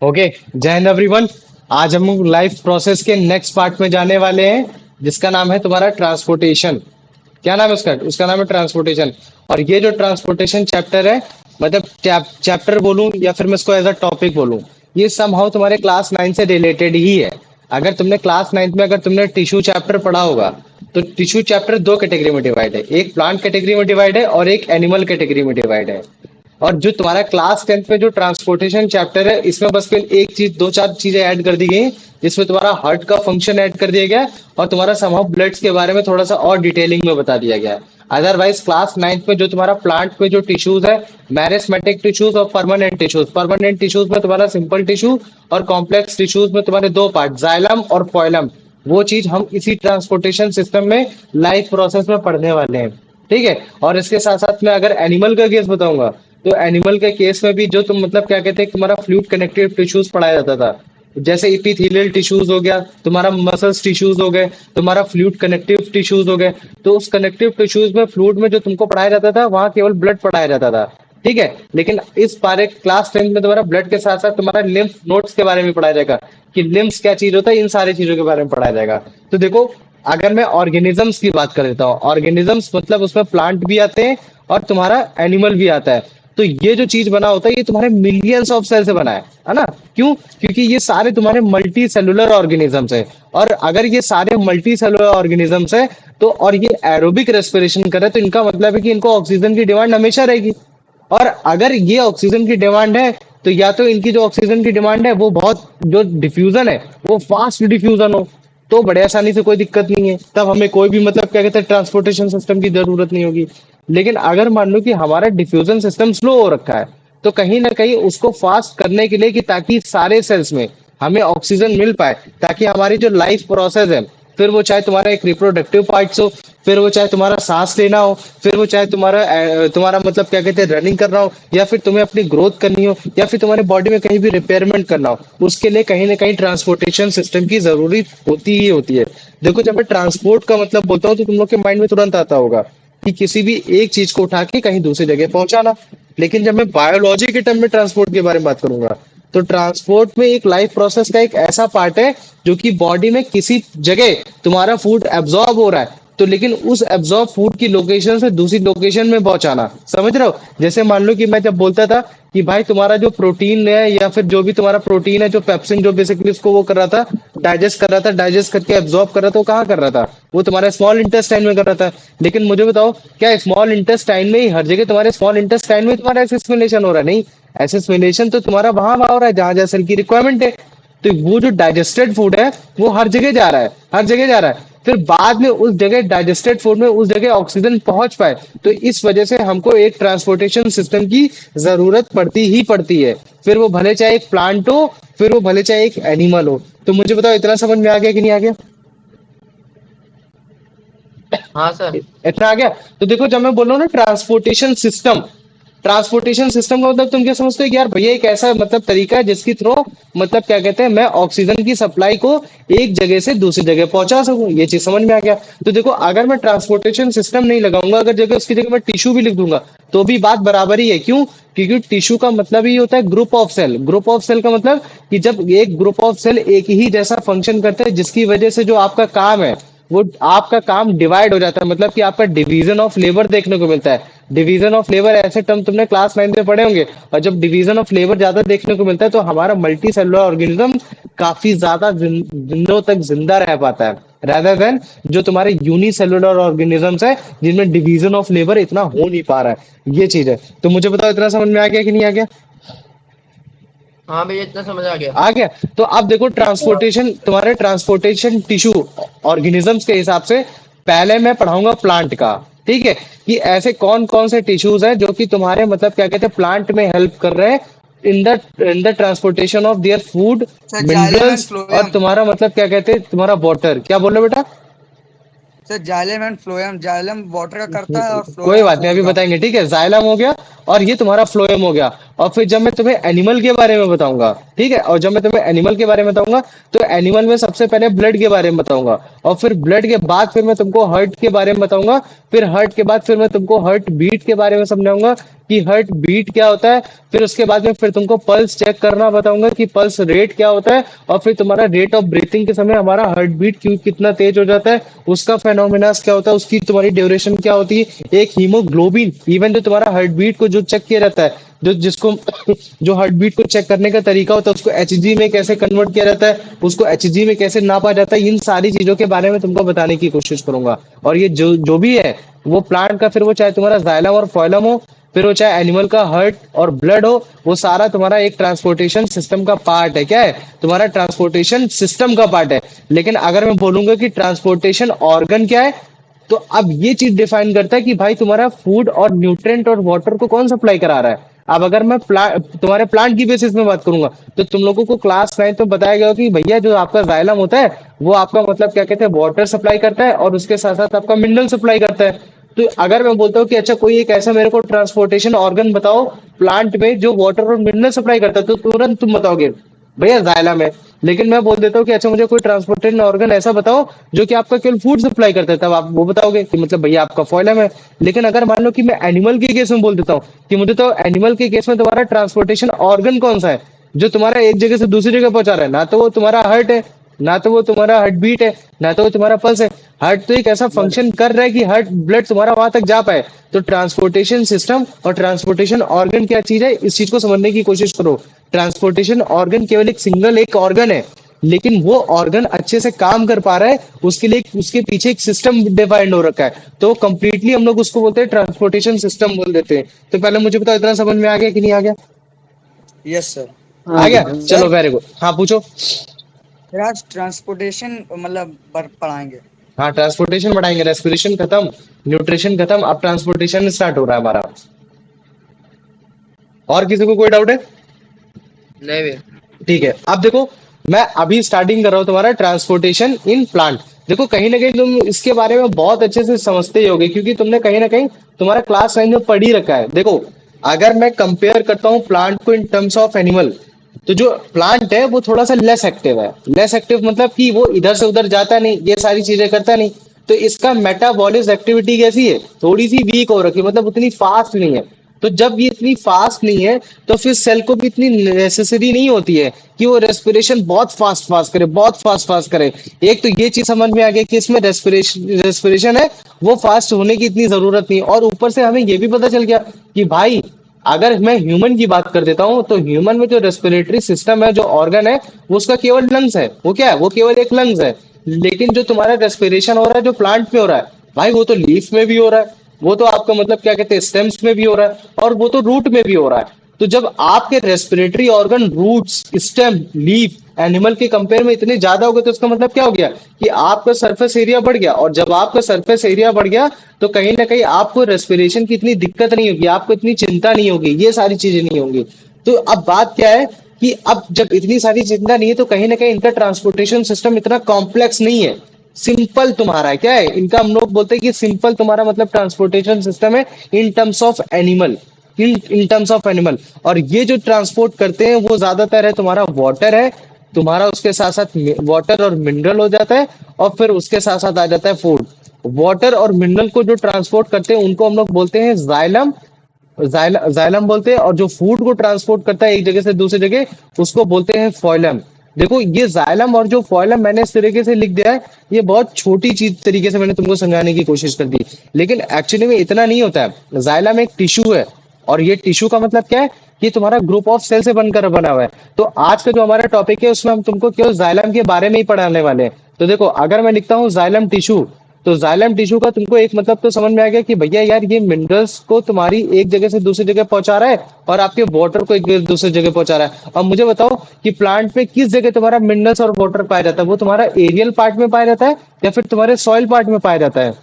Okay. जय Hind everyone. आज हम लाइफ प्रोसेस के नेक्स्ट पार्ट में जाने वाले हैं, जिसका नाम है तुम्हारा ट्रांसपोर्टेशन। क्या नाम है उसका? उसका नाम है ट्रांसपोर्टेशन। और ये जो ट्रांसपोर्टेशन चैप्टर है, मतलब चैप्टर बोलूं या फिर मैं इसको एज अ टॉपिक बोलूं, ये समहाउ तुम्हारे क्लास 9 से रिलेटेड ही है। अगर तुमने क्लास 9 में अगर तुमने टिश्यू चैप्टर पढ़ा होगा, तो टिश्यू चैप्टर दो कैटेगरी में डिवाइड है, एक प्लांट कैटेगरी में डिवाइड है और एक एनिमल कैटेगरी में डिवाइड है। और जो तुम्हारा क्लास 10th में जो ट्रांसपोर्टेशन चैप्टर है, इसमें बस केवल एक चीज, दो चार चीजें ऐड कर दी गई, जिसमें तुम्हारा हार्ट का फंक्शन ऐड कर दिया गया और तुम्हारा समहाउ ब्लड्स के बारे में थोड़ा सा और डिटेलिंग में बता दिया गया है। अदरवाइज क्लास 9th में जो तुम्हारा प्लांट में जो टिश्यूज है, मैरिस्मेटिक टिश्यूज और परमानेंट टिश्यूज में तुम्हारा सिंपल टिश्यू और कॉम्प्लेक्स टिश्यूज में तुम्हारे दो पार्ट, जाइलम और फोइलम। वो चीज हम इसी ट्रांसपोर्टेशन सिस्टम में लाइफ प्रोसेस में पढ़ने वाले हैं। ठीक है। और इसके साथ साथ मैं अगर एनिमल का केस बताऊंगा, तो एनिमल के केस में भी जो तुम मतलब क्या कहते हैं, तुम्हारा फ्लूइड कनेक्टिव टिश्यूज पढ़ाया जाता था। जैसे इपिथेलियल टिश्यूज हो गया, तुम्हारा मसल्स टिश्यूज हो गए, तुम्हारा फ्लूइड कनेक्टिव टिश्यूज हो गए। तो उस कनेक्टिव टिश्यूज में फ्लूइड में जो तुमको पढ़ाया जाता था, वहां केवल ब्लड पढ़ाया जाता था। ठीक है। लेकिन इस बारे क्लास 10 में तुम्हारा ब्लड के साथ साथ तुम्हारा लिम्फ नोड्स के बारे में पढ़ाया जाएगा, कि लिम्स क्या चीज होता है, इन सारी चीजों के बारे में पढ़ाया जाएगा। तो देखो, अगर मैं ऑर्गेनिजम्स की बात कर देता हूँ, ऑर्गेनिजम्स मतलब उसमें प्लांट भी आते हैं और तुम्हारा एनिमल भी आता है। तो ये जो चीज बना होता है, ये तुम्हारे मिलियंस ऑफ सेल से बना है ना? क्यों? क्योंकि ये सारे तुम्हारे मल्टी सेलुलर ऑर्गेनिजम्स है। और अगर ये सारे मल्टी सेलुलर ऑर्गेनिजम्स है, तो और ये एरोबिक रेस्पिरेशन करे, तो इनका मतलब है कि इनको ऑक्सीजन की डिमांड हमेशा रहेगी। और अगर ये ऑक्सीजन की डिमांड है, तो या तो इनकी जो ऑक्सीजन की डिमांड है वो बहुत, जो डिफ्यूजन है वो फास्ट डिफ्यूजन हो, तो बड़े आसानी से कोई दिक्कत नहीं है, तब हमें कोई भी मतलब क्या कहते हैं ट्रांसपोर्टेशन सिस्टम की जरूरत नहीं होगी। लेकिन अगर मान लो कि हमारा डिफ्यूजन सिस्टम स्लो हो रखा है, तो कहीं ना कहीं उसको फास्ट करने के लिए, कि ताकि सारे सेल्स में हमें ऑक्सीजन मिल पाए, ताकि हमारी जो लाइफ प्रोसेस है, फिर वो चाहे तुम्हारा एक रिप्रोडक्टिव पार्ट्स हो, फिर वो चाहे तुम्हारा सांस लेना हो, फिर वो चाहे तुम्हारा मतलब क्या कहते हैं रनिंग करना हो, या फिर तुम्हें अपनी ग्रोथ करनी हो, या फिर तुम्हारे बॉडी में कहीं भी रिपेयरमेंट करना हो, उसके लिए कहीं ना कहीं ट्रांसपोर्टेशन सिस्टम की जरूरी होती ही होती है। देखो, जब मैं ट्रांसपोर्ट का मतलब बोलता हूँ, तो तुम लोग के माइंड में तुरंत आता होगा कि किसी भी एक चीज को उठा के कहीं दूसरी जगह पहुंचाना। लेकिन जब मैं बायोलॉजी के टर्म में ट्रांसपोर्ट के बारे में बात करूंगा, तो ट्रांसपोर्ट में एक लाइफ प्रोसेस का एक ऐसा पार्ट है, जो कि बॉडी में किसी जगह तुम्हारा फूड एब्जॉर्ब हो रहा है, तो लेकिन उस एब्जॉर्ब फूड की लोकेशन से दूसरी लोकेशन में पहुंचाना। समझ रहे हो? जैसे मान लो कि मैं जब बोलता था कि भाई तुम्हारा जो प्रोटीन है, या फिर जो भी तुम्हारा प्रोटीन है, जो पेप्सिन जो बेसिकली उसको वो कर रहा था, डाइजेस्ट कर रहा था, डाइजेस्ट करके एब्जॉर्ब कर रहा था, वो कहाँ कर रहा था? वो तुम्हारे स्मॉल इंटेस्टाइन में कर रहा था। लेकिन मुझे बताओ, क्या स्मॉल इंटेस्टाइन में ही हर जगह तुम्हारे स्मॉल इंटेस्टाइन में तुम्हारा एसिमिलेशन हो रहा है? नहीं, एसिमिलेशन तो तुम्हारा वहां हो रहा है जहां जहां सेल की रिक्वायरमेंट है। तो वो जो डाइजेस्टेड फूड है, वो हर जगह जा रहा है, हर जगह जा रहा है। फिर बाद में उस जगह डाइजेस्टेड फूड में उस जगह ऑक्सीजन पहुंच पाए, तो इस वजह से हमको एक ट्रांसपोर्टेशन सिस्टम की जरूरत पड़ती ही पड़ती है। फिर वो भले चाहे एक प्लांट हो, फिर वो भले चाहे एक एनिमल हो। तो मुझे बताओ, इतना समझ में आ गया कि नहीं आ गया? हाँ सर। इतना आ गया? तो देखो, जब मैं बोल रहा हूँ ना ट्रांसपोर्टेशन सिस्टम, ट्रांसपोर्टेशन सिस्टम का मतलब तुम क्या समझते हो कि यार भैया एक ऐसा मतलब तरीका है जिसके थ्रू मतलब क्या कहते हैं मैं ऑक्सीजन की सप्लाई को एक जगह से दूसरी जगह पहुंचा सकूं। ये चीज समझ में आ गया? तो देखो, अगर मैं ट्रांसपोर्टेशन सिस्टम नहीं लगाऊंगा, अगर जगह उसकी जगह मैं टिश्यू भी लिख दूंगा, तो भी बात बराबर ही है। क्यों? क्योंकि टिश्यू का मतलब ही होता है group of cell. Group of cell का मतलब कि जब एक ग्रुप ऑफ सेल एक ही जैसा फंक्शन करता है, जिसकी वजह से जो आपका काम है, वो आपका काम डिवाइड हो जाता है, मतलब कि आपका डिवीजन ऑफ लेबर देखने को मिलता है। डिवीजन ऑफ लेबर ऐसे टर्म तुमने क्लास 9 में पढ़े होंगे। और जब डिवीजन ऑफ लेबर ज्यादा देखने को मिलता है, तो हमारा मल्टी सेलुलर ऑर्गेनिज्म काफी ज्यादा दिनों तक जिंदा रह पाता है, rather देन जो तुम्हारे यूनिसेलुलर ऑर्गेनिजम्स है, जिनमें डिवीजन ऑफ लेबर इतना हो नहीं पा रहा है। ये चीज है। तो मुझे बताओ, इतना समझ में आ गया कि नहीं आ गया? हाँ भैया, इतना समझ आ गया। आ गया? तो अब देखो, ट्रांसपोर्टेशन, तुम्हारे ट्रांसपोर्टेशन टिश्यू ऑर्गेनिजम्स के हिसाब से पहले मैं पढ़ाऊंगा प्लांट का। ठीक है? कि ऐसे कौन कौन से टिश्यूज हैं जो कि तुम्हारे मतलब क्या कहते हैं प्लांट में हेल्प कर रहे हैं in the transportation of their food, sir xylem and minerals, और फ्लोएम। तुम्हारा मतलब क्या कहते हैं तुम्हारा वाटर। क्या बोल रहे हो बेटा? Sir xylem and phloem, xylem water का करता है और कोई फ्लोएम बात नहीं, फूड अभी का। बताएंगे। ठीक है, जाइलम हो गया, और ये तुम्हारा फ्लोएम हो गया। और फिर जब मैं तुम्हें एनिमल के बारे में बताऊंगा, ठीक है, और जब मैं तुम्हें एनिमल के बारे में बताऊंगा, तो एनिमल में सबसे पहले ब्लड के बारे में बताऊंगा, और फिर ब्लड के बाद फिर मैं तुमको हर्ट के बारे में बताऊंगा, फिर हर्ट के बाद फिर मैं तुमको हर्ट बीट के बारे में समझाऊंगा, कि हार्ट बीट क्या होता है, फिर उसके बाद में फिर तुमको पल्स चेक करना बताऊंगा कि पल्स रेट क्या होता है, और फिर तुम्हारा रेट ऑफ ब्रीथिंग के समय हमारा हार्ट बीट क्यों कितना तेज हो जाता है, उसका फेनोमेनास क्या होता है, उसकी तुम्हारी ड्यूरेशन क्या होती है, एक हीमोग्लोबिन, इवन जो तुम्हारा हार्ट बीट को जो चेक किया जाता है, जो जिसको जो हार्ट बीट को चेक करने का तरीका होता है उसको एचजी में कैसे कन्वर्ट किया जाता है, उसको एचजी में कैसे नापा जाता है, इन सारी चीजों के बारे में तुमको बताने की कोशिश करूंगा। और ये जो जो भी है वो प्लांट का, फिर वो चाहे तुम्हारा जाइलम और फोइलम हो, फिर वो चाहे एनिमल का हार्ट और ब्लड हो, वो सारा तुम्हारा एक ट्रांसपोर्टेशन सिस्टम का पार्ट है। क्या है? तुम्हारा ट्रांसपोर्टेशन सिस्टम का पार्ट है। लेकिन अगर मैं बोलूंगा कि ट्रांसपोर्टेशन ऑर्गन क्या है, तो अब ये चीज डिफाइन करता है कि भाई तुम्हारा फूड और न्यूट्रिएंट और वाटर को कौन सप्लाई करा रहा है। अब अगर मैं तुम्हारे प्लांट की बेसिस में बात करूंगा, तो तुम लोगों को क्लास 9 में बताया गया कि भैया जो आपका जाइलम होता है वो आपका मतलब क्या कहते हैं, वाटर सप्लाई करता है और उसके साथ साथ आपका मिनरल सप्लाई करता है। तो अगर मैं बोलता हूँ कि अच्छा कोई एक ऐसा मेरे को ट्रांसपोर्टेशन ऑर्गन बताओ प्लांट में जो वाटर और मिनरल सप्लाई करता है, तो तुरंत तुम बताओगे भैया जाइलम है। लेकिन मैं बोल देता हूँ कि अच्छा मुझे कोई ट्रांसपोर्टेशन ऑर्गन ऐसा बताओ जो कि आपका केवल फूड सप्लाई करता है, तब आप वो बताओगे कि मतलब भैया आपका फोइलम है। लेकिन अगर मान लो कि मैं एनिमल के केस में बोल देता हूँ कि मुझे तो एनिमल के केस में तुम्हारा ट्रांसपोर्टेशन ऑर्गन कौन सा है जो तुम्हारा एक जगह से दूसरी जगह पहुंचा रहा है, ना तो वो तुम्हारा हार्ट है, ना तो वो तुम्हारा हार्ट बीट है, ना तो वो तुम्हारा पल्स है। हार्ट तो एक ऐसा फंक्शन कर रहा है कि हार्ट ब्लड तुम्हारा वहां तक जा पाए। तो ट्रांसपोर्टेशन सिस्टम और ट्रांसपोर्टेशन ऑर्गन क्या चीज है, इस चीज को समझने की कोशिश करो। ट्रांसपोर्टेशन ऑर्गन केवल एक सिंगल एक ऑर्गन है, लेकिन वो ऑर्गन अच्छे से काम कर पा रहा है उसके लिए उसके पीछे एक सिस्टम डिफाइंड हो रखा है, तो कंप्लीटली हम लोग उसको बोलते हैं ट्रांसपोर्टेशन सिस्टम बोल देते हैं। तो पहले मुझे बताओ इतना समझ में आ गया कि नहीं आ गया? Yes sir. आ गया, चलो सर वेरी गुड। हाँ पूछो। फिर आज ट्रांसपोर्टेशन मतलब पढ़ाएंगे। हाँ ट्रांसपोर्टेशन बढ़ाएंगे, रेस्पिरेशन खत्म, न्यूट्रिशन खत्म, अब ट्रांसपोर्टेशन स्टार्ट हो रहा है हमारा। और किसी को कोई डाउट है? नहीं भी। ठीक है, अब देखो मैं अभी स्टार्टिंग कर रहा हूँ तुम्हारा ट्रांसपोर्टेशन इन प्लांट। देखो कहीं ना कहीं तुम इसके बारे में बहुत अच्छे से समझते ही होगे क्योंकि तुमने कहीं ना कहीं तुम्हारा क्लास 9 में पढ़ ही रखा है। देखो अगर मैं कंपेयर करता हूँ प्लांट को इन टर्म्स ऑफ एनिमल, तो जो प्लांट है वो थोड़ा सा लेस एक्टिव है। लेस एक्टिव मतलब कि वो इधर से उधर जाता नहीं, ये सारी चीजें करता नहीं। तो इसका मेटाबॉलिज्म एक्टिविटी कैसी है, थोड़ी सी वीक हो रखी है, मतलब उतनी फास्ट नहीं है। तो जब ये इतनी फास्ट नहीं है तो फिर सेल को भी इतनी नेसेसरी नहीं होती है कि वो रेस्पिरेशन बहुत फास्ट फास्ट करे, बहुत फास्ट फास्ट करे। एक तो ये चीज समझ में आ गई कि इसमें रेस्पिरेशन है वो फास्ट होने की इतनी जरूरत नहीं, और ऊपर से हमें ये भी पता चल गया कि भाई अगर मैं ह्यूमन की बात कर देता हूं तो ह्यूमन में जो रेस्पिरेटरी सिस्टम है, जो ऑर्गन है, वो उसका केवल लंग्स है। वो क्या है? वो केवल एक लंग्स है। लेकिन जो तुम्हारा रेस्पिरेशन हो रहा है जो प्लांट में हो रहा है, भाई वो तो लीफ में भी हो रहा है, वो तो आपका मतलब क्या कहते हैं स्टेम्स में भी हो रहा है, और वो तो रूट में भी हो रहा है। तो जब आपके respiratory organ roots, stem, leaf animal के कंपेयर में इतने ज्यादा हो गए, तो इसका मतलब क्या हो गया कि आपका सरफेस एरिया बढ़ गया। और जब आपका सरफेस एरिया बढ़ गया तो कहीं ना कहीं आपको रेस्पिरेशन की इतनी दिक्कत नहीं होगी, आपको इतनी चिंता नहीं होगी, ये सारी चीजें नहीं होंगी। तो अब बात क्या है कि अब जब इतनी सारी चिंता नहीं है तो कहीं ना कहीं इनका ट्रांसपोर्टेशन सिस्टम इतना कॉम्प्लेक्स नहीं है, सिंपल तुम्हारा है। क्या है इनका? हम लोग बोलते हैं कि सिंपल तुम्हारा मतलब ट्रांसपोर्टेशन सिस्टम है in terms of animal, in terms of animal. और ये जो ट्रांसपोर्ट करते हैं वो ज्यादातर है तुम्हारा वाटर है, तुम्हारा उसके साथ साथ वाटर और मिनरल हो जाता है, और फिर उसके साथ साथ आ जाता है फूड। वाटर और मिनरल को जो ट्रांसपोर्ट करते हैं उनको हम लोग बोलते हैं जाइलम, जाइलम बोलते हैं। और जो फूड को ट्रांसपोर्ट करता है एक जगह से दूसरी जगह उसको बोलते हैं फोइलम। देखो ये जाइलम और जो फोइलम मैंने इस तरीके से लिख दिया है, ये बहुत छोटी चीज तरीके से मैंने तुमको समझाने की कोशिश कर दी, लेकिन एक्चुअली में इतना नहीं होता है। जाइलम एक टिश्यू है, और ये टिश्यू का मतलब क्या है, ये तुम्हारा ग्रुप ऑफ सेल से बनकर बना हुआ है। तो आज का जो हमारा टॉपिक है उसमें हम तुमको केवल जाइलम के बारे में ही पढ़ाने वाले हैं। तो देखो अगर मैं लिखता हूँ जाइलम टिश्यू, तो जाइलम टिश्यू का तुमको एक मतलब तो समझ में आ गया कि भैया यार ये मिनरल्स को तुम्हारी एक जगह से दूसरी जगह पहुंचा रहा है, और आपके वाटर को एक दूसरी जगह पहुंचा रहा है। अब मुझे बताओ कि प्लांट में किस जगह तुम्हारा मिनरल्स और वाटर पाया जाता है? वो तुम्हारा एरियल पार्ट में पाया जाता है या फिर तुम्हारे सॉइल पार्ट में पाया जाता है?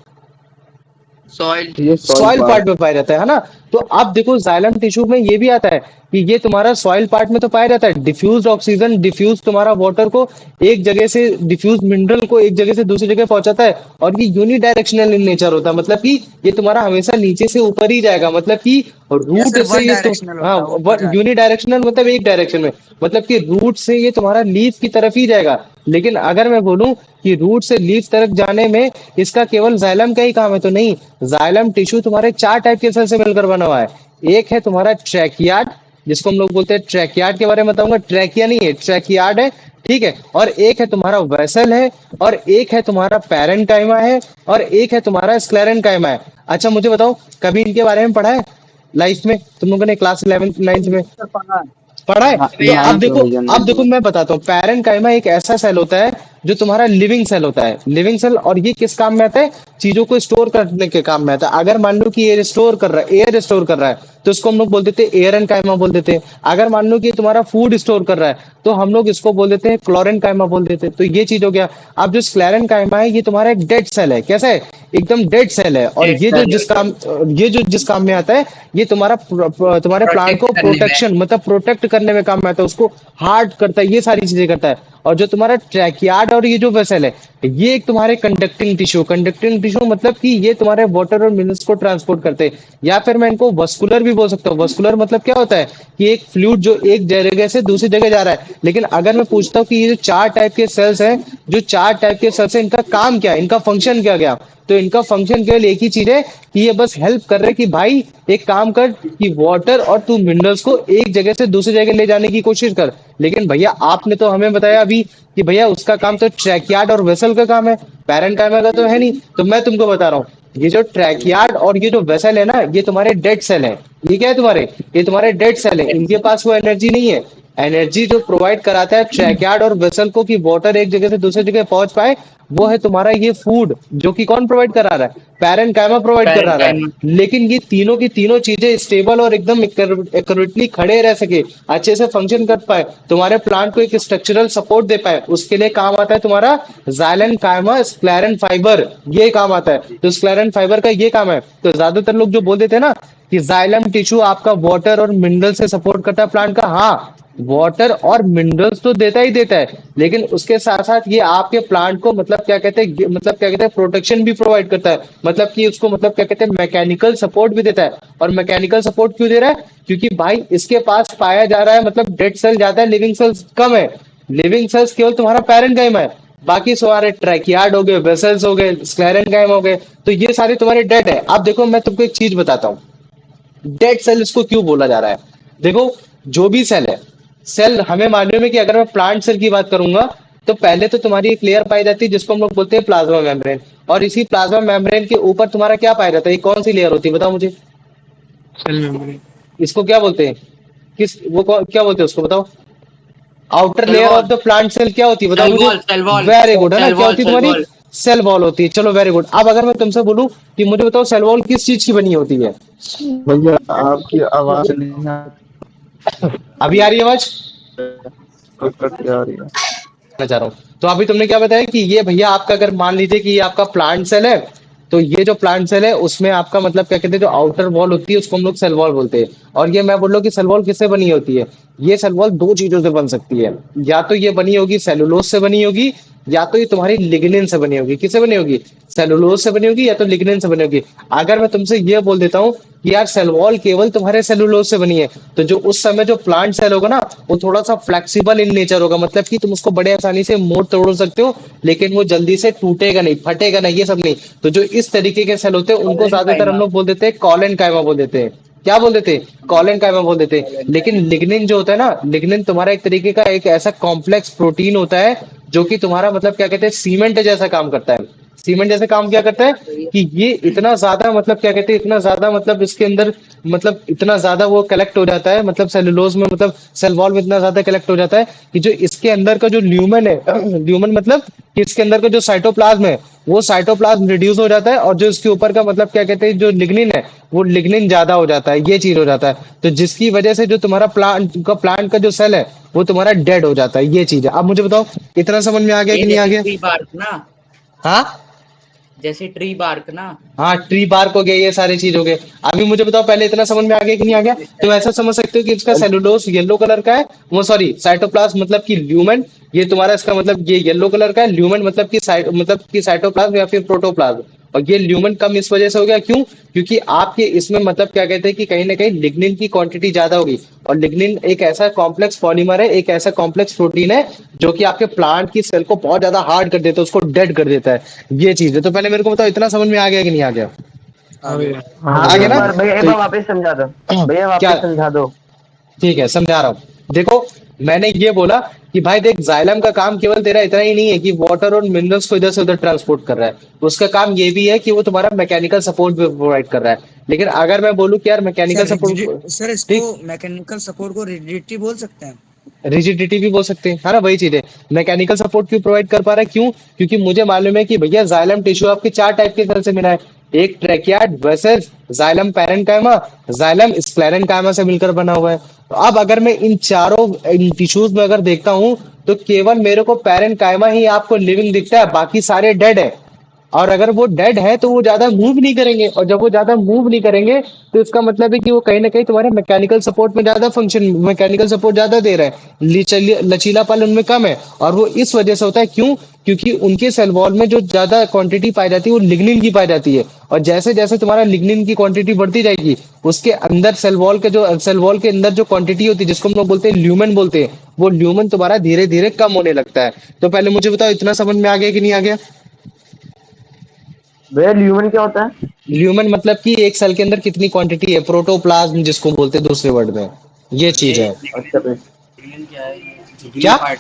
सॉइल। ये सॉइल सॉइल पार्ट। पार्ट में पाया जाता है ना। तो अब देखो जाइलम टिश्यू में ये भी आता है कि ये तुम्हारा सॉइल पार्ट में तो पाया जाता है, डिफ्यूज ऑक्सीजन, डिफ्यूज तुम्हारा वाटर को एक जगह से, डिफ्यूज मिनरल को एक जगह से दूसरी जगह पहुंचाता है। और ये यूनिडायरेक्शनल इन नेचर होता है, मतलब कि ये तुम्हारा हमेशा नीचे से ऊपर ही जाएगा, मतलब कि यस रूट सर, से वन ये तो डायरेक्शनल हाँ होता है, ऊपर जाके। यूनिडायरेक्शनल मतलब एक डायरेक्शन में, मतलब कि रूट से ये तुम्हारा लीफ की तरफ ही जाएगा। लेकिन अगर मैं बोलूं कि रूट से लीफ तरफ जाने में इसका केवल जाइलम का ही काम है, तो नहीं, जाइलम टिश्यू तुम्हारे 4 टाइप के सेल से मिलकर बना बना हुआ है। एक है तुम्हारा ट्रैकियार्ड, जिसको हम लोग बोलते हैं ट्रैकियार्ड, के बारे में बताऊंगा, ट्रैकिया नहीं है, ट्रैकियार्ड है, ठीक है। और एक है तुम्हारा वेसल है, और एक है तुम्हारा पैरेन्काइमा है, और एक है तुम्हारा स्क्लेरेन्काइमा है। अच्छा मुझे बताओ, कभी इनके बारे में पढ़ा है लाइफ में तुम लोगों ने, क्लास 11th 9th में सर पढ़ा है। पढ़ा है? हाँ, तो भैया अब देखो, विजन अब देखो मैं बताता हूँ, पैरेन्काइमा एक ऐसा सेल होता है जो तुम्हारा लिविंग सेल होता है, लिविंग सेल। और ये किस काम में आता है? चीजों को स्टोर करने के काम में आता है। अगर मान लो कि एयर स्टोर कर रहा है, एयर स्टोर कर रहा है, तो इसको हम लोग बोल देते हैं एयर एंड काइमा बोल देते हैं। अगर मान लो कि तुम्हारा फूड स्टोर कर रहा है, तो हम लोग इसको बोल देते हैं क्लोरेन काइमा बोल देते हैं। तो ये चीज हो गया। अब जो स्क्लेरन काइमा है, ये तुम्हारा एक डेड सेल है। कैसा है? एकदम डेड सेल है। और ये जो जिस काम, ये जो जिस काम में आता है, ये तुम्हारा तुम्हारे प्लांट को प्रोटेक्ट करने में। प्रोटेक्शन मतलब प्रोटेक्ट करने में काम में आता है, उसको हार्ड करता है, ये सारी चीजें करता है। और जो तुम्हारा ट्रैकियार्ड और ये जो वेसल है, ये एक तुम्हारे कंडक्टिंग टिश्यू, कंडक्टिंग टिश्यू मतलब कि ये तुम्हारे वाटर और मिनरल्स को ट्रांसपोर्ट करते हैं। या फिर मैं इनको वस्कुलर भी बोल सकता हूँ। वस्कुलर मतलब क्या होता है कि एक फ्लूइड जो एक जगह से दूसरी जगह जा रहा है। लेकिन अगर मैं पूछता हूँ कि ये जो चार टाइप के सेल्स हैं, जो चार टाइप के सेल्स हैं, इनका काम क्या है, इनका फंक्शन क्या गया, तो इनका फंक्शन केवल एक ही चीज है कि ये बस हेल्प कर रहे हैं कि भाई एक काम कर कि वाटर और तू मिनरल्स को एक जगह से दूसरी जगह ले जाने की कोशिश कर। लेकिन भैया आपने तो हमें बताया अभी कि भैया उसका काम तो ट्रैकियार्ड और वेसल का काम है, पैरेन्काइमा का तो है नहीं। तो मैं तुमको बता रहा हूँ, ये जो ट्रैकियार्ड और ये जो वेसल है ना, ये तुम्हारे डेड सेल है। ये क्या है तुम्हारे? ये तुम्हारे डेड सेल है। इनके पास वो एनर्जी नहीं है। एनर्जी जो प्रोवाइड कराता है ट्रैकियार्ड और वेसल को कि वाटर एक जगह से दूसरी जगह पहुंच पाए, वो है तुम्हारा ये फूड, जो कि कौन प्रोवाइड करा रहा है? पैरेन्काइमा प्रोवाइड करा रहा है। पैरेन्काइमा। लेकिन ये तीनों की तीनों चीजें स्टेबल और एकदम एक्यूरेटली खड़े रह सके, अच्छे से फंक्शन कर पाए, तुम्हारे प्लांट को एक स्ट्रक्चरल सपोर्ट दे पाए, उसके लिए काम आता है तुम्हारा जाइलन काइमा स्क्लेरन फाइबर। ये काम आता है। तो स्क्लेरन फाइबर का ये काम है। तो ज्यादातर लोग जो बोल देते हैं ना कि जाइलम टिश्यू आपका वाटर और मिनरल से सपोर्ट करता है प्लांट का, हाँ वाटर और मिनरल्स तो देता ही देता है, लेकिन उसके साथ साथ ये आपके प्लांट को मतलब क्या कहते हैं, मतलब क्या कहते हैं, प्रोटेक्शन भी प्रोवाइड करता है। मतलब कि उसको मतलब क्या कहते हैं, मैकेनिकल सपोर्ट भी देता है। और मैकेनिकल सपोर्ट क्यों दे रहा है? क्योंकि भाई इसके पास पाया जा रहा है मतलब डेड सेल ज्यादा है, लिविंग सेल्स कम है। लिविंग सेल्स केवल तुम्हारा पैरेन्काइमा है, बाकी सारे ट्रैकियार्ड हो गए, वेसल्स हो गए, स्क्लेरेन्काइमा हो गए, तो ये सारे तुम्हारे डेड है। अब देखो मैं तुमको एक चीज बताता हूँ, डेड सेल इसको क्यों बोला जा रहा है। देखो जो भी सेल है, सेल हमें मालूम है कि अगर मैं प्लांट सेल की बात करूंगा, तो पहले तो तुम्हारी एक लेयर पाई जाती है जिसको हम लोग बोलते हैं प्लाज्मा मेम्ब्रेन। और इसी प्लाज्मा मेम्ब्रेन के ऊपर तुम्हारा क्या पाया जाता है? ये कौन सी लेयर होती है बताओ मुझे? Cell memory. इसको क्या बोलते हैं? किस वो क्या बोलते हैं उसको बताओ? Outer layer of cell the plant cell क्या होती है बताओ सेल मुझे? Wall, cell wall, very good, है ना? सेल क्या वॉल, होती है सेल तुम्हारी? वॉल। सेल वॉल होती है। चलो वेरी गुड। अब अगर मैं तुमसे बोलूं कि मुझे बताओ सेल वॉल किस चीज की बनी होती है? भैया आपकी आवाज नहीं आ अभी आ रही है आवाज? कट के आ रही है। मैं चाह रहा हूँ, तो अभी तुमने क्या बताया कि ये भैया आपका, अगर मान लीजिए कि ये आपका प्लांट सेल है, तो ये जो प्लांट सेल है उसमें आपका मतलब क्या कहते हैं, जो आउटर वॉल होती है उसको हम लोग सेल वॉल बोलते हैं। और ये मैं बोल रहा हूँ कि सेल वॉल किससे बनी होती है? ये सेल वॉल दो चीजों से बन सकती है। या तो ये बनी होगी सेलुलोज से बनी होगी, या तो ये तुम्हारी लिग्निन से बनी होगी। किससे बनी होगी? सेलुलोज से बनी होगी या तो लिग्निन से बनी होगी। अगर मैं तुमसे ये बोल देता हूँ कि यार सेल वॉल केवल तुम्हारे सेलुलोज से बनी है, तो जो उस समय जो प्लांट सेल होगा ना, वो थोड़ा सा फ्लेक्सिबल इन नेचर होगा, मतलब कि तुम उसको बड़े आसानी से मोड़ तोड़ सकते हो, लेकिन वो जल्दी से टूटेगा नहीं, फटेगा नहीं, ये सब नहीं। तो जो इस तरीके के सेल होते हैं उनको ज्यादातर हम लोग बोल देते हैं कॉलन काइमा बोल देते हैं। क्या बोल देते हैं? कॉलन काइमा बोल देते हैं। लेकिन लिग्निन जो होता है ना, लिग्निन तुम्हारा एक तरीके का एक ऐसा कॉम्प्लेक्स प्रोटीन होता है जो कि तुम्हारा मतलब क्या कहते हैं, सीमेंट जैसा काम करता है। सीमेंट जैसे काम क्या करता है कि ये इतना ज्यादा मतलब क्या कहते हैं, इतना ज्यादा मतलब इसके अंदर मतलब इतना ज्यादा वो कलेक्ट हो जाता है, मतलब सेलुलोज में मतलब सेल वॉल में इतना ज्यादा कलेक्ट हो जाता है कि जो इसके अंदर का जो ल्यूमन है ल्यूमन मतलब कि इसके अंदर का जो साइटोप्लाज्म है, वो साइटोप्लाज्म रिड्यूस हो जाता है, और जो इसके ऊपर का मतलब क्या कहते हैं, जो लिग्निन है, वो लिग्निन ज्यादा हो जाता है। ये चीज हो जाता है, तो जिसकी वजह से जो तुम्हारा प्लांट का जो सेल है वो तुम्हारा डेड हो जाता है। ये चीज है। अब मुझे बताओ इतना समझ में आ गया कि नहीं आ गया? ट्री बार्क ना, हाँ जैसे ट्री बार्क ना। हाँ, ट्री बार्क हो गया, ये सारी चीज हो गए। अभी मुझे बताओ पहले इतना समझ में आ गया कि नहीं आ गया? तो ऐसा समझ सकते हो कि इसका सेलुलोज येलो कलर का है, वो सॉरी साइटोप्लाज्म मतलब कि ल्यूमेन, ये तुम्हारा इसका मतलब ये येलो कलर का है, ल्यूमेन मतलब कि साइटोप्लाज्म या फिर प्रोटोप्लाज्म। और ये ल्यूमेन कम इस वजह से हो गया, क्यों? क्योंकि आपके इसमें मतलब क्या कहते हैं कि कहीं ना कहीं लिग्निन की क्वांटिटी ज्यादा होगी। और लिग्निन एक ऐसा कॉम्प्लेक्स पॉलीमर है, एक ऐसा कॉम्प्लेक्स प्रोटीन है जो कि आपके प्लांट की सेल को बहुत ज्यादा हार्ड कर देता है, उसको डेड कर देता है। ये चीज है। तो पहले मेरे को बताओ इतना समझ में आ गया कि नहीं आ गया? आ गया। हाँ आ गया भैया, ना? भैया एक तो बार वापस समझा दो। भैया क्या? वापस समझा दो। ठीक है, समझा रहा हूँ। देखो, मैंने ये बोला कि भाई देख, जाइलम का काम केवल तेरा इतना ही नहीं है कि वाटर और मिनरल्स को इधर से उधर ट्रांसपोर्ट कर रहा है। उसका काम ये भी है कि वो तुम्हारा मैकेनिकल सपोर्ट भी प्रोवाइड कर रहा है। लेकिन अगर मैं बोलूँ कि यार मैकेनिकल सपोर्ट, सर इसको ठीक, मैकेनिकल सपोर्ट को रिजिडिटी बोल सकते हैं। रिजिडिटी भी बोल सकते हैं, है ना? वही चीज है। मैकेनिकल सपोर्ट क्यों प्रोवाइड कर पा रहा है? क्यों? क्योंकि मुझे मालूम है कि भैया जाइलम टिश्यू आपके 4 टाइप के सेल से मिला है। एक ट्रैकियार्ड vessels, xylem parenchyma, xylem sclerenchyma से मिलकर बना हुआ है। तो अब अगर मैं इन चारों इन टिश्यूज में अगर देखता हूं, तो केवल मेरे को पैरेन्काइमा ही आपको लिविंग दिखता है, बाकी सारे डेड है। और अगर वो डेड है तो वो ज्यादा मूव नहीं करेंगे, और जब वो ज्यादा मूव नहीं करेंगे तो इसका मतलब है कि वो कहीं ना कहीं तुम्हारे मैकेनिकल सपोर्ट में ज्यादा फंक्शन, मैकेनिकल सपोर्ट ज्यादा दे रहे हैं। लचीलापन उनमें कम है, और वो इस वजह से होता है। क्यों? क्योंकि उनके सेल वॉल में जो ज्यादा क्वांटिटी पाई जाती है वो लिग्निन की पाई जाती है। और जैसे जैसे तुम्हारा लिग्निन की क्वांटिटी बढ़ती जाएगी, उसके अंदर सेल वॉल के अंदर जो क्वांटिटी होती है, जिसको हम लोग बोलते हैं ल्यूमेन बोलते हैं, वो ल्यूमेन तुम्हारा धीरे धीरे कम होने लगता है। तो पहले मुझे बताओ, इतना समझ में आ गया कि नहीं आ गया? भैया ल्यूमन क्या होता है? ल्यूमेन मतलब कि एक सेल के अंदर कितनी क्वांटिटी है, प्रोटोप्लाज्म जिसको बोलते हैं दूसरे वर्ड में, ये चीज ये है। अच्छा भैया। लिग्निन क्या है? जो ग्रीन क्या? पार्ट,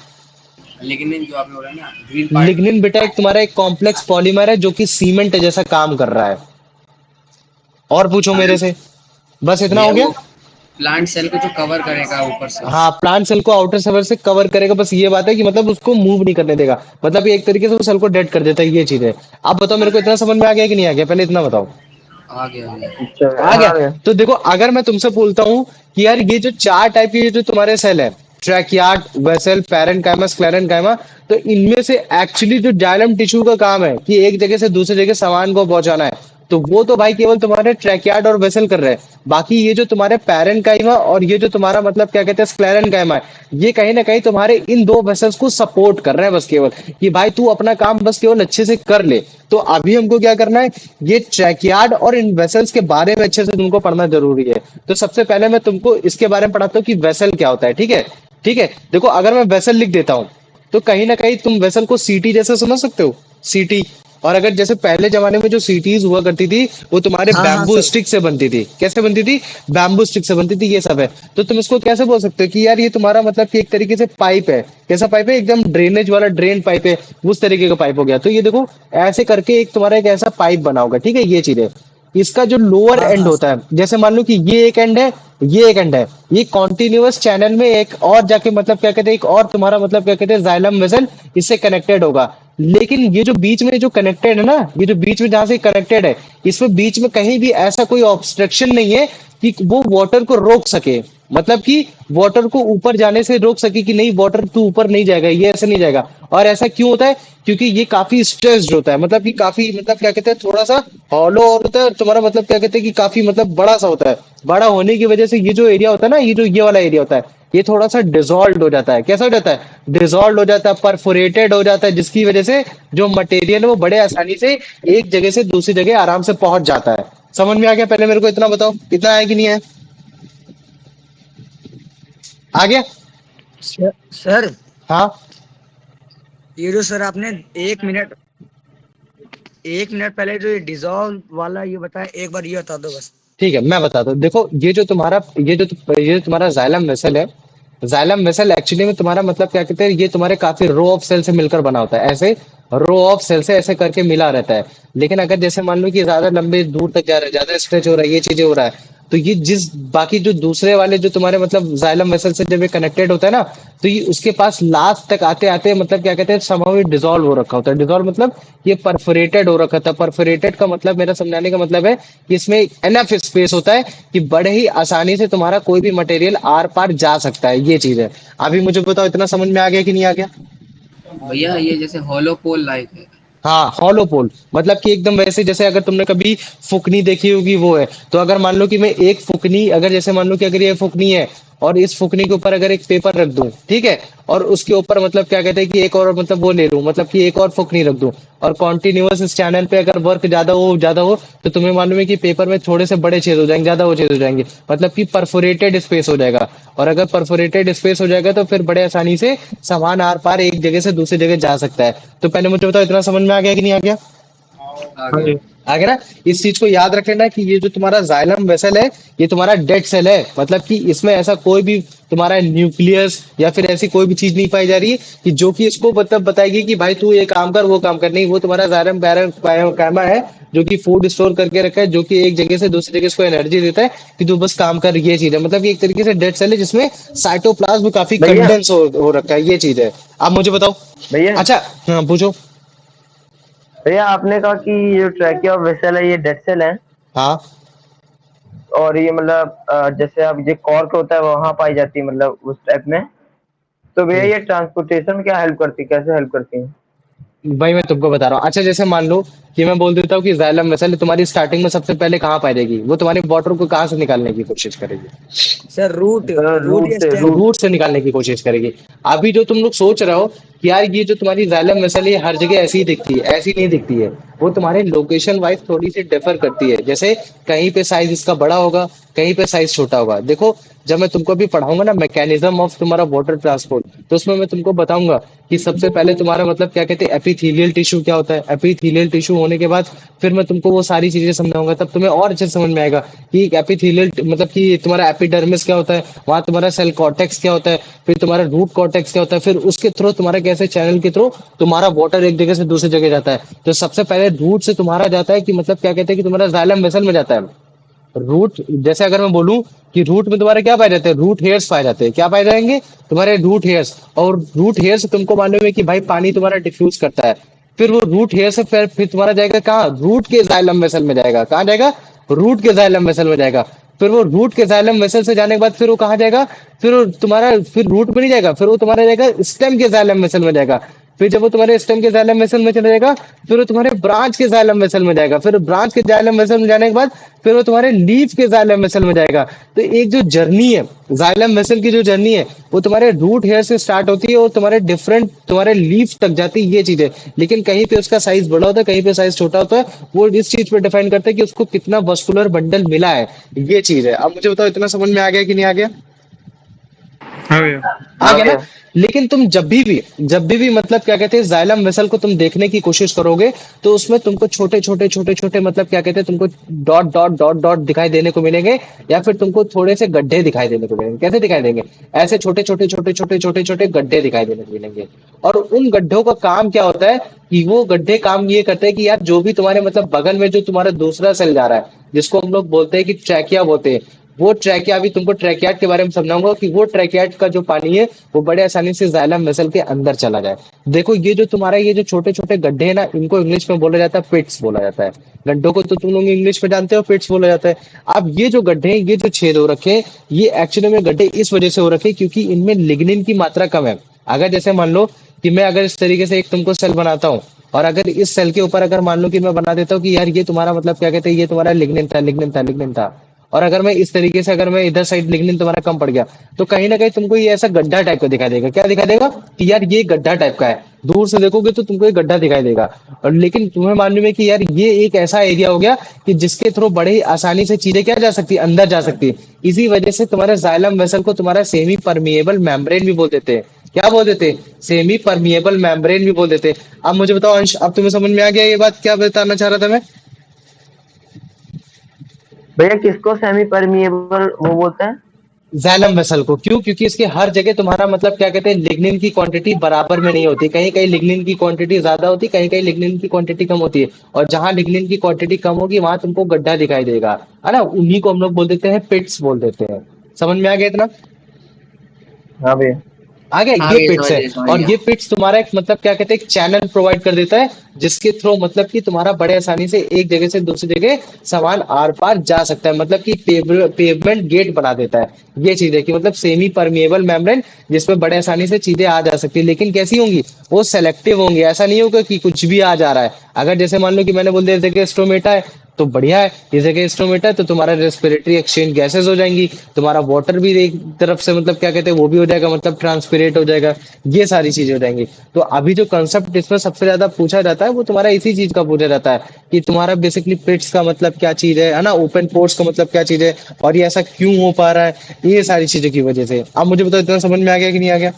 लिग्निन जो आपने बोला ना, ग्रीन पार्ट। लिग्निन बेटा एक तुम्हारा एक कॉम्प्लेक्स पॉलीमर है जो कि सीमेंट जैसा काम कर रहा है। और पूछो मेरे से, बस इतना हो भैया गया? वो प्लांट सेल को जो कवर करेगा ऊपर से। हाँ, प्लांट सेल को आउटर सेल से कवर करेगा, बस ये बात है कि मतलब उसको मूव नहीं करने देगा, मतलब ये एक तरीके से वो सेल को डेड कर देता है, ये चीज है। अब बताओ मेरे को, इतना समझ में आ गया कि नहीं आ गया? पहले इतना बताओ। आ गया भैया। अच्छा भैया, आ गया? हाँ भैया। तो देखो, अगर मैं तुमसे बोलता हूँ कि यार ये जो 4 टाइप के जो तुम्हारे सेल है, ट्रैकियार्ड, वेसल, पैरेन्काइमा, स्क्लेरेन्काइमा, तो इनमें से एक्चुअली जो जाइलम टिश्यू का काम है कि एक जगह से दूसरी जगह सामान को पहुंचाना है, तो वो तो भाई केवल तुम्हारे ट्रैकियार्ड और वेसल कर रहे हैं। बाकी ये जो तुम्हारे पैरेन्काइमा और ये जो तुम्हारा मतलब क्या कहते हैं स्क्लेरेन्काइमा है, ये कहीं ना कहीं तुम्हारे इन 2 वेसल्स को सपोर्ट कर रहे हैं, बस केवल कि भाई तू अपना काम बस केवल अच्छे से कर ले। तो अभी हमको क्या करना है, ये ट्रैकियार्ड और इन वेसल्स के बारे में अच्छे से तुमको पढ़ना जरूरी है। तो सबसे पहले मैं तुमको इसके बारे में पढ़ाता हूँ कि वेसल क्या होता है, ठीक है? ठीक है, देखो, अगर मैं वेसल लिख देता हूँ, तो कहीं ना कहीं तुम वेसल को सीटी जैसे समझ सकते हो, सीटी। और अगर जैसे पहले जमाने में जो सीटीज हुआ करती थी, वो तुम्हारे हाँ हाँ बैम्बू सर। स्टिक से बनती थी। कैसे बनती थी? बैम्बू स्टिक से बनती थी, ये सब है। तो तुम इसको कैसे बोल सकते हो कि यार ये तुम्हारा मतलब कि एक तरीके से पाइप है। कैसा पाइप है? एकदम ड्रेनेज वाला ड्रेन पाइप है, उस तरीके का पाइप हो गया। तो ये देखो, ऐसे करके एक तुम्हारा एक ऐसा पाइप बना होगा, ठीक है? ये चीज है। इसका जो लोअर हाँ एंड हाँ होता है, जैसे मान लो कि ये एक एंड है, ये एक एंड है, ये कॉन्टिन्यूअस चैनल में एक और जाके मतलब क्या कहते हैं, एक और तुम्हारा मतलब क्या कहते हैं जाइलम वेसल इससे कनेक्टेड होगा। लेकिन ये जो बीच में जो कनेक्टेड है ना, ये जो बीच में जहां से कनेक्टेड है, इसमें बीच में कहीं भी ऐसा कोई ऑब्स्ट्रक्शन नहीं है कि वो वाटर को रोक सके। मतलब कि वाटर को ऊपर जाने से रोक सके कि नहीं वाटर तू ऊपर नहीं जाएगा, ये ऐसे नहीं जाएगा। और ऐसा क्यों होता है? क्योंकि ये काफी स्ट्रेस्ड होता है, मतलब कि काफी मतलब क्या कहते हैं थोड़ा सा हॉलो होता है, और तुम्हारा मतलब क्या कहते हैं कि काफी मतलब बड़ा सा होता है। बड़ा होने की वजह से ये जो एरिया होता है ना, ये जो ये वाला एरिया होता है, ये थोड़ा सा डिसॉल्व हो जाता है। कैसा हो जाता है? डिसॉल्व हो जाता है, परफोरेटेड हो जाता है, जिसकी वजह से जो मटेरियल है वो बड़े आसानी से एक जगह से दूसरी जगह आराम से पहुंच जाता है। समझ में आ गया? पहले मेरे को इतना बताओ, इतना आया कि नहीं है? आ गया? सर, हाँ। ये जो सर आपने 1 मिनट 1 मिनट पहले जो ये डिजॉल्व वाला ये बताया, एक बार ये बता दो बस। ठीक है, मैं बताता हूँ। देखो, ये जो तुम्हारा जाइलम वेसल है, जाइलम वेसल एक्चुअली में तुम्हारा मतलब क्या कहते हैं, ये तुम्हारे काफी रो ऑफ सेल से मिलकर बना होता है। ऐसे रो ऑफ सेल से ऐसे करके मिला रहता है। लेकिन अगर जैसे मान लो कि ज्यादा लंबे दूर तक जा रहा है, ज्यादा स्ट्रेच हो रहा है, ये चीजें हो रहा है, तो ये जिस बाकी जो दूसरे वाले जो तुम्हारे मतलब जाइलम वेसल से जब ये कनेक्टेड होता है ना, तो ये उसके पास लास्ट तक आते आते मतलब क्या कहते हैं समहाउ ये डिसॉल्व हो रखा होता है। डिसॉल्व मतलब ये परफोरेटेड हो रखा था। परफोरेटेड का मतलब, मेरा समझाने का मतलब है कि इसमें एनफ स्पेस होता है कि बड़े ही आसानी से तुम्हारा कोई भी मटेरियल आर पार जा सकता है, ये चीज है। अभी मुझे बताओ, इतना समझ में आ गया कि नहीं आ गया? भैया ये जैसे हॉलो पोल लाइक है। हाँ, हॉलो पोल मतलब कि एकदम वैसे जैसे अगर तुमने कभी फुकनी देखी होगी, वो है। तो अगर मान लो कि मैं एक फुकनी, अगर जैसे मान लो कि अगर ये फुकनी है, और इस फुकनी के ऊपर अगर एक पेपर रख दूं, ठीक है, और उसके ऊपर मतलब क्या कहते हैं कि एक और मतलब वो ले लूं, मतलब कि एक और फुकनी रख दूं, और कॉन्टिन्यूअस इस चैनल पे अगर वर्क ज्यादा हो, तो तुम्हें मालूम है कि पेपर में थोड़े से बड़े छेद हो जाएंगे, ज्यादा वो छेद हो जाएंगे, मतलब कि परफोरेटेड स्पेस हो जाएगा। और अगर परफोरेटेड स्पेस हो जाएगा तो फिर बड़े आसानी से सामान आर पार एक जगह से दूसरी जगह जा सकता है। तो पहले मुझे बताओ, इतना समझ में आ गया कि नहीं आ गया? आ गया। आगे ना, इस चीज को याद रखना कि ये जो तुम्हारा जाइलम वेसल है, ये तुम्हारा डेड सेल है, मतलब कि इसमें ऐसा कोई भी तुम्हारा न्यूक्लियस या फिर ऐसी कोई भी चीज नहीं पाई जा रही है कि जो कि इसको मतलब बताएगी कि भाई तू ये काम कर वो काम कर। नहीं, वो तुम्हारा जाइलम पैरेन्काइमा है जो कि फूड स्टोर करके रखा है, जो कि एक जगह से दूसरी जगह इसको एनर्जी देता है कि तू बस काम कर। ये चीज है, मतलब कि एक तरीके से डेड सेल है जिसमें साइटोप्लाज्म काफी भैया कंडेंस हो रखा है, ये चीज है। आप मुझे बताओ। भैया अच्छा, हाँ पूछो। भैया आपने कहा कि ये जो ट्रैकिया वेसल है ये डेड सेल है, हाँ, और ये मतलब जैसे अब ये कॉर्क होता है वहां पाई जाती है मतलब उस टाइप में, तो भैया ये ट्रांसपोर्टेशन क्या हेल्प करती है, कैसे हेल्प करती है? भाई मैं तुमको बता रहा हूँ। अच्छा, जैसे मान लो कि मैं बोल देता हूँ कि जाइलम वेसल तुम्हारी स्टार्टिंग में सबसे पहले कहाँ पाई जाएगी, वो तुम्हारे वाटर को कहाँ से निकालने की कोशिश करेगी? सर रूट, रूट रूट या से स्टेम। रूट। रूट से निकालने की कोशिश करेगी। अभी जो तुम लोग सोच रहे हो कि यार ये जो तुम्हारी जाइलम वेसल है ये हर जगह ऐसी ही दिखती है, ऐसी नहीं दिखती है। वो तुम्हारे लोकेशन वाइज थोड़ी सी डिफर करती है। जैसे कहीं पे साइज इसका बड़ा होगा, कहीं पे साइज छोटा होगा। देखो, जब मैं तुमको अभी पढ़ाऊंगा ना मैकेनिज्म ऑफ तुम्हारा वाटर ट्रांसपोर्ट, तो उसमें मैं तुमको बताऊंगा कि सबसे पहले तुम्हारा मतलब क्या कहते हैं एपिथेलियल टिश्यू क्या होता है। एपिथेलियल टिश्यू होने के बाद फिर मैं तुमको वो सारी चीजें समझाऊंगा, तब तुम्हें और अच्छे से समझ में आएगा कि एपिथेलियल मतलब कि तुम्हारा एपिडर्मिस क्या होता है, वहां तुम्हारा सेल कॉर्टेक्स क्या होता है, फिर तुम्हारा रूट कॉर्टेक्स क्या होता है, फिर उसके थ्रू तुम्हारा कैसे चैनल के थ्रू तुम्हारा वाटर एक जगह से दूसरी जगह जाता है। तो सबसे पहले रूट से तुम्हारा जाता है कि मतलब क्या कहते हैं कि तुम्हारा जाइलम वेसल में जाता है रूट। जैसे अगर मैं बोलूं कि रूट में तुम्हारे क्या पाए जाते हैं, रूट हेयर्स पाए जाते हैं। क्या पाए जाएंगे? तुम्हारे रूट हेयर्स। और रूट हेयर से तुमको मालूम है कि भाई पानी तुम्हारा डिफ्यूज करता है। फिर वो रूट हेयर से फिर तुम्हारा जाएगा कहाँ? रूट के जाइलम वेसल में जाएगा। कहाँ जाएगा? रूट के जाइलम वेसल में जाएगा। फिर वो रूट के जाइलम वेसल से जाने के बाद फिर वो कहाँ जाएगा? फिर वो तुम्हारा फिर रूट में नहीं जाएगा, फिर वो तुम्हारा जाएगा स्टेम के जाइलम वेसल में जाएगा। फिर जब वो तुम्हारे स्टेम के जाइलम वेसल में चला जाएगा, फिर वो तुम्हारे ब्रांच के जाइलम वेसल में जाएगा। फिर ब्रांच के जाइलम वेसल में जाने के बाद फिर वो तुम्हारे लीफ के जाइलम वेसल में जाएगा। तो एक जो जर्नी है, जाइलम वेसल की जो जर्नी है, वो तुम्हारे रूट हेयर से स्टार्ट होती है और तुम्हारे डिफरेंट तुम्हारे लीफ तक जाती है, ये चीज है। लेकिन कहीं पे उसका साइज बड़ा होता है, कहीं पे साइज छोटा होता है। वो इस चीज पे डिफाइन करता है कि उसको कितना वस्कुलर बंडल मिला है, ये चीज है। अब मुझे बताओ इतना समझ में आ गया कि नहीं आ गया? हाँ भैया। आ हाँ गया ना? भैया। लेकिन तुम जब भी मतलब क्या कहते हैं जाइलम वेसल को तुम देखने की कोशिश करोगे, तो उसमें तुमको छोटे छोटे छोटे छोटे मतलब क्या कहते हैं तुमको डॉट डॉट डॉट डॉट दिखाई देने को मिलेंगे, या फिर तुमको थोड़े से गड्ढे दिखाई देने को मिलेंगे। कैसे दिखाई देंगे? ऐसे छोटे छोटे छोटे छोटे छोटे छोटे गड्ढे दिखाई देने को मिलेंगे। और उन गड्ढों का काम क्या होता है कि वो गड्ढे काम ये करते हैं कि यार जो भी तुम्हारे मतलब बगल में जो तुम्हारा दूसरा सेल जा रहा है, जिसको हम लोग बोलते हैं कि ट्रैकिया बोलते हैं, वो ट्रैकिया, अभी तुमको ट्रैकियाट के बारे में समझाऊंगा कि वो ट्रैकियाट का जो पानी है वो बड़े आसानी से जाइलम वेसल के अंदर चला जाए। देखो, ये जो तुम्हारा ये जो छोटे छोटे गड्ढे हैं ना, इनको इंग्लिश में बोला जाता है पिट्स बोला जाता है। गड्ढों को तो तुम लोग इंग्लिश में जानते हो, पिट्स बोला जाता है। अब ये जो गड्ढे हैं, ये जो छेद हो रखे हैं, ये एक्चुअली में गड्ढे इस वजह से हो रखे हैं क्योंकि इनमें लिग्निन की मात्रा कम है। अगर जैसे मान लो कि मैं अगर इस तरीके से एक तुमको सेल बनाता हूँ, और अगर इस सेल के ऊपर अगर मान लो कि मैं बना देता हूँ कि यार ये तुम्हारा मतलब क्या कहते हैं ये तुम्हारा लिग्निन था, लिग्निन था, लिग्निन था, और अगर मैं इस तरीके से अगर मैं इधर साइड लिग्निन तुम्हारा कम पड़ गया, तो कहीं ना कहीं तुमको ये ऐसा गड्ढा टाइप का दिखाई देगा। क्या दिखाई देगा? कि यार ये गड्ढा टाइप का है। दूर से देखोगे तो तुमको एक गड्ढा दिखाई देगा। और लेकिन तुम्हें मालूम है कि यार ये एक ऐसा एरिया हो गया कि जिसके थ्रू बड़े ही आसानी से चीजें क्या जा सकती है, अंदर जा सकती है। इसी वजह से तुम्हारे जाइलम वेसल को तुम्हारा सेमी परमिएबल मेम्ब्रेन भी बोल देते हैं। क्या बोल देते हैं? सेमी परमिएबल मेम्ब्रेन भी बोल देते हैं। अब मुझे बताओ अंश, अब तुम्हें समझ में आ गया ये बात क्या बताना चाह रहा था मैं? भैया किसको सेमी परमिएबल वो बोलते हैं? जाइलम वेसल को। क्यों? क्योंकि इसके हर जगह तुम्हारा मतलब क्या कहते हैं लिग्निन की क्वांटिटी बराबर में नहीं होती। कहीं कहीं लिग्निन की क्वांटिटी ज्यादा होती, कहीं कहीं लिग्निन की क्वांटिटी कम होती है। और जहां लिग्निन की क्वांटिटी कम होगी वहां तुमको गड्ढा दिखाई देगा, है ना? उन्हीं को हम लोग बोल देते हैं पिट्स बोल देते हैं। समझ में आ गया इतना? हाँ भैया। आ गया, हाँ ये भैया पिट्स समझ है। गए समझ और गया। ये पिट्स तुम्हारा एक मतलब क्या कहते हैं एक चैनल प्रोवाइड कर देता है, जिसके थ्रू मतलब कि तुम्हारा बड़े आसानी से एक जगह से दूसरी जगह सामान आर पार जा सकता है। मतलब कि पेवमेंट गेट बना देता है। ये चीज है कि मतलब सेमी परमिएबल मेम्ब्रेन जिसमें बड़े आसानी से चीजें आ जा सकती है। लेकिन कैसी होंगी? वो सेलेक्टिव होंगी। ऐसा नहीं होगा कि कुछ भी आ जा रहा है। अगर जैसे मान लो कि मैंने बोल दिया जगह स्टोमेटा है तो बढ़िया है, इस जगह स्टोमेटा है तो तुम्हारा रेस्पिरेटरी एक्सचेंज गैसेस हो जाएंगी, तुम्हारा वाटर भी एक तरफ से मतलब क्या कहते हैं वो भी हो जाएगा, मतलब ट्रांसपिरेट हो जाएगा, ये सारी चीजें हो जाएंगी। तो अभी जो कंसेप्ट इसमें सबसे ज्यादा पूछा जाता है वो तुम्हारा इसी चीज का पूछा जाता है कि तुम्हारा बेसिकली पिट्स का मतलब क्या चीज है ना? ओपन पोर्ट्स का मतलब क्या चीज है, और ये ऐसा क्यों हो पा रहा है, ये सारी चीजों की वजह से। अब मुझे बताओ इतना समझ में आ गया कि नहीं आ गया?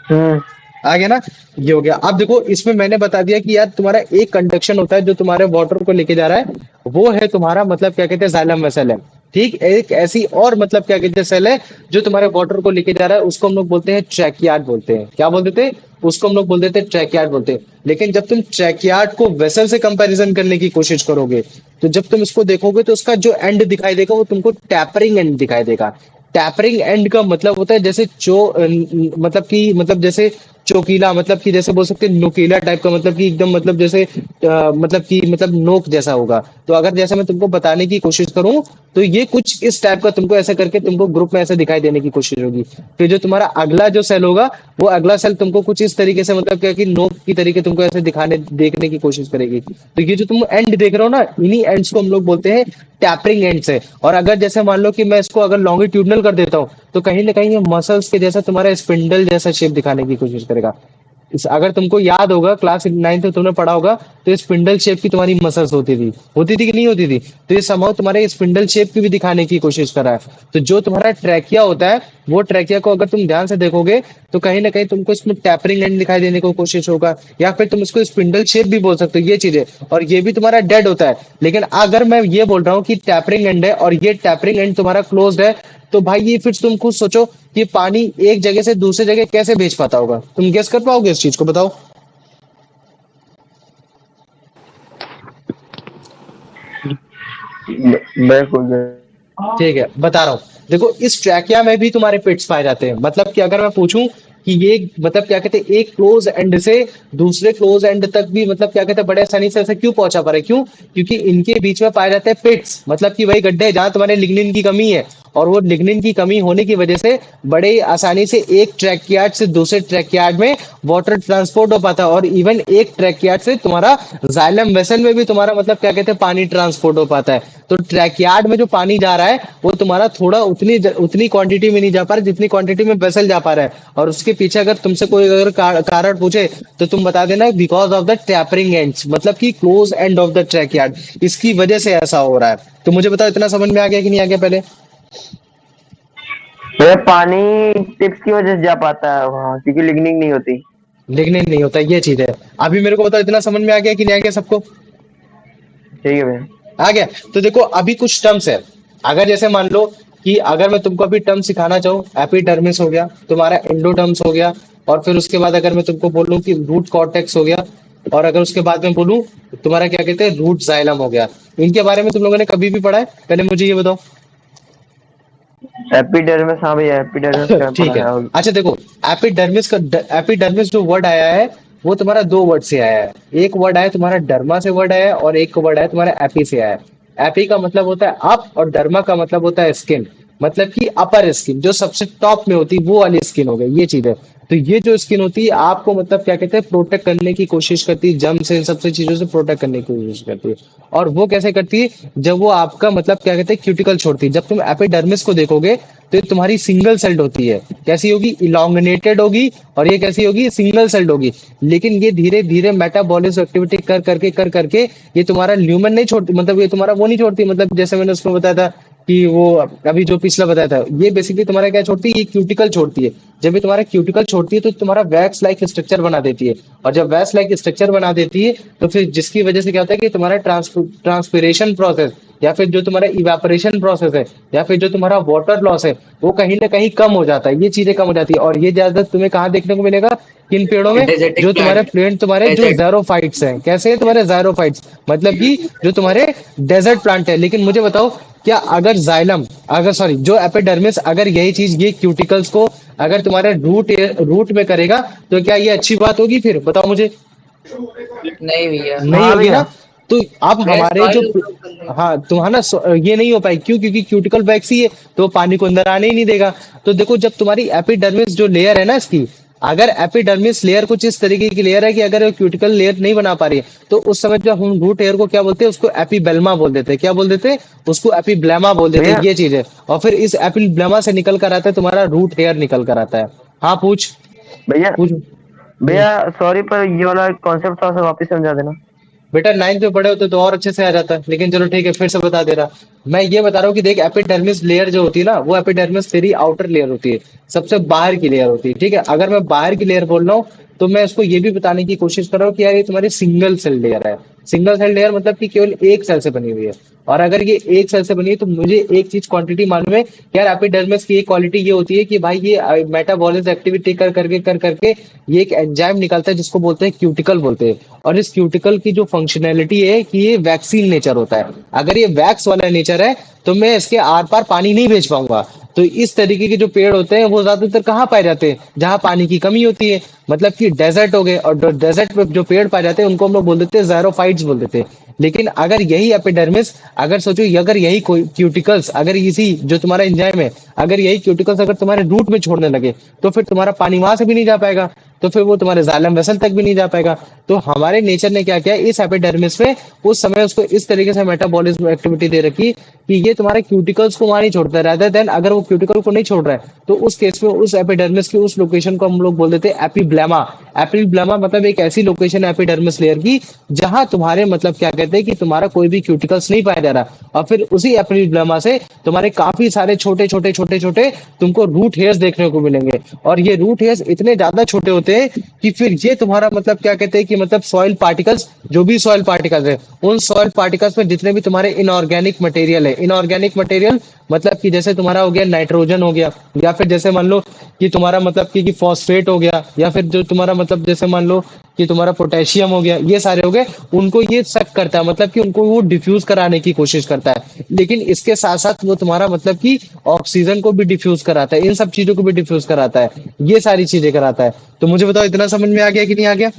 हम्म। आ गया ना। ये हो गया। अब देखो इसमें मैंने बता दिया कि यार तुम्हारा एक कंडक्शन होता है जो तुम्हारे वाटर को लेके जा रहा है, वो है तुम्हारा मतलब क्या कहते हैं जाइलम वेसल है। ठीक, एक ऐसी और मतलब क्या कहते हैं सेल है जो तुम्हारे वाटर को लेके जा रहा है, उसको हम लोग बोलते हैं ट्रैकियार्ड बोलते हैं। क्या बोलते थे? उसको हम लोग बोलते थे ट्रैकियार्ड बोलते हैं। लेकिन जब तुम ट्रैकियार्ड को वेसल से कंपैरिजन करने की कोशिश करोगे, तो जब तुम इसको देखोगे तो उसका जो एंड दिखाई देगा वो तुमको टैपरिंग एंड दिखाई देगा। टैपरिंग एंड का मतलब होता है जैसे मतलब कि मतलब जैसे चोकीला, मतलब कि जैसे बोल सकते हैं नुकीला टाइप का, मतलब कि एकदम मतलब जैसे मतलब कि मतलब नोक जैसा होगा। तो अगर जैसे मैं तुमको बताने की कोशिश करूं तो ये कुछ इस टाइप का तुमको ऐसा करके तुमको ग्रुप में ऐसे दिखाई देने की कोशिश होगी। फिर जो तुम्हारा अगला जो सेल होगा, वो अगला सेल तुमको कुछ इस तरीके से मतलब क्या कि नोक की तरीके तुमको ऐसे दिखाने देखने की कोशिश करेगी। तो ये जो तुम एंड देख रहे हो ना, इन्हीं एंड्स को हम लोग बोलते हैं टैपरिंग एंड्स है। और अगर जैसे मान लो कि मैं इसको अगर लॉन्गिट्यूडनल कर देता हूँ, तो कहीं ना कहीं ये मसल्स के जैसा तुम्हारा स्पिंडल जैसा शेप दिखाने की कोशिश करेगा। अगर तुमको याद होगा क्लास 9th में तुमने पढ़ा होगा, तो स्पिंडल शेप की तुम्हारी मसल्स होती थी कि नहीं होती थी? तो ये समहाउ तुम्हारे स्पिंडल शेप की भी दिखाने की कोशिश कर रहा है। तो जो तुम्हारा ट्रैकिया होता है, वो ट्रैकिया को अगर तुम ध्यान से देखोगे तो कहीं ना कहीं तुमको इसमें टैपरिंग एंड दिखाई देने को कोशिश होगा, या फिर तुम इसको स्पिंडल शेप भी बोल सकते हो, ये चीजें। और ये भी तुम्हारा डेड होता है। लेकिन अगर मैं ये बोल रहा हूँ कि टैपरिंग एंड है और ये टैपरिंग एंड तुम्हारा क्लोज्ड है, तो भाई ये फिर तुम खुद सोचो कि पानी एक जगह से दूसरे जगह कैसे भेज पाता होगा? तुम गेस कर पाओगे इस चीज को? बताओ। बिल्कुल बिल्कुल। ठीक है, बता रहा हूँ। देखो इस ट्रैकिया में भी तुम्हारे पिट्स पाए जाते हैं। मतलब कि अगर मैं पूछूं कि ये मतलब क्या कहते हैं एक क्लोज एंड से दूसरे क्लोज एंड तक भी मतलब क्या कहते हैं बड़े आसानी से ऐसे क्यों पहुंचा पा रहे? क्यों? क्योंकि इनके बीच में पाए जाते हैं पिट्स, मतलब कि वही गड्ढे जहां तुम्हारे लिग्निन की कमी है। और वो लिग्निन की कमी होने की वजह से बड़े आसानी से एक ट्रैकयार्ड से दूसरे ट्रैकयार्ड में वाटर ट्रांसपोर्ट हो पाता है। और इवन एक ट्रैकयार्ड से तुम्हारा जाइलम वेसल में भी तुम्हारा मतलब क्या कहते हैं पानी ट्रांसपोर्ट हो पाता है। तो ट्रैकयार्ड में जो पानी जा रहा है वो तुम्हारा थोड़ा उतनी क्वांटिटी में नहीं जा पा रहा जितनी क्वांटिटी में वेसल जा पा रहा है। और उसके पीछे अगर तुमसे कोई अगर कारण पूछे तो तुम बता देना because of the tapering ends, मतलब कि क्लोज एंड ऑफ द ट्रैकयार्ड, इसकी वजह से ऐसा हो रहा है। तो मुझे बताओ इतना समझ में आ गया कि नहीं आ गया पहले? ये पानी टिप्स की वजह से जा पाता है वहाँ, क्योंकि लिगनिंग नहीं होती। लिग्निन नहीं होता, ये चीज है। अभी मेरे को बताओ इतना समझ में आ गया कि नहीं आ गया सबको? ठीक है भैया। आ गया। तो देखो अभी कुछ टर्म्स है। अगर जैसे मान लो कि अगर मैं तुमको अभी टर्म सिखाना चाहूँ, एपिडर्मिस हो गया तुम्हारा, एंडोडर्म्स हो गया, और फिर उसके बाद अगर मैं तुमको बोलूं कि रूट कॉर्टेक्स हो गया, और अगर उसके बाद में बोलूं तुम्हारा क्या कहते हैं रूट जाइलम हो गया, इनके बारे में तुम लोगों ने कभी भी पढ़ा है? पहले मुझे ये बताओ। एपिडर्मिस, हाँ भैया एपिडर्मिस का ठीक पढ़ा है। है। और अच्छा देखो, एपिडर्मिस जो वर्ड आया है वो तुम्हारा दो वर्ड से आया है। एक वर्ड आया तुम्हारा डर्मा से वर्ड आया है, और एक वर्ड आया तुम्हारा एपी से आया है। एपी का मतलब होता है अप, और डर्मा का मतलब होता है स्किन, मतलब कि अपर स्किन जो सबसे टॉप में होती है वो वाली स्किन हो गई, ये चीज है। तो ये जो स्किन होती है आपको मतलब क्या कहते हैं प्रोटेक्ट करने की कोशिश करती है, जम से इन सबसे चीजों से प्रोटेक्ट करने की कोशिश करती है। और वो कैसे करती है? जब वो आपका मतलब क्या कहते हैं क्यूटिकल छोड़ती है। जब तुम एपिडर्मिस को देखोगे तो ये तुम्हारी सिंगल सेल्ड होती है। कैसी होगी? इलोंगनेटेड होगी। और ये कैसी होगी? सिंगल सेल्ड होगी। लेकिन ये धीरे धीरे मेटाबॉलिज्म एक्टिविटी कर करके ये तुम्हारा ल्यूमन नहीं छोड़ती, मतलब ये तुम्हारा वो नहीं छोड़ती, मतलब जैसे मैंने उसमें बताया था कि वो अभी जो पिछला बताया था, ये बेसिकली तुम्हारा क्या छोड़ती है? ये क्यूटिकल छोड़ती है। जब ये तुम्हारा क्यूटिकल छोड़ती है तो तुम्हारा वैक्स लाइक स्ट्रक्चर बना देती है। और जब वैक्स लाइक स्ट्रक्चर बना देती है तो फिर जिसकी वजह से क्या होता है कि तुम्हारा ट्रांसपिरेशन प्रोसेस, या फिर जो तुम्हारा इवेपोरेशन प्रोसेस है, या फिर जो तुम्हारा वाटर लॉस है, वो कहीं ना कहीं कम हो जाता है। ये चीजें कम हो जाती है। और ये ज्यादा तुम्हें कहाँ देखने को मिलेगा? किन पेड़ों में? डेजर्टिक जो तुम्हारे प्लांट। प्लेंट तुम्हारे जो डेजर्ट। ज़ैरोफाइट्स हैं। कैसे हैं तुम्हारे ज़ैरोफाइट्स? मतलब कि जो तुम्हारे डेजर्ट प्लांट है। लेकिन मुझे बताओ, क्या अगर जाइलम, अगर सॉरी जो एपिडर्मिस, अगर यही चीज ये क्यूटिकल्स को अगर तुम्हारे रूट में करेगा, तो क्या ये अच्छी बात होगी? फिर बताओ मुझे। नहीं भैया। नहीं हाँ होगी ना। भैया। तो अब फ्रेश हमारे जो सॉइल उपयोग करने। हाँ तुम्हारा ये नहीं हो पाई, क्यों? क्योंकि क्यूटिकल वैक्स ही है, तो पानी को अंदर आने ही नहीं देगा। तो देखो जब तुम्हारी एपिडर्मिस जो लेयर है ना इसकी, अगर एपिडर्मिस लेयर कुछ इस तरीके की लेयर है कि अगर क्यूटिकल लेयर नहीं बना पा रही है, तो उस समय जो हम रूट हेयर को क्या बोलते हैं? उसको एपिबेल्मा बोल देते हैं। क्या बोल देते हैं? उसको एपिब्लेमा बोल देते हैं। भैया ये चीज है। और फिर इस एपिब्लेमा से निकल कर आता है तुम्हारा रूट हेयर निकल कर आता है। हाँ पूछ भैया पूछ। भैया सॉरी, पर ये वाला कॉन्सेप्ट थोड़ा सा वापस समझा देना। बेटा 9th में पढ़े होते तो और अच्छे से आ जाता, लेकिन चलो ठीक है, फिर से बता दे रहा। मैं ये बता रहा हूँ कि देख, एपिडर्मिस लेयर जो होती है ना, वो एपिडर्मिस तेरी आउटर लेयर होती है, सबसे बाहर की लेयर होती है, ठीक है। अगर मैं बाहर की लेयर बोल रहा हूँ तो मैं इसको ये भी बताने की कोशिश कर रहा हूँ कि यार ये तुम्हारी सिंगल सेल लेयर है। सिंगल सेल लेयर मतलब कि केवल एक सेल से बनी हुई है। और अगर ये एक सेल से बनी है तो मुझे एक चीज क्वांटिटी मालूम है कि यार एपिडर्मिस की एक क्वालिटी ये होती है कि भाई ये मेटाबॉलिज्म एक्टिविटी कर करके ये एक एंजाइम निकलता है जिसको बोलते हैं क्यूटिकल बोलते हैं। और इस क्यूटिकल की जो फंक्शनैलिटी है कि ये वैक्सीन नेचर होता है। अगर ये वैक्स वाला नेचर है तो मैं इसके आर पार पानी नहीं भेज पाऊंगा। तो इस तरीके के जो पेड़ होते हैं वो ज्यादातर कहाँ पाए जाते हैं, जहां पानी की कमी होती है, मतलब कि डेजर्ट हो गए। और डेजर्ट में जो पेड़ पाए जाते हैं उनको हम लोग बोल देते हैं ज़ैरोफाइट्स बोल देते हैं। लेकिन अगर यही एपिडर्मिस, अगर सोचो अगर यही कोई क्यूटिकल्स, अगर इसी जो तुम्हारा एंजाइम है, अगर यही क्यूटिकल्स अगर तुम्हारे रूट में छोड़ने लगे तो फिर तुम्हारा पानी वहां से भी नहीं जा पाएगा, तो फिर वो तुम्हारे जाइलम वेसल तक भी नहीं जा पाएगा। तो हमारे नेचर ने क्या किया, इस एपिडर्मिस में उस समय उसको इस तरीके से मेटाबॉलिज्म एक्टिविटी दे रखी कि ये तुम्हारे क्यूटिकल्स को वहां नहीं छोड़ता, रादर देन अगर वो क्यूटिकल को नहीं छोड़ रहा है तो उस केस में उस एपिडर्मिस की उस लोकेशन को हम लोग बोल देते हैं एपिब्लेमा। एपिब्लेमा मतलब एक ऐसी लोकेशन है एपिडर्मिस लेयर की जहां तुम्हारे मतलब क्या कहते हैं कि तुम्हारा कोई भी क्यूटिकल्स नहीं पाया जा रहा, और फिर उसी एपिब्लेमा से तुम्हारे काफी सारे छोटे छोटे तुमको रूट हेयर्स देखने को मिलेंगे। और ये रूट हेयर्स इतने ज्यादा छोटे होते हैं कि फिर ये तुम्हारा मतलब क्या कहते हैं कि मतलब सॉइल पार्टिकल्स, जो भी सॉइल पार्टिकल्स है, उन सॉइल पार्टिकल्स में जितने भी तुम्हारे इनऑर्गेनिक मटेरियल है, इनऑर्गेनिक मटेरियल मतलब कि जैसे तुम्हारा हो गया नाइट्रोजन हो गया, या फिर जैसे मान लो कि तुम्हारा मतलब कि फॉस्फेट हो गया, या फिर जो तुम्हारा मतलब जैसे मान लो कि तुम्हारा पोटेशियम हो गया, ये सारे हो गए, उनको ये सक करता है, मतलब कि उनको वो डिफ्यूज कराने की कोशिश करता है। लेकिन इसके साथ साथ वो तुम्हारा मतलब कि ऑक्सीजन को भी डिफ्यूज कराता है, इन सब चीजों को भी डिफ्यूज कराता है, ये सारी चीजें कराता है। तो मुझे बताओ इतना समझ में आ गया कि नहीं आ गया?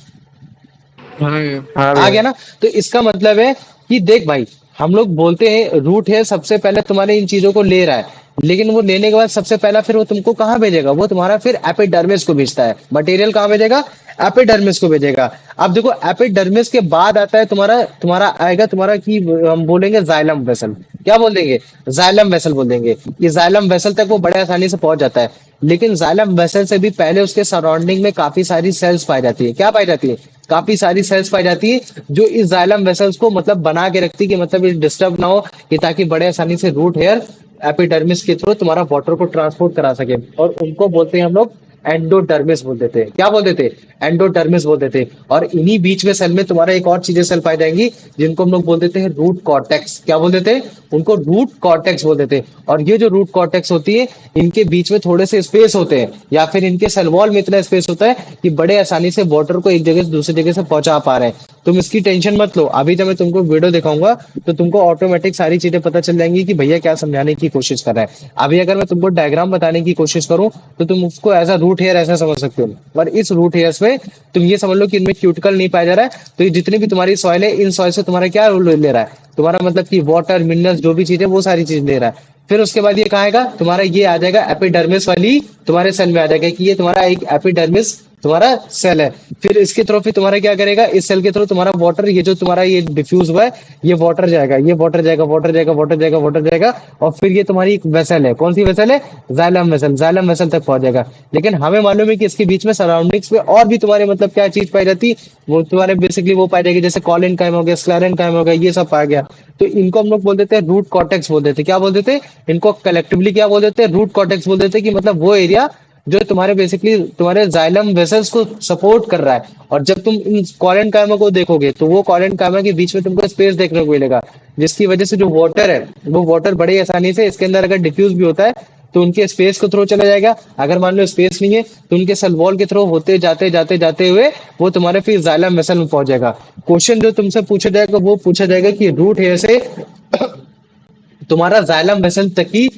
हाँ भैया। हाँ आ भैया। गया ना? तो इसका मतलब है कि देख भाई, हम लोग बोलते हैं रूट है सबसे पहले तुम्हारे इन चीजों को ले रहा है, लेकिन वो लेने के बाद सबसे पहला फिर वो तुमको कहाँ भेजेगा, वो तुम्हारा फिर एपिडर्मिस को भेजता है। मटेरियल कहाँ भेजेगा? एपिडर्मिस को भेजेगा। अब देखो एपिडर्मिस के बाद आता है तुम्हारा तुम्हारा आएगा तुम्हारा कि हम बोलेंगे जाइलम वेसल। क्या बोल देंगे? जाइलम वेसल बोल देंगे। ये जाइलम वेसल तक वो बड़े आसानी से पहुंच जाता है, लेकिन जाइलम वेसल से भी पहले उसके सराउंडिंग में काफी सारी सेल्स पाई जाती है। क्या पाई जाती है? काफी सारी सेल्स पाई जाती है जो इस जाइलम वेसल्स को मतलब बना के रखती है कि मतलब ये डिस्टर्ब ना हो, कि ताकि बड़े आसानी से रूट हेयर एपिडर्मिस के थ्रू तुम्हारा वाटर को ट्रांसपोर्ट करा सके। और उनको बोलते हैं हम लोग एंडोडर्मिस बोल देते हैं। क्या बोल देते हैं? एंडोडर्मिस बोल देते हैं। और इन्हीं बीच में सेल में तुम्हारा एक और चीजें सेल पाई जाएंगी जिनको हम लोग बोल देते हैं रूट कॉर्टेक्स। क्या बोल देते हैं? उनको रूट कॉर्टेक्स बोल देते हैं। और ये जो रूट कॉर्टेक्स होती है, इनके बीच में थोड़े से स्पेस होते हैं, या फिर इनके सेल वॉल में इतना स्पेस होता है कि बड़े आसानी से वाटर को एक जगह से दूसरी जगह से पहुंचा पा रहे हैं। तुम इसकी टेंशन मत लो, अभी जब मैं तुमको वीडियो दिखाऊंगा तो तुमको ऑटोमेटिक सारी चीजें पता चल जाएंगी कि भैया क्या समझाने की कोशिश कर रहा है। अभी अगर मैं तुमको डायग्राम बताने की कोशिश करूं तो तुम उसको एज अ रूट हेयर ऐसा समझ सकते हो। और इस रूट हेयर्स में तुम ये समझ लो कि इनमें क्यूटिकल नहीं पाया जा रहा है, तो ये जितनी भी तुम्हारी सॉइल है, इन सॉइल से तुम्हारा क्या रोल ले रहा है, तुम्हारा मतलब कि वाटर मिनरल्स जो भी चीज है वो सारी चीज ले रहा है। फिर उसके बाद ये कहाँ आएगा तुम्हारा, ये आ जाएगा एपिडर्मिस वाली तुम्हारे सेल में आ जाएगा कि ये तुम्हारा एक एपिडर्मिस तुम्हारा सेल है। फिर इसके थ्रू फिर तुम्हारा क्या करेगा, इस सेल के थ्रू तुम्हारा वाटर, ये जो तुम्हारा ये डिफ्यूज हुआ है, ये वाटर जाएगा, ये वाटर जाएगा, वाटर जाएगा, वाटर जाएगा, वाटर जाएगा, और फिर ये तुम्हारी एक वेसल है। कौन सी वेसल है? Xylem vessel. जाइलम वेसल तक पहुंच जाएगा। लेकिन हमें मालूम है कि इसके बीच में सराउंडिंग्स में और भी तुम्हारे मतलब क्या चीज पाई जाती, वो तुम्हारे बेसिकली वो पाई जाएगी, जैसे कॉलिन काइम हो गया, स्क्लेरन काइम हो गया, ये सब पाया गया। तो इनको हम लोग बोल देते हैं रूट कॉर्टेक्स बोल देते हैं। क्या बोल देते हैं इनको? कलेक्टिवली क्या बोल देते हैं? रूट कॉर्टेक्स बोल देते हैं, कि मतलब वो एरिया जो तुम्हारे बेसिकली तुम्हारे जाइलम वेसल्स को सपोर्ट कर रहा है। और जब तुम इन कॉलन कायमा को देखोगे तो वो कॉलन कायमा के बीच में तुमको स्पेस देखने को मिलेगा, जिसकी वजह से जो वाटर है वो वाटर बड़ी आसानी से इसके अंदर अगर डिफ्यूज भी होता है तो उनके स्पेस को थ्रू चला जाएगा। अगर मान लो स्पेस नहीं है तो उनके सेल वॉल के थ्रू होते जाते जाते जाते हुए वो तुम्हारे फिर जाइलम वेसल में पहुंच जाएगा। क्वेश्चन जो तुमसे पूछा जाएगा वो पूछा जाएगा कि रूट हेयर से तुम्हारा जाइलम वेसल तक की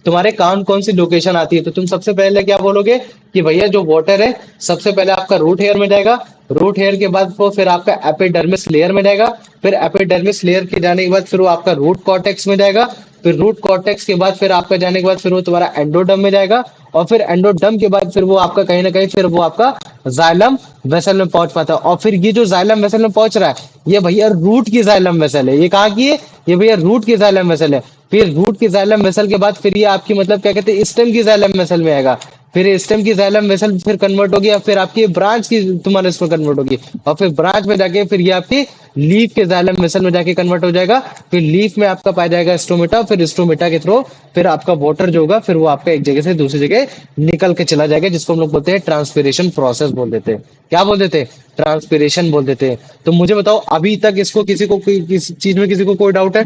तुम्हारे कौन कौन सी लोकेशन आती है, तो तुम सबसे पहले क्या बोलोगे कि भैया जो वाटर है सबसे पहले आपका रूट हेयर में जाएगा, रूट हेयर के बाद वो फिर आपका एपिडर्मिस लेयर में जाएगा, फिर एपिडर्मिस लेयर के जाने के बाद फिर वो आपका रूट कॉर्टेक्स में जाएगा, फिर रूट कॉर्टेक्स के बाद फिर आपका जाने के बाद फिर वो तुम्हारा एंडोडर्म में जाएगा, और फिर एंडोडर्म के बाद फिर वो आपका कहीं ना कहीं फिर वो आपका जाइलम वेसल में पहुंच पाता है। और फिर ये जो जाइलम वेसल में पहुंच रहा है ये भैया रूट की जाइलम वेसल है। ये कहाँ की है? ये भैया रूट की जाइलम वेसल है। फिर रूट की जाइलम वेसल के बाद फिर ये आपकी मतलब क्या कहते हैं स्टेम की जाइलम वेसल में आएगा। फिर स्टेम की जाइलम वेसल फिर कन्वर्ट होगी, और फिर आपकी ब्रांच की तुम्हारे इसमें कन्वर्ट होगी, और फिर ब्रांच में जाके फिर ये आपकी लीफ के जाइलम वेसल में जाके कन्वर्ट हो जाएगा। फिर लीफ में आपका पाया जाएगा स्टोमेटा, फिर स्टोमेटा के थ्रू फिर आपका वाटर जो होगा फिर वो आपका एक जगह से दूसरी जगह निकल के चला जाएगा, जिसको हम लोग बोलते हैं ट्रांसपिरेशन प्रोसेस बोल देते हैं। क्या बोल देते हैं? ट्रांसपिरेशन बोल देते हैं। तो मुझे बताओ अभी तक इसको किसी को किस चीज में किसी को कोई डाउट है?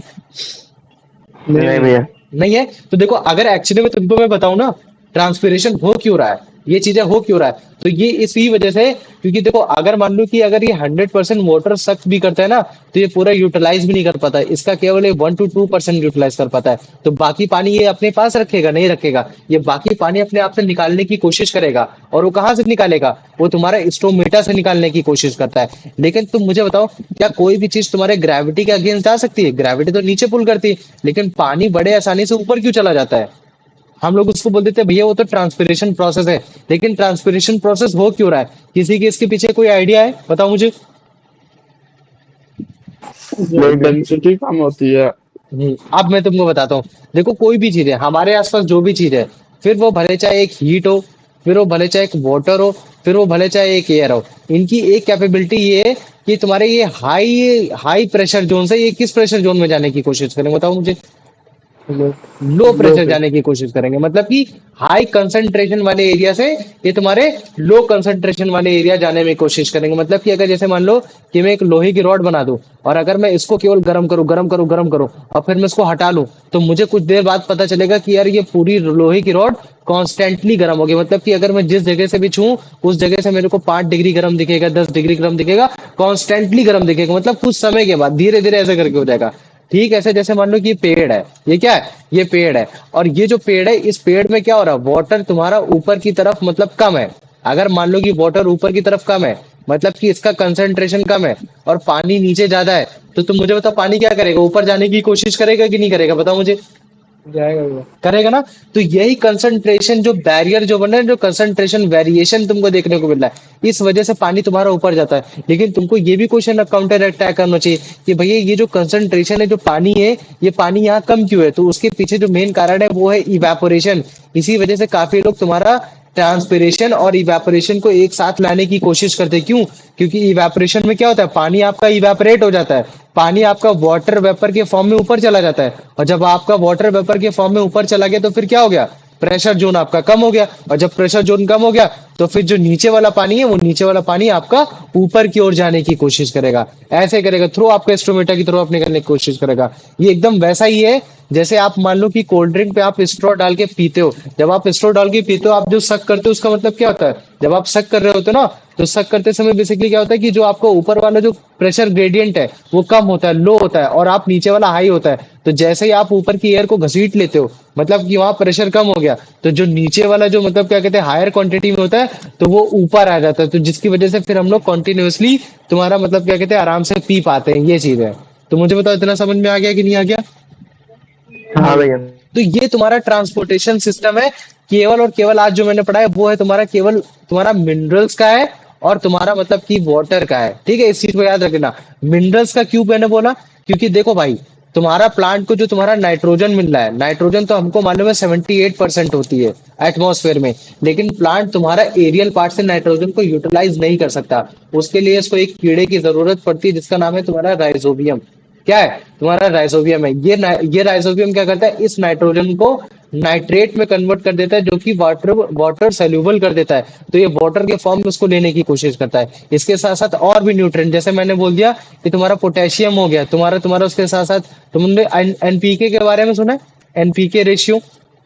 नहीं भैया। नहीं है? तो देखो अगर एक्चुअली में तुमको मैं बताऊं ना ट्रांसपिरेशन हो क्यों रहा है, ये चीजें हो क्यों रहा है, तो ये इसी वजह से, क्योंकि देखो अगर मान लो कि अगर ये 100% वाटर सक भी करता है ना, तो ये पूरा यूटिलाइज भी नहीं कर पाता है, इसका केवल 1 to 2% यूटिलाइज कर पाता है। तो बाकी पानी ये अपने पास रखेगा नहीं रखेगा, ये बाकी पानी अपने आप से निकालने की कोशिश करेगा। और वो कहाँ से निकालेगा? वो तुम्हारा स्टोमेटा से निकालने की कोशिश करता है। लेकिन तुम मुझे बताओ, क्या कोई भी चीज तुम्हारे ग्रेविटी के अगेंस्ट जा सकती है? ग्रेविटी तो नीचे पुल करती है, लेकिन पानी बड़े आसानी से ऊपर क्यों चला जाता है? हम लोग उसको बोल देते हैं भैया वो तो ट्रांसपिरेशन प्रोसेस है। लेकिन ट्रांसपिरेशन प्रोसेस हो क्यों रहा है? किसी के इसके पीछे कोई आइडिया है? बताओ मुझे। डेंसिटी कम होती है। अब मैं तुमको बताता हूँ। देखो कोई भी चीज है हमारे आसपास, जो भी चीज है, फिर वो भले चाहे एक हीट हो, फिर वो भले चाहे एक वाटर हो, फिर वो भले चाहे एक एयर हो, इनकी एक कैपेबिलिटी ये है कि तुम्हारे ये हाई हाई प्रेशर जोन से ये किस प्रेशर जोन में जाने की कोशिश करेंगे? बताओ मुझे। लो लो प्रेशर पे। जाने की कोशिश करेंगे, मतलब कि हाई कंसंट्रेशन वाले एरिया से ये तुम्हारे लो कंसंट्रेशन वाले एरिया जाने में कोशिश करेंगे। मतलब कि अगर जैसे मान लो कि मैं एक लोहे की रॉड बना दूं, और अगर मैं इसको केवल गर्म करूं और फिर मैं इसको हटा लूं, तो मुझे कुछ देर बाद पता चलेगा कि यार ये पूरी लोहे की रॉड कॉन्स्टेंटली गर्म होगी। मतलब कि अगर मैं जिस जगह से भी छूं उस जगह से मेरे को 5 डिग्री गर्म दिखेगा, 10 डिग्री गर्म दिखेगा, कॉन्स्टेंटली गर्म दिखेगा। मतलब कुछ समय के बाद धीरे धीरे ऐसे करके हो जाएगा। ठीक ऐसे जैसे मान लो कि ये पेड़ है, ये क्या है? ये पेड़ है, और ये जो पेड़ है, इस पेड़ में क्या हो रहा है? वाटर तुम्हारा ऊपर की तरफ मतलब कम है। अगर मान लो कि वाटर ऊपर की तरफ कम है, मतलब कि इसका कंसंट्रेशन कम है, और पानी नीचे ज्यादा है, तो तुम मुझे बताओ पानी क्या करेगा? ऊपर जाने की कोशिश करेगा कि नहीं करेगा? बताओ मुझे। जाएगा भैया। करेगा ना? तो यही कंसंट्रेशन जो बैरियर जो बना है, जो कंसंट्रेशन वेरिएशन तुमको देखने को मिल रहा है, इस वजह से पानी तुम्हारा ऊपर जाता है। लेकिन तुमको ये भी क्वेश्चन काउंटर अटैक करना चाहिए कि भैया ये जो कंसंट्रेशन है, जो पानी है, ये पानी यहाँ कम क्यों है? तो उसके पीछे जो मेन कारण है वो है इवेपोरेशन। इसी वजह से काफी लोग तुम्हारा ट्रांसपिरेशन और इवेपोरेशन को एक साथ लाने की कोशिश करते हैं। क्यों? क्योंकि इवेपोरेशन में क्या होता है? पानी आपका इवेपोरेट हो जाता है, पानी आपका वाटर वेपर के फॉर्म में ऊपर चला जाता है, और जब आपका वाटर वेपर के फॉर्म में ऊपर चला गया तो फिर क्या हो गया? प्रेशर जोन आपका कम हो गया, और जब प्रेशर जोन कम हो गया तो फिर जो नीचे वाला पानी है, वो नीचे वाला पानी आपका ऊपर की ओर जाने की कोशिश करेगा। ऐसे करेगा, थ्रू आपका स्टोमेटा की थ्रू आप निकलने की कोशिश करेगा। ये एकदम वैसा ही है जैसे आप मान लो कि कोल्ड ड्रिंक पे आप स्ट्रॉ डाल के पीते हो। जब आप स्ट्रॉ डाल के पीते हो, आप जो सक करते हो उसका मतलब क्या होता है? जब आप सक कर रहे होते हो ना, तो सक करते समय बेसिकली क्या होता है कि जो आपका ऊपर वाला जो प्रेशर ग्रेडियंट है वो कम होता है, लो होता है, और आप नीचे वाला हाई होता है। तो जैसे ही आप ऊपर की एयर को घसीट लेते हो, मतलब कि वहां प्रेशर कम हो गया, तो जो नीचे वाला जो मतलब क्या कहते हैं हायर क्वांटिटी में होता है, तो वो ऊपर आ जाता है। तो जिसकी वजह से फिर हम लोग कॉन्टिन्यूअसली तुम्हारा मतलब क्या कहते हैं आराम से पी पाते हैं। ये चीज है। तो मुझे बताओ इतना समझ में आ गया कि नहीं आ गया? हाँ भैया। तो ये तुम्हारा ट्रांसपोर्टेशन सिस्टम है। केवल और केवल आज जो मैंने पढ़ा है वो है तुम्हारा केवल तुम्हारा मिनरल्स का है, और तुम्हारा मतलब कि वाटर का है। ठीक है, इस चीज को याद रखना। मिनरल्स का क्यों मैंने बोला? क्योंकि देखो भाई, तुम्हारा प्लांट को जो तुम्हारा नाइट्रोजन मिल रहा है, नाइट्रोजन तो हमको मालूम है 78% होती है एटमॉस्फेयर में, लेकिन प्लांट तुम्हारा एरियल पार्ट से नाइट्रोजन को यूटिलाइज नहीं कर सकता। उसके लिए इसको एक कीड़े की जरूरत पड़ती है जिसका नाम है तुम्हारा राइजोबियम। क्या है? तुम्हारा राइजोबियम है। ये राइजोबियम क्या करता है? इस नाइट्रोजन को नाइट्रेट में कन्वर्ट कर देता है, जो कि वाटर वाटर सोल्यूबल कर देता है। तो ये वाटर के फॉर्म में उसको लेने की कोशिश करता है। इसके साथ साथ और भी न्यूट्रिएंट, जैसे मैंने बोल दिया कि तुम्हारा पोटेशियम हो गया, तुम्हारा तुम्हारा उसके साथ साथ तुमने एनपीके के बारे में सुना है? एनपीके रेशियो,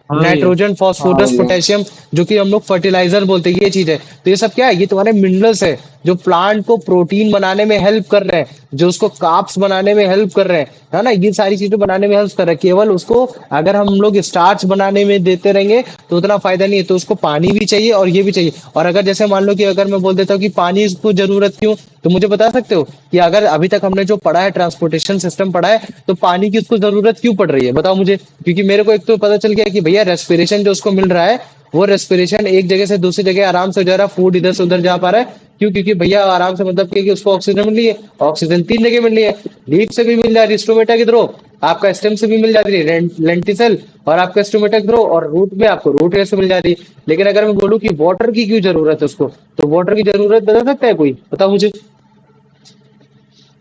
हाँ भैया। नाइट्रोजन, फास्फोरस, पोटेशियम, जो कि हम लोग फर्टिलाइजर बोलते हैं, ये चीज है। तो ये सब क्या है? ये तुम्हारे मिनरल्स है जो प्लांट को प्रोटीन बनाने में हेल्प कर रहे हैं, जो उसको कार्ब्स बनाने में हेल्प कर रहे हैं, है ना? ये सारी चीजें बनाने में हेल्प कर रहे हैं। केवल उसको अगर हम लोग स्टार्च बनाने में देते रहेंगे तो उतना फायदा नहीं है। तो उसको पानी भी चाहिए और ये भी चाहिए। और अगर जैसे मान लो कि अगर मैं बोल देता हूँ कि पानी को जरूरत क्यों, तो मुझे बता सकते हो कि अगर अभी तक हमने जो पढ़ा है ट्रांसपोर्टेशन सिस्टम पढ़ा है, तो पानी की उसको जरूरत क्यों पड़ रही है? बताओ मुझे। क्योंकि मेरे को एक तो पता चल गया कि भैया रेस्पिरेशन जो उसको मिल रहा है वो रेस्पिरेशन एक जगह से दूसरी जगह आराम से जा रहा है, फूड इधर से उधर जा पा रहा है। क्यों? क्योंकि भैया आराम से मतलब कि उसको ऑक्सीजन मिल रही है, ऑक्सीजन 3 जगह मिल रही है, लीफ से भी मिल जा रही है, स्टोमेटा के थ्रू आपका स्टेम से भी मिल जाती है, लेंटिसल और आपका स्टोमेटा के थ्रू, और रूट में आपको रूट से मिल जाती है। लेकिन अगर मैं बोलूँ कि वाटर की क्यों जरूरत है उसको, तो वाटर की जरूरत बता सकता है कोई? बताओ मुझे।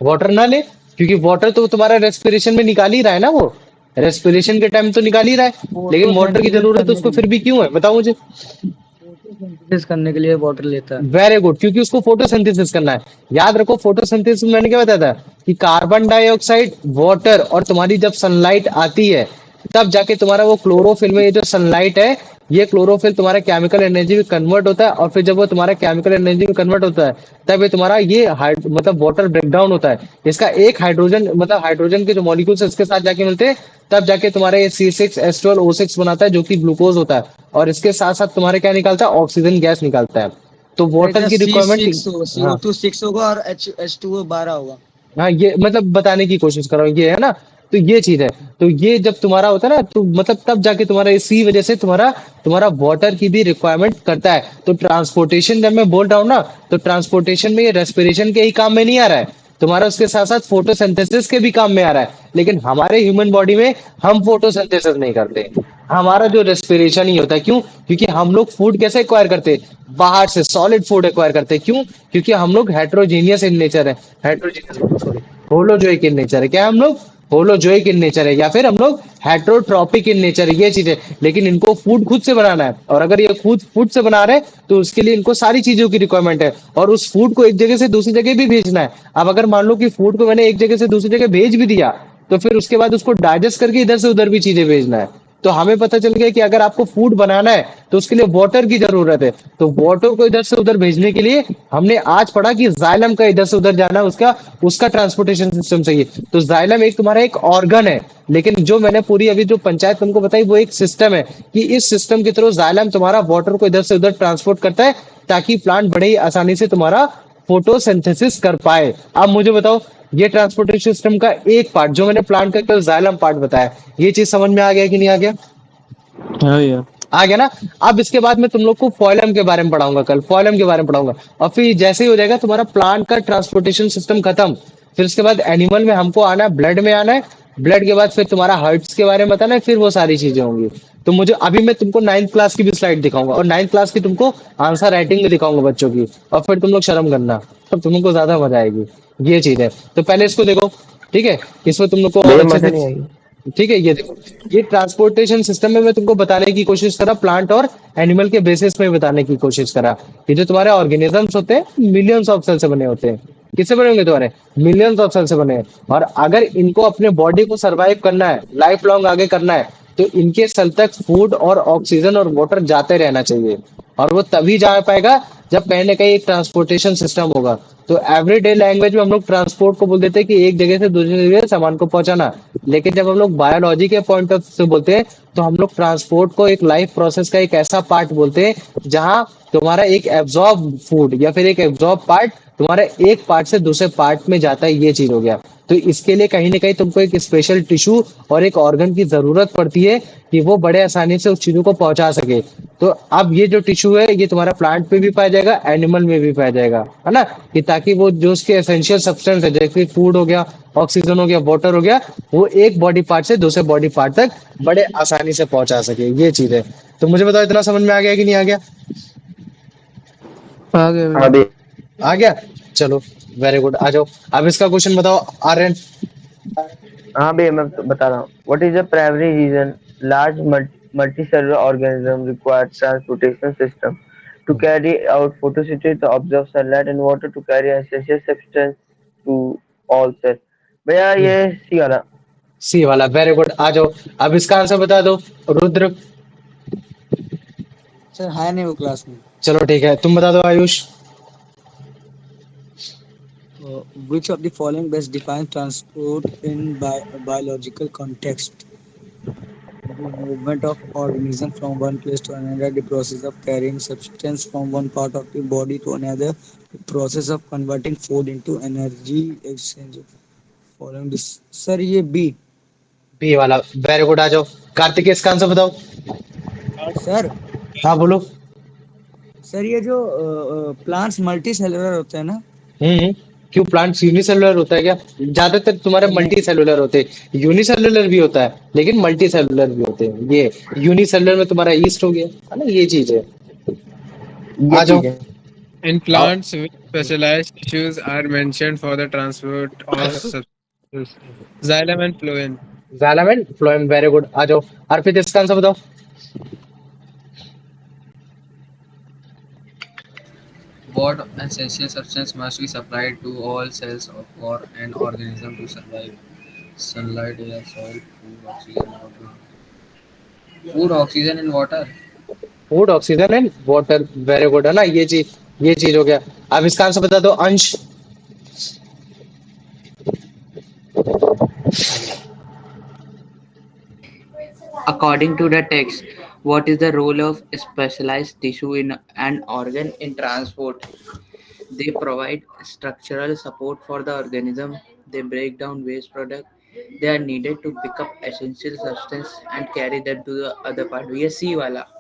वाटर ना ले, क्योंकि वाटर तो तुम्हारा रेस्पिरेशन में निकाल ही रहा है ना, वो रेस्पिरेशन के टाइम तो निकाल ही रहा है, लेकिन वाटर की फोटोसिंथेसिस जरूरत करने उसको के फिर लिए, भी क्यों है, बताओ मुझे। फोटोसिंथेसिस करने के लिए वाटर लेता है। वेरी गुड, क्योंकि उसको फोटोसिंथेसिस करना है। याद रखो, फोटोसिंथेसिस मैंने क्या बताया था कि कार्बन डाइऑक्साइड, वाटर और तुम्हारी जब सनलाइट आती है तब जाके तुम्हारा वो क्लोरोफिल में, ये जो सनलाइट है, ये क्लोरोफिल तुम्हारा केमिकल एनर्जी में कन्वर्ट होता है, और फिर जब वो तुम्हारा केमिकल एनर्जी में कन्वर्ट होता है तब ये तुम्हारा ये मतलब वाटर ब्रेकडाउन होता है। इसका एक हाइड्रोजन, मतलब हाइड्रोजन के जो मॉलिक्यूल्स इसके साथ जाके मिलते हैं, तब जाके तुम्हारा ये C6H12O6 बनाता है, जो कि ग्लूकोज होता है, और इसके साथ साथ तुम्हारे क्या निकालता है, ऑक्सीजन गैस निकालता है। तो वाटर की सी रिक्वायरमेंट। सिक्स होगा, हाँ, CO2 6 होगा और H2O 12 होगा। हाँ, ये मतलब बताने की कोशिश कर रहा हूँ, ये है ना। तो ये चीज है। तो ये जब तुम्हारा होता है ना, तो मतलब तब जाके तुम्हारा इसी वजह से तुम्हारा तुम्हारा वाटर की भी रिक्वायरमेंट करता है। तो ट्रांसपोर्टेशन जब मैं बोल रहा हूँ ना, तो ट्रांसपोर्टेशन में ये रेस्पिरेशन के ही काम में नहीं आ रहा है, तुम्हारा उसके साथ साथ फोटोसिंथेसिस के भी काम में आ रहा है। लेकिन हमारे ह्यूमन बॉडी में हम फोटोसिंथेसिस नहीं करते, हमारा जो रेस्पिरेशन ही होता है। क्यों? क्योंकि हम लोग फूड कैसे एक्वायर करते हैं, बाहर से सॉलिड फूड एक्वायर करते हैं। क्यों? क्योंकि हम लोग हेट्रोजीनियस इन नेचर है, heterogeneous sorry holozoic in nature है। क्या है हम लोग? होलोजोइक इन नेचर है, या फिर हम लोग हेट्रोट्रॉपिक इन नेचर है, ये चीज है। लेकिन इनको फूड खुद से बनाना है, और अगर ये खुद फूड से बना रहे हैं तो उसके लिए इनको सारी चीजों की रिक्वायरमेंट है, और उस फूड को एक जगह से दूसरी जगह भी भेजना है। अब अगर मान लो कि फूड को मैंने एक जगह से दूसरी जगह भेज भी दिया, तो फिर उसके बाद उसको डाइजेस्ट करके इधर से उधर भी चीजें भेजना है। तो हमें पता चल गया कि अगर आपको फूड बनाना है तो उसके लिए वाटर की जरूरत है। तो वाटर को इधर से उधर भेजने के लिए हमने आज पढ़ा कि जाइलम का इधर से उधर जाना, उसका उसका ट्रांसपोर्टेशन सिस्टम चाहिए। तो जाइलम एक तुम्हारा एक ऑर्गन है, लेकिन जो मैंने पूरी अभी जो पंचायत तुमको बताई वो एक सिस्टम है, कि इस सिस्टम के थ्रू जाइलम तुम्हारा वाटर को इधर से उधर ट्रांसपोर्ट करता है, ताकि प्लांट बड़े ही आसानी से तुम्हारा फोटोसिंथेसिस कर पाए। अब मुझे बताओ, ये ट्रांसपोर्टेशन सिस्टम का एक पार्ट जो मैंने प्लांट का कल जाइलम पार्ट बताया, ये चीज समझ में आ गया कि नहीं आ गया? हाँ यार। आ गया ना। अब इसके बाद मैं तुम लोग को फॉइलम के बारे में पढ़ाऊंगा, कल फॉइलम के बारे में पढ़ाऊंगा, और फिर जैसे ही हो जाएगा तुम्हारा प्लांट का ट्रांसपोर्टेशन सिस्टम खत्म, फिर उसके बाद एनिमल में हमको आना है, ब्लड में आना है, ब्लड के बाद फिर तुम्हारा हर्ट्स के बारे में बताना है, फिर वो सारी चीजें होंगी। तो मुझे अभी मैं तुमको 9th क्लास की भी स्लाइड दिखाऊंगा, और 9th क्लास की तुमको आंसर राइटिंग में दिखाऊंगा बच्चों की, और फिर तुम लोग शर्म करना, तब तुमको ज्यादा मजा आएगी। ये चीज है। तो पहले इसको देखो, ठीक है, इसमें तुम लोग को और भैया अच्छे मजा नहीं से, आएगी। ठीक है। ये देखो, ये ट्रांसपोर्टेशन सिस्टम में मैं तुमको बताने की कोशिश करा, प्लांट और एनिमल के बेसिस में बताने की कोशिश करा। ये जो तुम्हारे ऑर्गेनिजम्स होते हैं, मिलियंस ऑफ सेल से बने होते हैं। किससे बने होंगे तुम्हारे? मिलियंस ऑफ सेल से बने हैं। और अगर इनको अपने बॉडी को सरवाइव करना है, लाइफ लॉन्ग आगे करना है, तो इनके सेल तक फूड और ऑक्सीजन और वाटर जाते रहना चाहिए, और वो तभी जा पाएगा जब कहीं ना कहीं एक ट्रांसपोर्टेशन सिस्टम होगा। तो एवरीडे लैंग्वेज में हम लोग ट्रांसपोर्ट को बोल देते हैं कि एक जगह से दूसरी जगह सामान को पहुंचाना। लेकिन जब हम लोग बायोलॉजी के पॉइंट ऑफ से बोलते हैं, तो हम लोग ट्रांसपोर्ट को एक लाइफ प्रोसेस का एक ऐसा पार्ट बोलते हैं जहां तुम्हारा एक एब्जॉर्ब फूड या फिर एक एब्जॉर्ब पार्ट तुम्हारा एक पार्ट से दूसरे पार्ट में जाता है। ये चीज हो गया। तो इसके लिए कहीं ना कहीं तुमको एक स्पेशल टिश्यू और एक ऑर्गन की जरूरत पड़ती है, कि वो बड़े आसानी से उस चीजों को पहुंचा सके। तो अब ये जो टिश्यू है, ये तुम्हारा प्लांट में भी पाया जाएगा, एनिमल में भी पाया जाएगा, है ना, कि ताकि वो जो उसके एसेंशियल सब्सटेंस है, जैसे फूड हो गया, ऑक्सीजन हो गया, वाटर हो गया, वो एक बॉडी पार्ट से दूसरे बॉडी पार्ट तक बड़े आसानी से पहुंचा सके। ये चीज है। तो मुझे बताओ, इतना समझ में आ गया कि नहीं आ गया? आ गया हाँ भैया। भैया। आ गया। चलो, वेरी गुड। आ जाओ, अब इसका क्वेश्चन बताओ आर्यन। हाँ भैया मैं बता रहा हूँ। What is the primary reason large multicellular organism require transportation system to carry out photosynthesis, to absorb sunlight and water, to carry essential substance to all cells? भैया ये सी वाला। सी वाला, वेरी गुड। आ जाओ, अब इसका आंसर बता दो रुद्र। सर है नहीं वो क्लास में। चलो ठीक है, तुम बता दो Ayush. Which of the following best defines transport in biological context? The movement of organism from one place to another, the process of carrying substance from one part of the body to another, the process of converting food into energy exchange. Following this, sir ये B. B वाला, very good. आ जाओ कार्तिक, इसका answer बताओ। Sir हाँ बोलो। Sir ये जो प्लांट्स मल्टी सेलुलर होते हैं ना? हम्म। क्यों प्लांट्स यूनिसेलुलर होता है क्या? ज्यादातर तुम्हारे नहीं। मल्टी सेलुलर होते हैं, यूनिसेलुलर भी होता है लेकिन मल्टी सेलुलर भी होते हैं। ये यूनिसेलुलर में तुम्हारा ईस्ट हो गया है ना, ये चीज है। ये आ जाओ। चीज है। In आओ। plants, which specialized tissues are mentioned for the transport of substances? Xylem and phloem. Xylem and phloem, very good. आ जाओ। अर्पित इसका आंसर बताओ। What essential substance must be supplied to all cells for an organism to survive? Sunlight, air, soil, food, oxygen, water. Food, oxygen, and water. Food, oxygen and water, very good है ना, ये चीज हो गया। अब इसका answer बता दो अंश। According to the text, what is the role of specialized tissue in an organ in transport? They provide structural support for the organism. They break down waste products. They are needed to pick up essential substance and carry them to the other part. ये C वाला।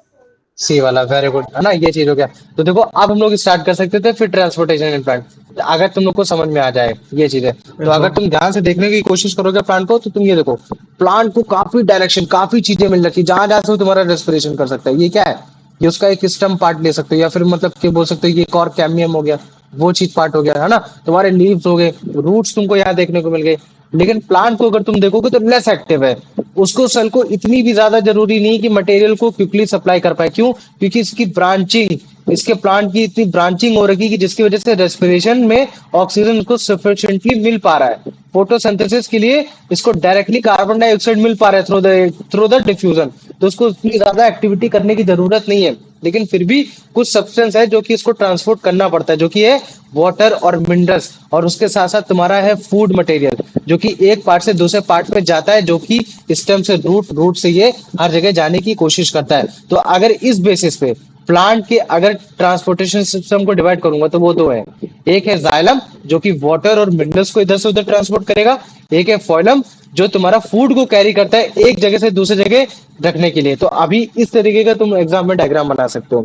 सी वाला, very good है ना, ये चीज हो गया। तो देखो अब हम लोग स्टार्ट कर सकते थे फिर ट्रांसपोर्टेशन इन प्लांट, अगर तुम लोग को समझ में आ जाए ये चीज है। तो देखो। अगर तुम ध्यान से देखने की कोशिश करोगे प्लांट को, तो तुम ये देखो, प्लांट को काफी डायरेक्शन, काफी चीजें मिल रखी, जहां जहां से वो तुम्हारा रेस्पिरेशन कर सकता है। ये क्या है? ये उसका एक स्टम पार्ट ले सकते हो, या फिर मतलब कि बोल सकते हो ये एक और कैमियम हो गया, वो चीज पार्ट हो गया है ना। तुम्हारे लीव्स हो गए, रूट्स तुमको यहाँ देखने को मिल गए। लेकिन प्लांट को अगर तुम देखोगे तो लेस एक्टिव है। उसको सेल को इतनी भी ज्यादा जरूरी नहीं कि मटेरियल को क्विकली सप्लाई कर पाए। क्यों? क्योंकि इसकी ब्रांचिंग, इसके प्लांट की इतनी ब्रांचिंग हो रखी है कि जिसकी वजह से रेस्पिरेशन में ऑक्सीजन उसको सफिशिएंटली मिल पा रहा है। फोटोसिंथेसिस के लिए इसको डायरेक्टली कार्बन डाइऑक्साइड मिल पा रहा है थ्रू द डिफ्यूजन। तो उसको उतनी ज्यादा एक्टिविटी करने की जरूरत नहीं है। लेकिन फिर भी कुछ सब्सटेंस है जो कि इसको ट्रांसपोर्ट करना पड़ता है, जो कि है वाटर और मिनरल्स, और उसके साथ साथ तुम्हारा है फूड मटेरियल, जो कि एक पार्ट से दूसरे पार्ट में जाता है, जो कि स्टेम से रूट, रूट से ये हर जगह जाने की कोशिश करता है। तो अगर इस बेसिस पे प्लांट के अगर ट्रांसपोर्टेशन सिस्टम को डिवाइड करूंगा तो वो दो है। एक है जाइलम जो कि वाटर और मिनरल्स को इधर से उधर ट्रांसपोर्ट करेगा। एक है फोइलम जो तुम्हारा फूड को कैरी करता है एक जगह से दूसरी जगह रखने के लिए। तो अभी इस तरीके का तुम एग्जाम में डायग्राम बना सकते हो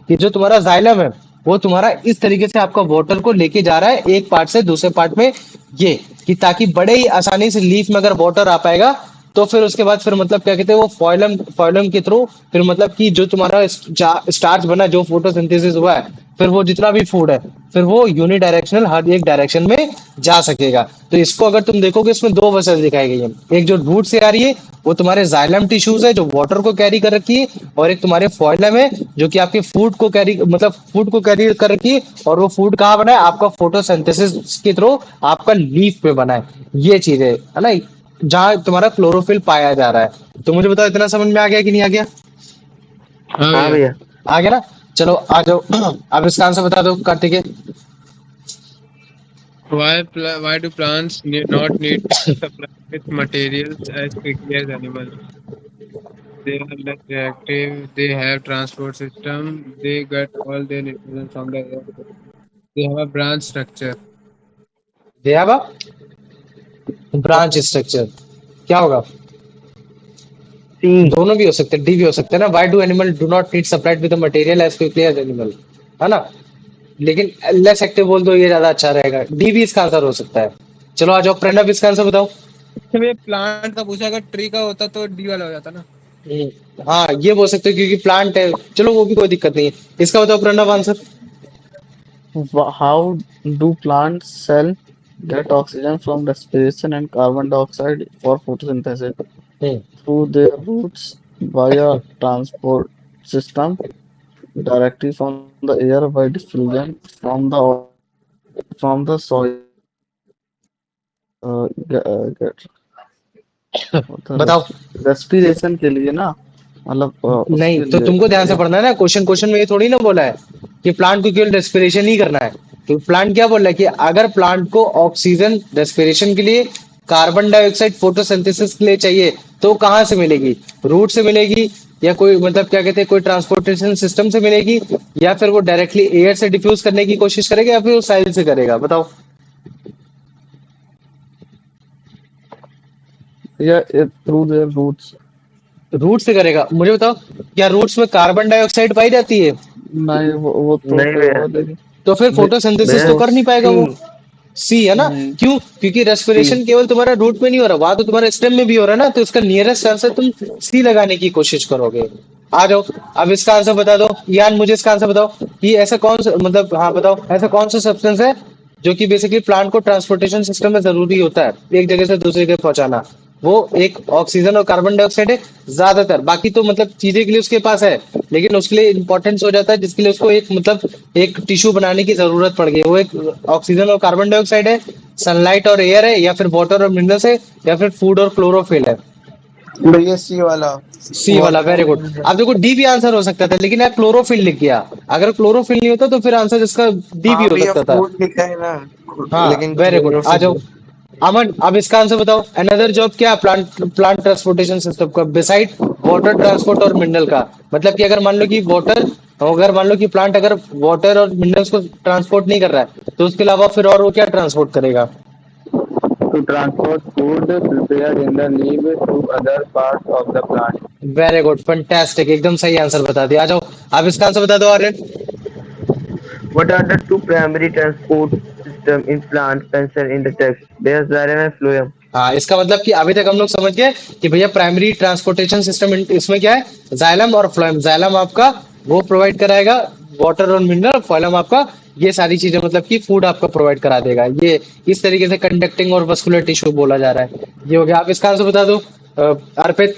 कि जो तुम्हारा जाइलम है वो तुम्हारा इस तरीके से आपका वाटर को लेके जा रहा है एक पार्ट से दूसरे पार्ट में, ये कि ताकि बड़े ही आसानी से लीफ में अगर वाटर आ पाएगा, तो फिर उसके बाद फिर मतलब क्या कहते हैं वो फॉइलम, फॉइलम के थ्रू फिर मतलब कि जो तुम्हारा स्टार्च बना, जो फोटोसिंथेसिस हुआ है, फिर वो जितना भी फूड है फिर वो यूनिडायरेक्शनल हर एक डायरेक्शन में जा सकेगा। तो इसको अगर तुम देखोगे इसमें दो वेसल्स दिखाई गई है। एक जो रूट से आ रही है वो तुम्हारे जाइलम टिश्यूज है जो वाटर को कैरी कर रखी है, और एक तुम्हारे फॉइलम है जो कि आपके फूड को कैरी, मतलब फूड को कैरी कर रखी है। और वो फूड कहाँ बना है? आपका फोटोसिंथेसिस के थ्रू आपका लीफ पे बना है। ये चीज है ना, जहाँ तुम्हारा क्लोरोफिल पाया जा रहा है। तो मुझे बताओ इतना समझ में आ गया कि नहीं आ गया? हाँ हाँ भैया। भैया। आ गया ना। चलो आ जाओ। अब इसका आंसर बता दो Kartik. Why do plants not need to be supplied with materials as quickly as animals? They are less reactive. They have transport system. They get all their nutrition from the air. They have a branch structure. They have a branch structure, क्या होगा? सी। दोनों भी हो सकते हैं, D भी हो सकते हैं ना। Why do animal do not need supplied with material as quickly as animal, है ना। लेकिन लेस एक्टिव बोल दो, ये ज्यादा अच्छा रहेगा। डी भी इसका आंसर हो सकता है। चलो आ जाओ प्रणव, इसका आंसर बताओ। जब ये प्लांट का पूछा, अगर ट्री का होता तो डी वाला हो जाता ना। हाँ ये बोल सकते हो क्योंकि प्लांट है। चलो वो भी कोई दिक्कत नहीं है। इसका बताओ Pranav answer. How do plants cell get oxygen from respiration and carbon dioxide for photosynthesis? Hmm. Through their roots, via transport system, directly from the air by diffusion from the soil. Get बताओ। Respiration के लिए ना, मतलब नहीं उसके तो लिए तुमको ध्यान से या पढ़ना है ना, क्वेश्चन क्वेश्चन में ये थोड़ी ना बोला है कि प्लांट को केवल रेस्पिरेशन ही करना है। तो प्लांट क्या बोल रहा है कि अगर प्लांट को ऑक्सीजन रेस्पिरेशन के लिए, कार्बन डाइऑक्साइड फोटोसिंथेसिस के लिए चाहिए, तो कहाँ से मिलेगी? रूट से मिलेगी, या कोई मतलब क्या कहते हैं कोई ट्रांसपोर्टेशन सिस्टम से मिलेगी, या फिर वो डायरेक्टली एयर से डिफ्यूज करने की कोशिश करेगा, या फिर वो साइल से करेगा? बताओ। through their roots. रूट से करेगा, मुझे बताओ क्या रूट्स में कार्बन डाइऑक्साइड पाई जाती है? नहीं, वो तो नहीं है भैया। वो, लेकिन तो फिर वे- फोटोसिंथेसिस तो भैया कर नहीं पाएगा सी। वो। सी है ना? नहीं। क्यों? क्योंकि सी। रेस्पिरेशन केवल तुम्हारा रूट में नहीं हो रहा, वहां तो तुम्हारे स्टेम में भी हो रहा है ना, तो इसका नियरेस्ट आंसर तुम सी लगाने की कोशिश करोगे। आ जाओ, अब इसका आंसर बता दो यान, मुझे इसका आंसर बताओ कि ऐसा कौन सा, मतलब हाँ बताओ, ऐसा कौन सा सब्सटेंस है जो कि बेसिकली प्लांट को ट्रांसपोर्टेशन सिस्टम में जरूरी होता है एक जगह से दूसरी जगह पहुंचाना। वो एक ऑक्सीजन और कार्बन डाइऑक्साइड है ज्यादातर, बाकी तो मतलब चीजें के लिए उसके पास है, लेकिन उसके लिए इंपॉर्टेंस हो जाता है जिसके लिए उसको एक मतलब एक टिश्यू बनाने की जरूरत पड़ गई, वो एक ऑक्सीजन और कार्बन डाइऑक्साइड है, सनलाइट और एयर है, या फिर वाटर और मिनरल्स है, या फिर फूड और क्लोरोफिल है। भैया सी वाला। सी वाला, वाटर वेरी और गुड। अब देखो डी भी आंसर हो सकता था, लेकिन यार क्लोरोफिल लिख गया। अगर क्लोरोफिल नहीं होता तो फिर आंसर इसका डी भी हाँ हो भैया सकता था। फूड लिखा है ना, हाँ लेकिन वेरी गुड, आ क्लोरोफिल जाओ। है। अमन, अब इसका आंसर बताओ, अनदर जॉब क्या प्लांट प्लांट ट्रांसपोर्टेशन सिस्टम का बिसाइड वाटर ट्रांसपोर्ट और मिनरल का? मतलब कि अगर मान लो कि वाटर, अगर मान लो कि प्लांट अगर वाटर और मिनरल्स को ट्रांसपोर्ट नहीं कर रहा है, तो उसके अलावा फिर और वो क्या ट्रांसपोर्ट करेगा? to transport food prepared in the leaf to other parts of the plant. Very good, fantastic, एकदम सही आंसर बता दिया। आ जाओ, अब इसका आंसर बता दो Aryan. What are the two primary transport system in plant mentioned in the text? There's xylem and phloem. हाँ, इसका मतलब कि अभी तक हम लोग समझ गए कि भैया प्राइमरी ट्रांसपोर्टेशन सिस्टम इसमें क्या है, जाइलम और फ्लोएम। जाइलम आपका वो प्रोवाइड कराएगा वाटर और मिनरल, फ्लोएम आपका ये सारी चीजें मतलब कि फूड आपका प्रोवाइड करा देगा। ये इस तरीके से कंडक्टिंग और वस्कुलर टिश्यू बोला जा रहा है। ये हो गया, आप इसका आंसर बता दो अर्पित।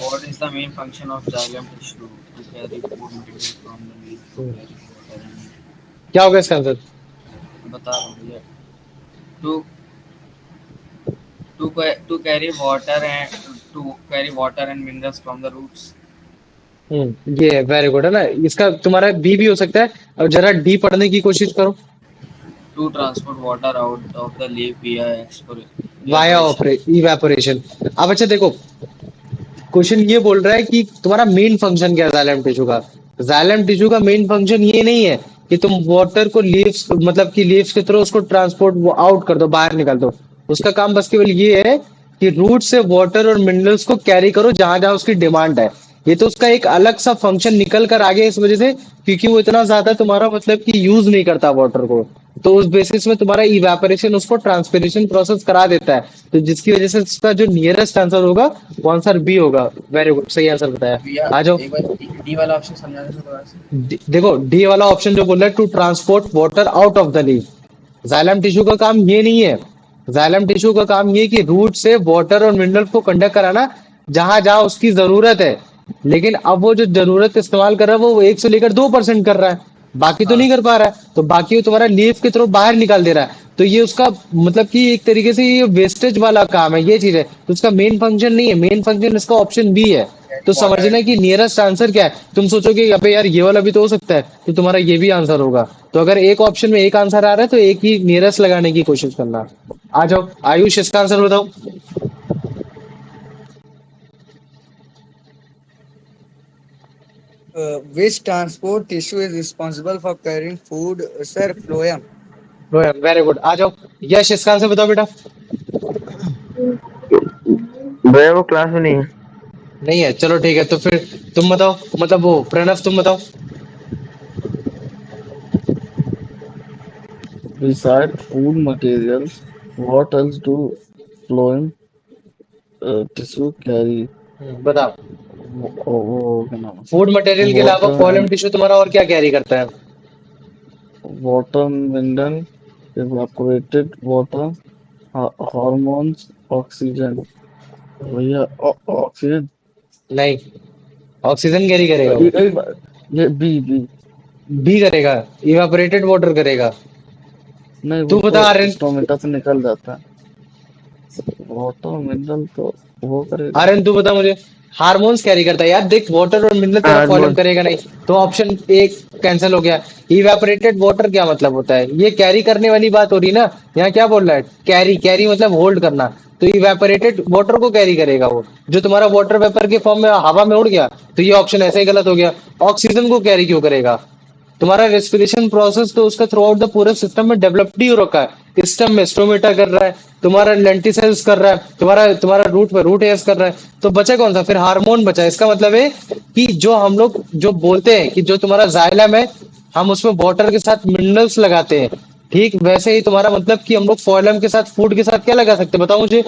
What is the main function of xylem tissue? To carry food material from the leaf to carry water and क्या होगा इसका आंसर? बता रहा हूँ भैया। To to carry water and minerals from the roots. ये है, वेरी गुड है ना। इसका तुम्हारा बी भी हो सकता है, और जरा डी पढ़ने की कोशिश करो। To transport water out of the leaf via via evaporation. Evaporation. अब अच्छा देखो, क्वेश्चन ये बोल रहा है कि तुम्हारा मेन फंक्शन क्या है जाइलम टिश्यू का। जाइलम टिश्यू का मेन फंक्शन ये नहीं है कि तुम वाटर को लीव्स मतलब कि लीव्स के थ्रू उसको ट्रांसपोर्ट आउट कर दो, बाहर निकाल दो। उसका काम बस केवल ये है कि रूट से वाटर और मिनरल्स को कैरी करो जहां जहां उसकी डिमांड है। ये तो उसका एक अलग सा फंक्शन निकल कर आ गया इस वजह से, क्योंकि वो इतना ज्यादा तुम्हारा मतलब कि यूज नहीं करता वाटर को, तो उस बेसिस में तुम्हारा इवेपोरेशन उसको ट्रांसपिरेशन प्रोसेस करा देता है। तो जिसकी वजह से इसका जो नियरेस्ट आंसर होगा वो आंसर बी होगा। वेरी गुड, सही आंसर बताया। भैया आ जाओ, एक बार डी वाला ऑप्शन समझाने से दोबारा से। देखो डी वाला ऑप्शन जो बोल रहा है to transport water out of the leaf, xylem tissue का काम ये नहीं है। जाइलम टिश्यू का काम ये कि रूट से वाटर और मिनरल को कंडक्ट कराना जहां जहां उसकी जरूरत है, लेकिन अब वो जो जरूरत इस्तेमाल कर रहा है वो 1 से लेकर 2% कर रहा है, बाकी तो हाँ नहीं कर पा रहा है। तो बाकी वो तुम्हारा लीफ की तरफ बाहर निकाल दे रहा है। तो ये उसका मतलब कि एक तरीके से ये वेस्टेज वाला काम है, ये चीज है। तो उसका मेन फंक्शन नहीं है, मेन फंक्शन इसका ऑप्शन बी है। तो समझना कि नियरेस्ट आंसर क्या है। तुम सोचोगे अबे यार ये वाला भी तो हो सकता है, तो तुम्हारा ये भी आंसर होगा। तो अगर एक ऑप्शन में एक आंसर आ रहा है तो एक ही नियरेस्ट लगाने की कोशिश करना। आ जाओ आयुष, इसका आंसर बताओ। Which transport tissue is responsible for carrying food? Sir, phloem. Very good, आ जाओ यश, इसका आंसर बताओ बेटा। भैया वो क्लास में नहीं है। नहीं है, चलो ठीक है, तो फिर तुम बताओ, मतलब वो प्रणव तुम बताओ। Beside food materials, what else do phloem tissue carry? बताओ। वो क्या नाम है? फूड मटेरियल के अलावा Water कॉलम and टिश्यू तुम्हारा और क्या कैरी करता है? water mineral, evaporated water, hormones, oxygen. भैया ऑक्सीजन। नहीं, ऑक्सीजन कैरी करेगा वो। एक बार, ये बी बी। बी करेगा, इवापोरेटेड वाटर करेगा। नहीं, वो तू बता तो आर्यन। स्टोमेटा से निकल जाता है। वाटर मिनरल तो वो करेगा। आर्यन तू बता मुझे। हार्मोन्स कैरी करता है यार, देख वाटर और मिनरल तेरा फॉलोम हार्मोन। करेगा नहीं, तो ऑप्शन एक कैंसिल हो गया। इवेपोरेटेड वाटर क्या मतलब होता है, ये कैरी करने वाली बात हो रही ना। यहाँ क्या बोल रहा है, कैरी, कैरी मतलब होल्ड करना। तो इवेपोरेटेड वाटर को कैरी करेगा वो, जो तुम्हारा वाटर वेपर के फॉर्म में हवा में उड़ गया, तो ये ऑप्शन ऐसे ही गलत हो गया। ऑक्सीजन को कैरी क्यों करेगा? तुम्हारा रेस्पिरेशन प्रोसेस तो उसका थ्रू आउट द पूरे सिस्टम में डेवलप्ड ही हो रखा है। स्टेम में स्टोमेटा कर रहा है, तुम्हारा लेंटिसेल्स कर रहा है, तुम्हारा तुम्हारा रूट में रूट एयर्स कर रहा है, तो बचा कौन सा? फिर हार्मोन बचा। इसका मतलब है कि जो हम लोग जो बोलते हैं कि जो तुम्हारा जाइलम है, हम उसमें वाटर के साथ मिनरल्स लगाते हैं, ठीक वैसे ही तुम्हारा मतलब कि हम लोग फॉइलम के साथ फूड के साथ क्या लगा सकते हैं, बताओ मुझे?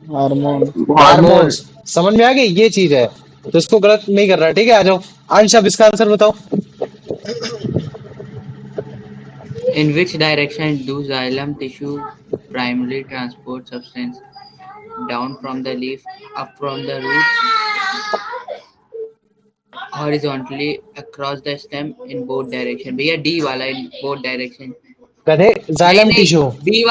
हार्मोन। हार्मोन। हार्मोन्स। समझ में आ गई ये चीज है, तो इसको गलत नहीं करना, ठीक है? आ जाओ अंश, अब इसका आंसर बताओ। In which direction do xylem tissue primarily transport substance? Down from the leaf, up from the roots, horizontally across the stem in both direction. भैया D वाला in both direction. गधे, नहीं जाइलम नहीं, टिश्यू B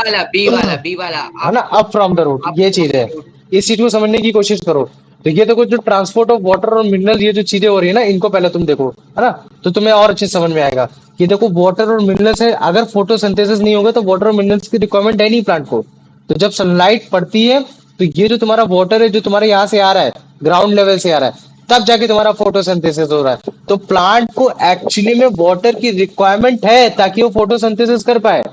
वाला है ना, up from the root, up ये from चीज है। the root. इस चीज को समझने की कोशिश करो। तो ये देखो, जो ट्रांसपोर्ट ऑफ वाटर और मिनरल, ये जो चीजें हो रही है ना, इनको पहले तुम देखो, है ना, तो तुम्हें और अच्छे से समझ में आएगा। ये देखो, वाटर और मिनरल्स है, अगर फोटोसिंथेसिस नहीं होगा तो वाटर और मिनरल्स की रिक्वायरमेंट है नहीं प्लांट को। तो जब सनलाइट पड़ती है, तो ये जो तुम्हारा वाटर है, जो तुम्हारे यहाँ से आ रहा है, ग्राउंड लेवल से आ रहा है, तब जाके तुम्हारा फोटोसिंथेसिस हो रहा है। तो प्लांट को एक्चुअली में वाटर की रिक्वायरमेंट है ताकि वो फोटोसिंथेसिस कर पाए,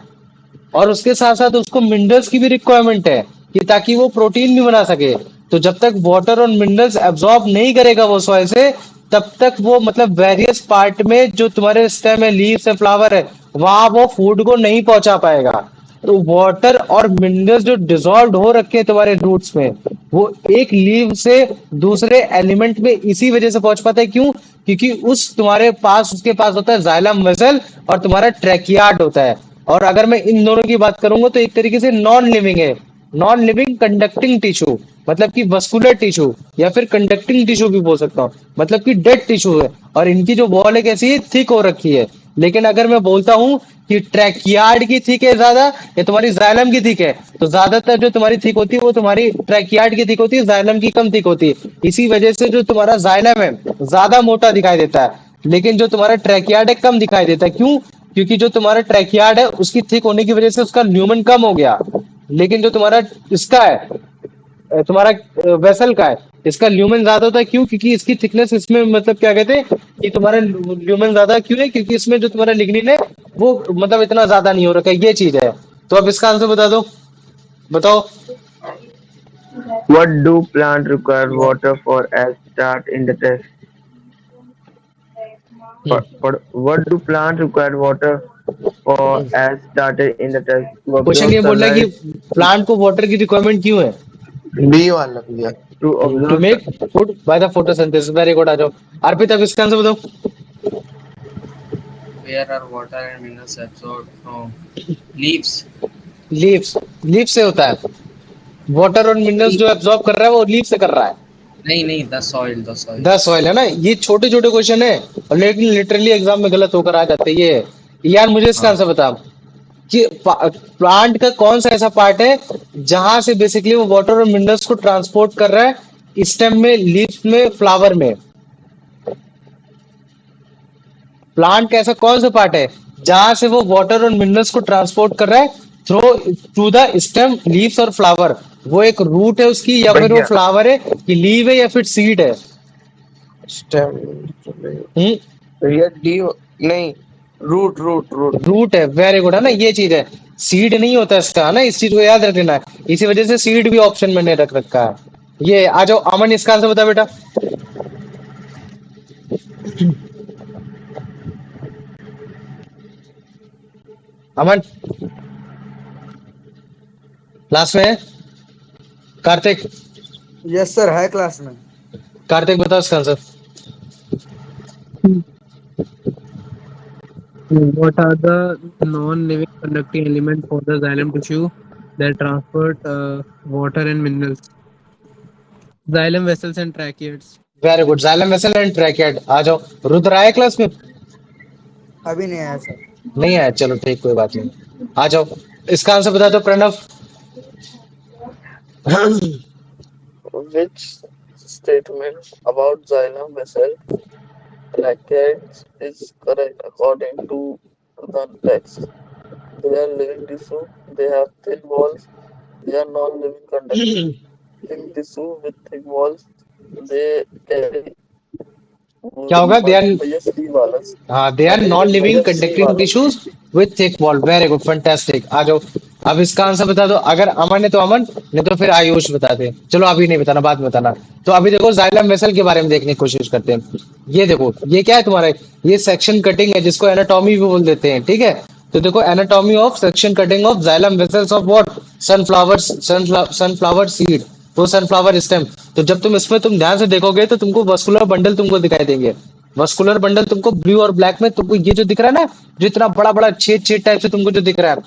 और उसके साथ साथ उसको मिनरल्स की भी रिक्वायरमेंट है कि ताकि वो प्रोटीन भी बना सके। तो जब तक वाटर और मिनरल्स एब्जॉर्ब नहीं करेगा वो सॉइल से, तब तक वो मतलब वेरियस पार्ट में जो तुम्हारे स्टेम है, लीव्स है, फ्लावर है, वहां वो फूड को नहीं पहुंचा पाएगा। तो वाटर और मिनरल्स जो डिसॉल्व हो रखे हैं तुम्हारे रूट्स में, वो एक लीव से दूसरे एलिमेंट में इसी वजह से पहुंच पाता है। क्यों? क्योंकि उस तुम्हारे पास उसके पास होता है जाइलम वेसल और तुम्हारा ट्रैकियार्ड होता है। और अगर मैं इन दोनों की बात करूंगा तो एक तरीके से नॉन लिविंग है, नॉन लिविंग कंडक्टिंग टिश्यू, मतलब कि वस्कुलर टिश्यू या फिर कंडक्टिंग टिश्यू भी बोल सकता हूँ, मतलब कि डेड टिश्यू है। और इनकी जो वॉल है कैसी है? थिक हो रखी है। लेकिन अगर मैं बोलता हूँ कि ट्रैकियार्ड की थिक है ज्यादा या तुम्हारी जाइलम की थिक है, तो ज्यादातर जो तुम्हारी थिक होती है वो तुम्हारी ट्रैकियार्ड की थिक होती है, जाइलम की कम थिक होती है। इसी वजह से जो तुम्हारा जाइलम है ज्यादा मोटा दिखाई देता है, लेकिन जो तुम्हारा ट्रैकियार्ड है कम दिखाई देता है। क्यों? क्योंकि जो तुम्हारा ट्रैकियार्ड है उसकी थिक होने की वजह से उसका ल्यूमेन कम हो गया, लेकिन जो तुम्हारा इसका है, तुम्हारा वेसल का है, इसका ल्यूमेन ज्यादा होता है। क्यों? क्योंकि इसकी थिकनेस इसमें मतलब क्या कहते हैं कि तुम्हारा ल्यूमेन ज्यादा क्यों है? क्योंकि इसमें जो तुम्हारा लिग्निन है वो मतलब इतना ज्यादा नहीं हो रखा है, ये चीज है। तो अब इसका आंसर बता दो, बताओ। What do plants require water for as start in the test? What do plants require water for as started in the test? To question observe ये बोल रहा है sunlight, कि प्लांट को वाटर की रिक्वायरमेंट क्यों है? बी वाला भैया। to to observe make food by the photosynthesis. Very good, आ जाओ अर्पित, अब इसका आंसर बताओ। Where are water and minerals absorbed from leaves? Leaves, leave से होता है वाटर और मिनरल्स, जो एब्जॉर्ब कर रहा है वो लीव से कर रहा है। नहीं नहीं, the soil. 10 ऑयल है ना, ये छोटे छोटे क्वेश्चन है और लेकिन लिटरली एग्जाम में गलत होकर आ जाते हैं। ये है। यार मुझे इसका हाँ, आंसर बता कि प्लांट का कौन सा ऐसा पार्ट है जहां से बेसिकली वो वाटर और मिनरल्स को ट्रांसपोर्ट कर रहा है, स्टेम में, लीफ में, फ्लावर में? प्लांट का ऐसा कौन सा पार्ट है जहां से वो वाटर और मिनरल्स को ट्रांसपोर्ट कर रहा है through to the stem, leaves और फ्लावर? वो एक रूट है उसकी, या फिर वो भैया फ्लावर है, कि लीव है, या फिर सीड है? स्टेम, हम्म, भैया डी, नहीं, रूट रूट रूट। रूट है। वेरी गुड, है ना, ये चीज है। सीड नहीं होता इसका, है ना, इस चीज को याद रख लेना है। इसी वजह से सीड भी ऑप्शन मैंने रख रखा है। ये आ जाओ अमन, इसका आंसर बता बेटा। अमन क्लास में है? कार्तिक, यस सर, है क्लास में। कार्तिक बताओ इसका answer. What are the non-living conducting elements for the xylem tissue that transport water and minerals? Xylem vessels and tracheids. Very good, xylem vessel and tracheid. आ जाओ रुद्र, आए क्लास में? अभी नहीं आया सर। नहीं आया, चलो ठीक, कोई बात नहीं। आ जाओ इसका आंसर बता दो Pranav. Which statement about xylem vessel brackets is correct according to the text? They are living tissue. They have thin walls. They are non-living conducting tissue with thick walls. They carry क्या होगा? They are, भैया सी वाला। हाँ, they are non living भैया C conducting वाला। Tissues with thick wall. Very good, fantastic. आ जाओ, अब इसका आंसर बता दो। अगर अमन है तो अमन, नहीं तो फिर आयुष बता दे। चलो अभी नहीं बताना, बाद में बताना। तो अभी देखो जाइलम वेसल के बारे में देखने की कोशिश करते हैं। ये देखो, ये क्या है तुम्हारा, ये सेक्शन कटिंग है जिसको एनाटॉमी भी बोल देते हैं, ठीक है। तो देखो, anatomy of section cutting of xylem vessels of what, sunflower seed, वो सनफ्लावर स्टेम। तो जब तुम इसमें तुम ध्यान से देखोगे तो तुमको वस्कुलर बंडल तुमको दिखाई देंगे। वस्कुलर बंडल तुमको ब्लू और ब्लैक में तुमको ये जो दिख रहा है ना, जो इतना बड़ा बड़ा छेद छेद टाइप से तुमको जो दिख रहा है,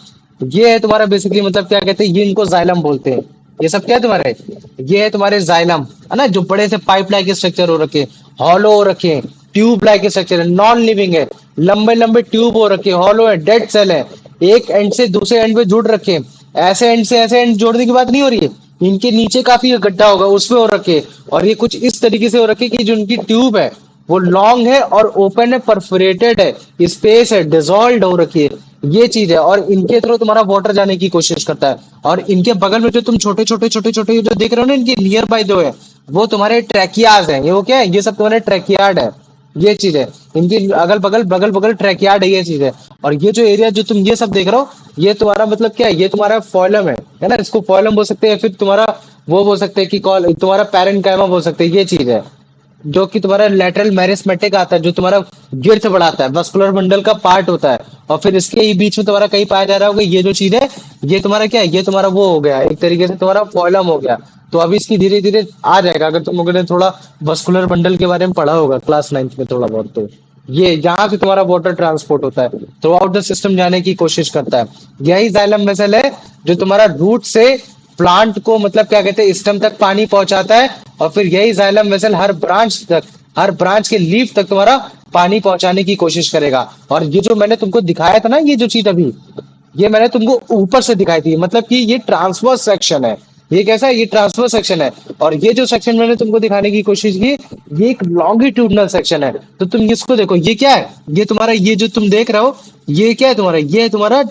ये है तुम्हारा बेसिकली, मतलब क्या कहते हैं, ये इनको जाइलम बोलते हैं। ये सब क्या है तुम्हारे, ये है तुम्हारे जाइलम, है ना, जो बड़े से पाइप लाइक स्ट्रक्चर हो रखे, हॉलो हो रखे, ट्यूब लाइक स्ट्रक्चर है, नॉन लिविंग है, लंबे लंबे ट्यूब हो रखे, हॉलो है, डेड सेल है, एक एंड से दूसरे एंड पे जुड़ रखे। ऐसे एंड से ऐसे एंड जोड़ने की बात नहीं हो रही है, इनके नीचे काफी गड्ढा होगा उसमें हो रखे। और ये कुछ इस तरीके से हो रखे कि जो उनकी ट्यूब है वो लॉन्ग है और ओपन है, परफोरेटेड है, स्पेस है, डिजोल्व हो रखी है, ये चीज है। और इनके थ्रू तुम्हारा वाटर जाने की कोशिश करता है। और इनके बगल में जो तुम छोटे छोटे छोटे छोटे जो देख रहे हो ना, इनके नियर बाय जो है, वो तुम्हारे ट्रैकियाज है। ये वो क्या है, ये सब तुम्हारे ट्रैकियार्ड है, ये चीज है। इनकी बगल बगल ट्रैकियार्ड है, ये चीज है। और ये जो एरिया जो तुम ये सब देख रहे हो, ये तुम्हारा मतलब क्या है, ये तुम्हारा फॉइलम है ना, इसको फॉइलम बोल सकते हैं, फिर तुम्हारा वो बोल सकते हैं कि कॉल तुम्हारा पैरेन्काइमा बोल सकते हैं, ये चीज है। जो कि तुम्हारा लेटरल मेरिस्मेटिक आता है, जो तुम्हारा गिर्थ बढ़ाता है, मस्कुलर बंडल का पार्ट होता है। और फिर इसके ही बीच में तुम्हारा कहीं पाया जा रहा होगा, ये जो चीज है, ये तुम्हारा क्या है, ये तुम्हारा वो हो गया, एक तरीके से तुम्हारा फॉइलम हो गया। तो अभी इसकी धीरे धीरे आ जाएगा, अगर तुम लोगों ने थोड़ा मस्कुलर बंडल के बारे में पढ़ा होगा क्लास 9th में थोड़ा बहुत। तो ये यहाँ से तुम्हारा वाटर ट्रांसपोर्ट होता है, थ्रू आउट द सिस्टम जाने की कोशिश करता है। यही जाइलम वेसल है जो तुम्हारा रूट से प्लांट को, मतलब क्या कहते हैं, स्टेम तक पानी पहुंचाता है। और फिर यही जाइलम वेसल हर ब्रांच तक, हर ब्रांच के लीफ तक तुम्हारा पानी पहुंचाने की कोशिश करेगा। और ये जो मैंने तुमको दिखाया था ना, ये जो चीज अभी, ये मैंने तुमको ऊपर से दिखाई थी, मतलब कि ये ट्रांसवर्स सेक्शन है। ये कैसा है, ये ट्रांसफर सेक्शन है। और ये जो सेक्शन मैंने तुमको दिखाने की कोशिश की, ये एक लॉन्गिट्यूडनल सेक्शन है। तो तुम इसको देखो, ये क्या है, ये तुम्हारा, ये जो तुम देख रहे हो, ये क्या है तुम्हारा, ये है तुम्हारा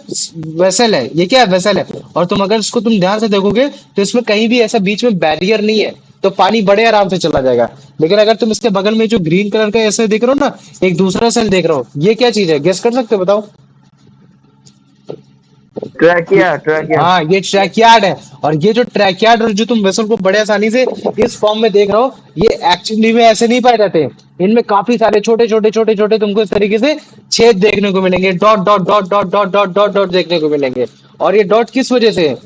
वेसल है। ये क्या है, वेसल है। और तुम अगर इसको तुम ध्यान से देखोगे तो इसमें कहीं भी ऐसा बीच में बैरियर नहीं है, तो पानी बड़े आराम से चला जाएगा। लेकिन अगर तुम इसके बगल में जो ग्रीन कलर का ऐसे देख रहे हो ना, एक दूसरा सेल देख रहे हो, ये क्या चीज है, गेस कर सकते हो, बताओ। ट्रैकिया ट्रैकिया हाँ, ये ट्रैकयार्ड है। और ये जो ट्रैकयार्ड और जो तुम वेसल को बड़े आसानी से इस फॉर्म में देख रहे हो, ये एक्चुअली में ऐसे नहीं पाए जाते। इनमें काफी सारे छोटे छोटे छोटे छोटे तुमको इस तरीके से छेद देखने को मिलेंगे, dot dot dot dot dot dot dot dot देखने को मिलेंगे। और ये डॉट किस वजह से है?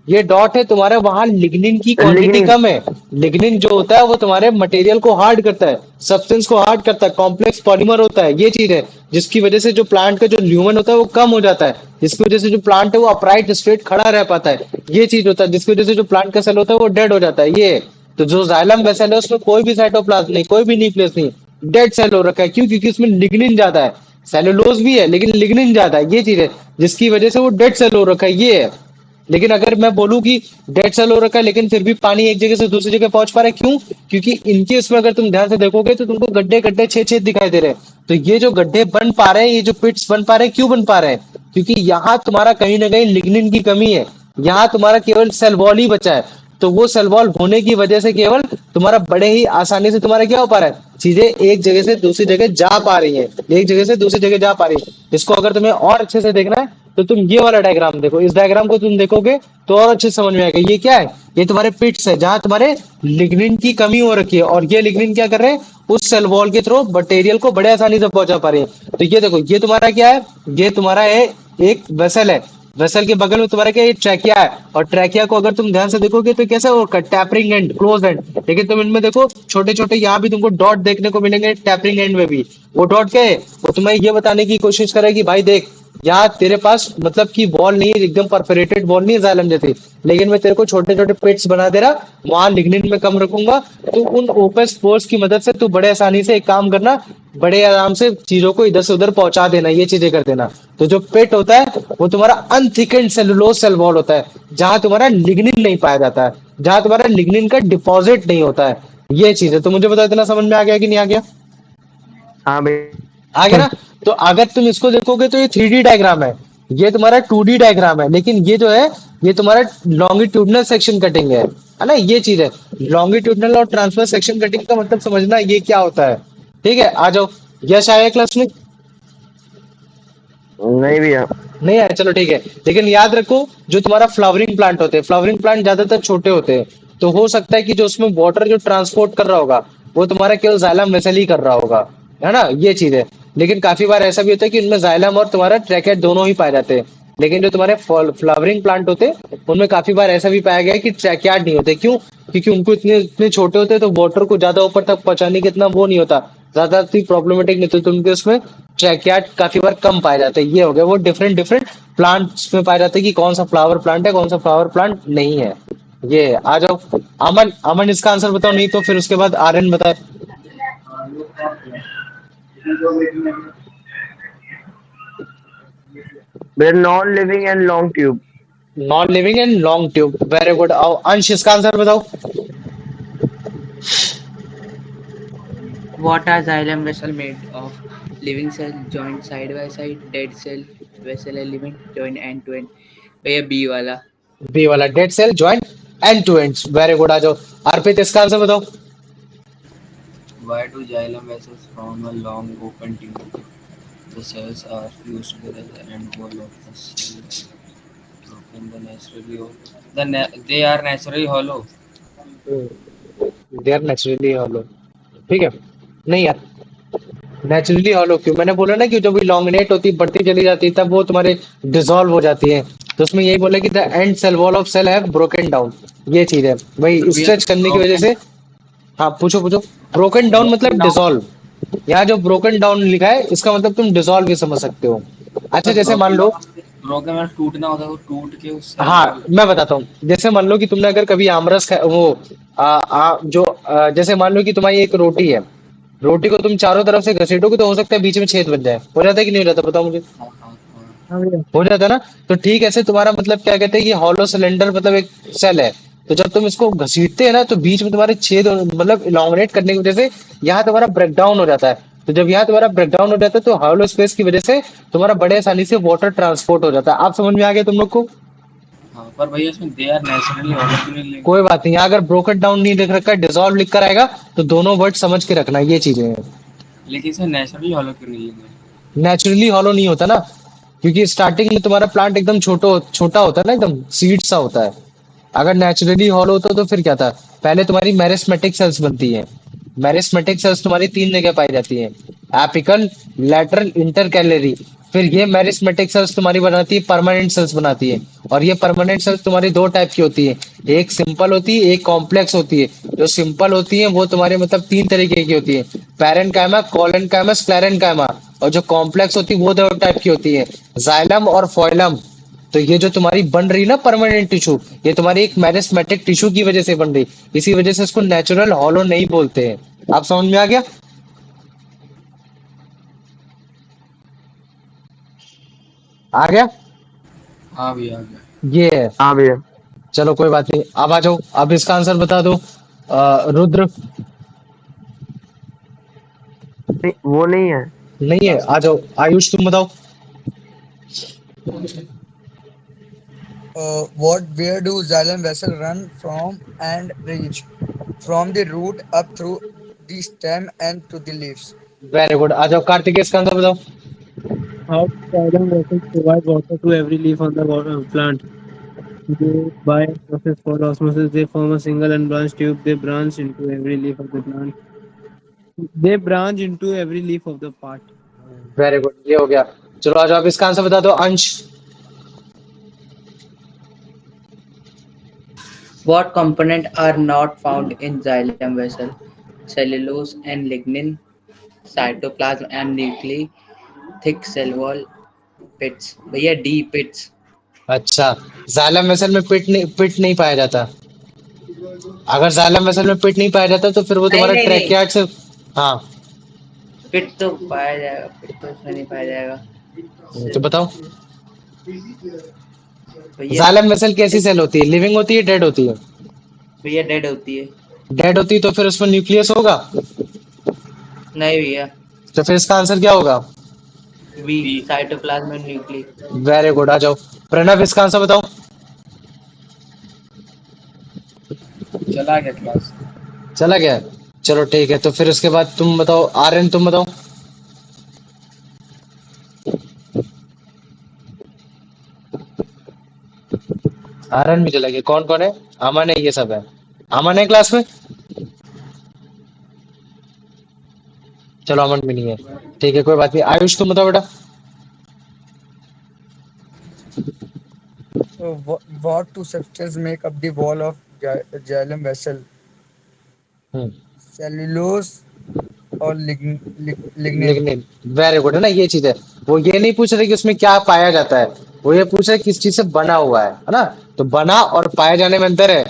ये डॉट है तुम्हारे, वहां लिग्निन की क्वांटिटी लिग्निन कम है। लिग्निन जो होता है वो तुम्हारे मटेरियल को हार्ड करता है, सब्सटेंस को हार्ड करता है, कॉम्प्लेक्स पॉलीमर होता है, ये चीज है। जिसकी वजह से जो प्लांट का जो ल्यूमन होता है वो कम हो जाता है, जिसकी वजह से जो प्लांट है वो अपराइट स्ट्रेट खड़ा रह पाता है, ये चीज होता है। जिसकी वजह से जो प्लांट का सेल होता है वो डेड हो जाता है, ये है। तो जो जाइलम वेसल है उसमें कोई भी साइटोप्लाज्म नहीं, कोई भी न्यूक्लियस नहीं, डेड सेल हो रखा है। क्यों? क्योंकि उसमें लिग्निन ज्यादा है। सेलुलोज भी है लेकिन लिग्निन ज्यादा है, ये चीज है, जिसकी वजह से वो डेड सेल हो रखा है, ये है। लेकिन अगर मैं बोलूं कि डेड सेल हो रखा है लेकिन फिर भी पानी एक जगह से दूसरी जगह पहुंच पा रहा है, क्यों? क्योंकि इनके उसमें अगर तुम ध्यान से देखोगे तो तुमको गड्ढे गड्ढे छेद छेद दिखाई दे रहे हैं। तो ये जो गड्ढे बन पा रहे हैं, ये जो पिट्स बन पा रहे हैं, क्यों बन पा रहे हैं? क्योंकि यहाँ तुम्हारा कहीं ना कहीं लिग्निन की कमी है। यहाँ तुम्हारा केवल सेल वॉल ही बचा है। तो वो सेल वॉल होने की वजह से केवल तुम्हारा बड़े ही आसानी से तुम्हारा क्या हो पा रहा है, चीजें एक जगह से दूसरी जगह जा पा रही है, एक जगह से दूसरी जगह जा पा रही है। इसको अगर तुम्हें और अच्छे से देखना है तो तुम ये वाला डायग्राम देखो। इस डायग्राम को तुम देखोगे तो और अच्छे से समझ में आएगा। ये क्या है, ये तुम्हारे पिट्स है जहां तुम्हारे लिग्निन की कमी हो रखी है। और ये लिग्निन क्या कर रहे हैं, उस सेल वॉल के थ्रू मटेरियल को बड़े आसानी से पहुंचा पा रहे हैं। तो ये देखो, ये तुम्हारा क्या है, ये तुम्हारा है एक वेसल है। वेसल के बगल में तुम्हारा क्या है, ट्रैकिया है। और ट्रैकिया को अगर तुम ध्यान से देखोगे तो कैसा वो टैपरिंग एंड क्लोज एंड। लेकिन तुम इनमें देखो छोटे छोटे यहाँ भी तुमको डॉट देखने को मिलेंगे टैपरिंग एंड में भी। वो डॉट क्या है, वो तुम्हें ये बताने की कोशिश करेगी भाई देख, यहाँ तेरे पास मतलब कि वॉल नहीं है, एकदम परफोरेटेड वॉल नहीं है जाइलम जैसी, लेकिन मैं तेरे को छोटे छोटे पिट्स बना दे रहा, वहां लिग्निन में कम रखूंगा। तो उन ओपन स्पोर्स की मदद से तू बड़े आसानी से एक काम करना, बड़े आराम से चीजों को इधर से उधर पहुंचा देना, ये चीजें कर देना। तो जो पेट होता है वो तुम्हारा अनथिकन्ड सेलुलोज सेल वॉल होता है, जहां तुम्हारा लिग्निन नहीं पाया जाता है, जहां तुम्हारा लिग्निन का डिपॉजिट नहीं होता है, ये चीज है। तो मुझे बताओ इतना समझ में आ गया कि नहीं आ गया? हाँ भाई आ गया ना? तो अगर तुम इसको देखोगे तो ये 3D डायग्राम है, ये तुम्हारा 2D डायग्राम है। लेकिन ये जो है, ये तुम्हारा लॉन्गिट्यूडनल सेक्शन कटिंग है ना, ये चीज है। लॉन्गिट्यूडनल और ट्रांसफर सेक्शन कटिंग का मतलब समझना ये क्या होता है। ठीक है, आ जाओ। यश आया क्लास में? नहीं भैया। नहीं आया, चलो ठीक है। लेकिन याद रखो, जो तुम्हारा फ्लावरिंग प्लांट होते हैं, फ्लावरिंग प्लांट ज्यादातर छोटे होते हैं, तो हो सकता है कि जो उसमें वाटर जो ट्रांसपोर्ट कर रहा होगा, वो तुम्हारा केवल जाइलम वेसल ही कर रहा होगा, है ना, ये चीज है। लेकिन काफी बार ऐसा भी होता है कि उनमें जाइलम और तुम्हारा ट्रैकेट दोनों ही पाए जाते हैं। लेकिन जो तुम्हारे फ्लावरिंग प्लांट होते हैं, उनमें काफी बार ऐसा भी पाया गया है कि ट्रैकेट नहीं होते। क्यों? क्योंकि उनको इतने इतने छोटे होते हैं, तो वाटर को ज्यादा ऊपर तक पहुंचाने की इतना वो नहीं होता, ज्यादा इतनी प्रॉब्लमेटिक नहीं होती, तो उनके उसमें ट्रैकियाट काफी बार कम पाए जाते हैं। ये हो गया, वो डिफरेंट डिफरेंट प्लांट्स में पाए जाते हैं कि कौन सा फ्लावर प्लांट है, कौन सा फ्लावर प्लांट नहीं है। ये है। आ जाओ। अमन, अमन इसका आंसर बताओ, नहीं तो फिर उसके बाद आर्यन बताए। भैया non living and long tube. Non living and long tube, very good. आओ अंश, इसका आंसर बताओ। What are xylem vessel made of? Living cell joined side by side, dead cell vessel element joined end to end. भैया B वाला। B वाला, dead cell joint end to ends, very good. आ जाओ अर्पित, इसका answer बताओ। Why do xylem vessels form a long open tube? The cells are fused together, the end wall of the cell broken. They are naturally hollow. They are naturally hollow, ठीक है। नहीं यार, naturally hollow क्यों? मैंने बोला ना कि जब भी लॉन्गिनेट होती बढ़ती चली जाती है, तब वो तुम्हारे डिसॉल्व हो जाती है। तो उसमें यही बोला कि the end cell wall of cell have broken down, ये चीज है भाई, We are स्ट्रेच करने की वजह broken. से। हाँ पूछो पूछो। ब्रोकन डाउन Broken मतलब down. डिसॉल्व। यहाँ जो ब्रोकन डाउन लिखा है, इसका मतलब तुम डिसॉल्व भी समझ सकते हो। अच्छा, मतलब जैसे मान लो, ब्रोकन में टूटना होता है, वो टूट के उस सेल हाँ को। मैं बताता हूँ। जैसे मान लो कि तुमने अगर कभी आमरस वो जैसे मान लो कि तुम्हारी एक रोटी है, रोटी को तुम चारों तरफ से घसीटोगे तो हो सकता है बीच में छेद बन जाए। हो जाता है कि नहीं हो जाता, बताओ मुझे। हाँ हाँ हाँ। हाँ भैया। हो जाता है ना। तो ठीक ऐसे तुम्हारा मतलब क्या कहते हैं, ये हॉलो सिलेंडर मतलब एक सेल है। तो जब तुम इसको घसीटते हैं ना, तो बीच में तुम्हारे छेद मतलब इलांगनेट करने की वजह से यहाँ तुम्हारा ब्रेकडाउन हो जाता है। तो जब यहाँ तुम्हारा ब्रेकडाउन हो जाता है, तो हॉलो स्पेस की वजह से तुम्हारा बड़े आसानी से वाटर ट्रांसपोर्ट हो जाता है। आप समझ में आ गया तुम लोग को? हाँ पर भैया इसमें दे आर नेचुरली hollow क्यों नहीं लिखे? कोई बात नहीं, यहाँ अगर ब्रोकन डाउन नहीं लिख रखा है, डिसॉल्व लिख कर आएगा, तो दोनों वर्ड समझ के रखना, ये चीजें हैं। लेकिन इसमें नेचुरली hollow क्यों नहीं लिखे? नेचुरली हॉलो नहीं होता ना, क्योंकि स्टार्टिंग में तुम्हारा प्लांट एकदम छोटा छोटा होता है ना, एकदम सीड सा होता है। अगर नेचुरली हॉलो होता तो फिर क्या था? पहले तुम्हारी मेरिस्मेटिक सेल्स बनती है। मेरिस्मेटिक सेल्स तुम्हारी तीन जगह पाई जाती है, एपिकल, लैटरल, इंटरकैलरी। फिर ये मेरिस्मेटिक सेल्स तुम्हारी बनाती है परमानेंट सेल्स बनाती है। और ये परमानेंट सेल्स तुम्हारी दो टाइप की होती है, एक सिंपल होती है, एक कॉम्प्लेक्स होती है। जो सिंपल होती है वो तुम्हारे मतलब तीन तरीके की होती है, पैरेनकाइमा, कोलेनकाइमा, स्क्लेरेनकाइमा। और जो कॉम्प्लेक्स होती है वो दो टाइप की होती है, जाइलम और फोइलम। तो ये जो तुम्हारी बन रही ना परमानेंट टिश्यू, ये तुम्हारी एक मेरिस्मेटिक टिश्यू की वजह से बन रही। इसी वजह से इसको नेचुरल हॉलो नहीं बोलते हैं। आप समझ में आ गया? आ गया? हाँ भैया आ गया। ये है। हाँ भैया। चलो कोई बात नहीं, अब आ जाओ, अब इसका आंसर बता दो। रुद्र। नहीं वो नहीं है। नहीं है, आ जाओ आयुष, तुम बताओ। What where do xylem vessel run from and reach? From the root up through the stem and to the leaves. Very good. आ जाओ कार्तिक, इसका आंसर बताओ। How do xylem vessels provide water to every leaf on the plant? They, by a process called osmosis, they form a single unbranched tube. They branch into every leaf of the plant. They branch into every leaf of the part. Very good, ये हो गया। चलो आ जाओ, अब इसका answer बता दो अंश। What component are not found in xylem vessel? Cellulose and lignin, cytoplasm and nuclei, thick cell wall, pits. भैया डी pits. अच्छा, जाइलम वेसल में पिट नहीं पाया जाता। अगर जाइलम वेसल में पिट नहीं पाया जाता, तो फिर वो नहीं तुम्हारा नहीं नहीं, ट्रैकियार्ड से। हाँ, पिट तो पाया जाएगा, पिट तो उसमें नहीं पाया जाएगा। तो बताओ। भैया जाइलम वेसल कैसी सेल होती है, लिविंग होती है, डेड होती है? भैया डेड होती है। डेड होती है, तो फिर उसमें न्यूक्लियस होगा। नहीं भैया, तो फिर इसका आंसर क्या होगा? B cytoplasm and nucleus. Very good. आ जाओ प्रणव, इसका आंसर बताओ। चला गया क्लास। चला गया? चलो ठीक है, तो फिर उसके बाद तुम बताओ, आर्यन तुम बताओ। आरन भी चला गया। कौन कौन है? अमन है, ये सब है। अमन है क्लास में? चलो अमन भी नहीं है। ठीक है, कोई बात नहीं। आयुष तुम बताओ बेटा। What two substances make up the wall of xylem vessel? Hmm. Cellulose or lignin? Lignin. Very good, है ना, ये चीज है। वो ये नहीं पूछ रहे कि उसमें क्या पाया जाता है, वो ये पूछ रहे किस चीज से बना हुआ है ना। तो बना और पाया जाने में अंतर है।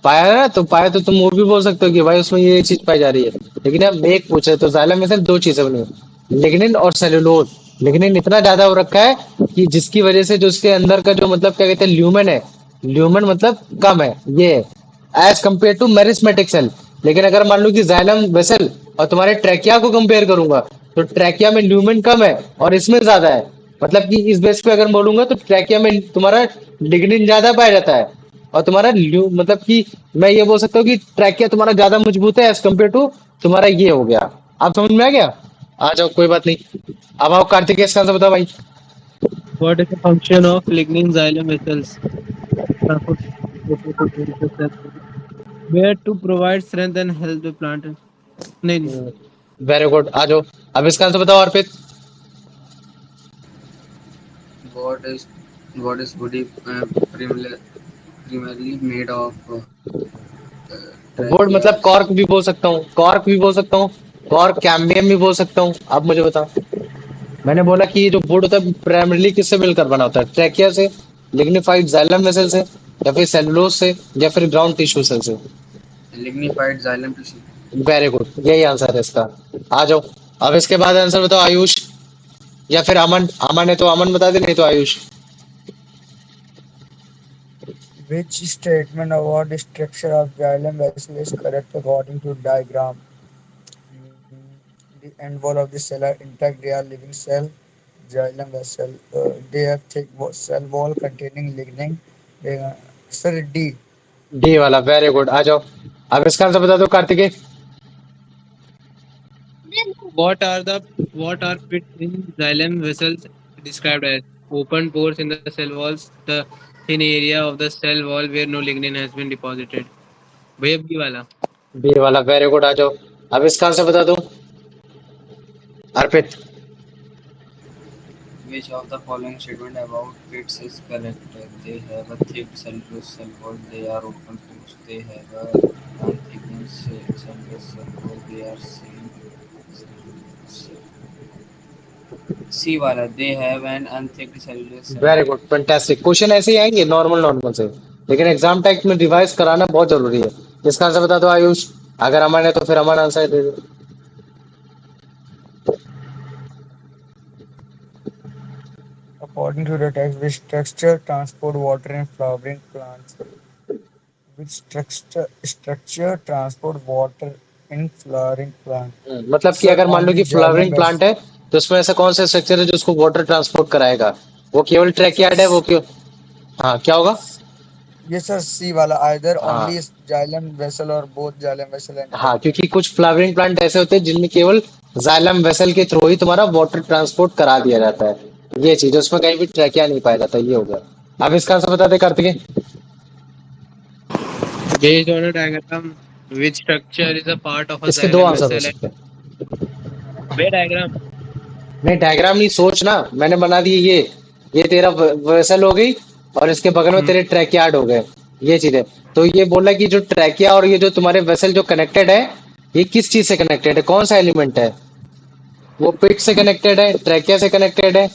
पाया है ना, तो पाया तो तुम वो भी बोल सकते हो कि भाई उसमें ये चीज पाई जा रही है। लेकिन अब मेक पूछ रहे, तो जाइलम में से दो चीजें बनी है, लिग्निन और सेलुलोज। लिग्निन इतना ज्यादा हो रखा है कि जिसकी वजह से जो उसके अंदर का जो मतलब क्या कहते हैं ल्यूमेन है, ल्यूमेन मतलब कम है ये, as compare to meristematic cell. लेकिन अगर मान लो कि जाइलम वेसल और तुम्हारे ट्रैकिया को कंपेयर करूंगा, तो ट्रैकिया में ल्यूमेन कम है और इसमें ज्यादा है। मतलब कि इस बेस पे अगर बोलूंगा तो ट्रैकिया में तुम्हारा लिग्निन ज्यादा पाया जाता है, और तुम्हारा मतलब कि मैं ये बोल सकता हूँ कि ट्रैकिया तुम्हारा ज्यादा मजबूत है एज कम्पेयर टू तुम्हारा ये हो गया। आप समझ में आ गया? आ जाओ, कोई बात नहीं। अब आओ कार्तिकेय, इसका आंसर बताओ भाई। What is the function of lignin xylem vessels? Transport water to build the cell wall. Where to provide strength and help the plant. नहीं नहीं। वेरी गुड, आ जाओ। अब इसका आंसर बताओ अर्पित। What is what is body primarily made of? Would मतलब Tracheas. Cork भी बोल सकता हूँ, कॉर्क भी बोल सकता हूँ, कॉर्क कैम्बियम भी बोल सकता हूँ। आप मुझे बताओ। मैंने बोला कि ये जो वुड होता है प्राइमरीली किससे मिलकर बना होता है? ट्रैकिया से, लिग्निफाइड जाइलम वेसल से, या फिर सेलुलोज से, या फिर ग्राउंड टिश्यू सेल से। Lignified xylem tissue. Very good, यही आंसर है इसका। आ जाओ। अब इसके बाद आंसर बताओ आयुष, या फिर अमन। अमन है तो अमन बता दे, नहीं तो Ayush. Which statement about the structure of xylem vessel is correct according to diagram? The end wall of the cell are intact. They are living cell. Xylem vessel. They have thick cell wall containing lignin. Sir D. D वाला, very good. आ जाओ। अब इसका answer बता दो Kartikeya. What are the what are pits in xylem vessels described as? Open pores in the cell walls, the thin area of the cell wall where no lignin has been deposited. भैया B वाला। B वाला, very good. आ जाओ। अब इसका answer बता दो अर्पित। Which of the following statement about pits is correct? They have a thick cellulose cell wall. They are open pores. They have a unthickened cellulose cell wall. They are seen. C वाला. They have an unthicked cellulose cell very wall. Good, fantastic. Question ऐसे ही आएंगे normal normal से, लेकिन exam type में revise कराना बहुत जरूरी है। इसका आंसर बता दो आयुष। अगर अमन है तो फिर अमन आंसर दे दो। According to the text, which structure transport water in flowering plants? Which structure transport water in flowering plant? मतलब कि Sir, अगर मान लो only कि xylem फ्लावरिंग प्लांट vessel. है, तो उसमें ऐसा कौन सा स्ट्रक्चर है जो उसको वाटर ट्रांसपोर्ट कराएगा? वो केवल Sir, ट्रैकियार्ड है, वो क्यों? हाँ, क्या होगा? yes sir, C वाला. Either हाँ। only xylem vessel or both xylem vessel and हाँ, trachea. क्योंकि कुछ फ्लावरिंग प्लांट ऐसे होते हैं जिनमें केवल जाइलम वेसल के थ्रू ही तुम्हारा वाटर ट्रांसपोर्ट करा दिया जाता है। ये चीज, उसमें कहीं भी ट्रैकिया नहीं पाया जाता। ये हो गया। अब इसका आंसर बता दे Kartikeya. Based on a diagram, which structure is a part of a इसके दो xylem आंसर हो vessel? सकते हैं। वे diagram. नहीं, डायग्राम नहीं, सोचना। मैंने बना दी ये तेरा वेसल हो गई, और इसके बगल में हम्म। तेरे ट्रैकियार्ड हो गए। ये चीज है। तो ये बोला कि जो ट्रैकिया और ये जो तुम्हारे वेसल जो कनेक्टेड है, ये किस चीज से कनेक्टेड है, कौन सा एलिमेंट है? वो पिट से कनेक्टेड है, ट्रैकिया से कनेक्टेड है,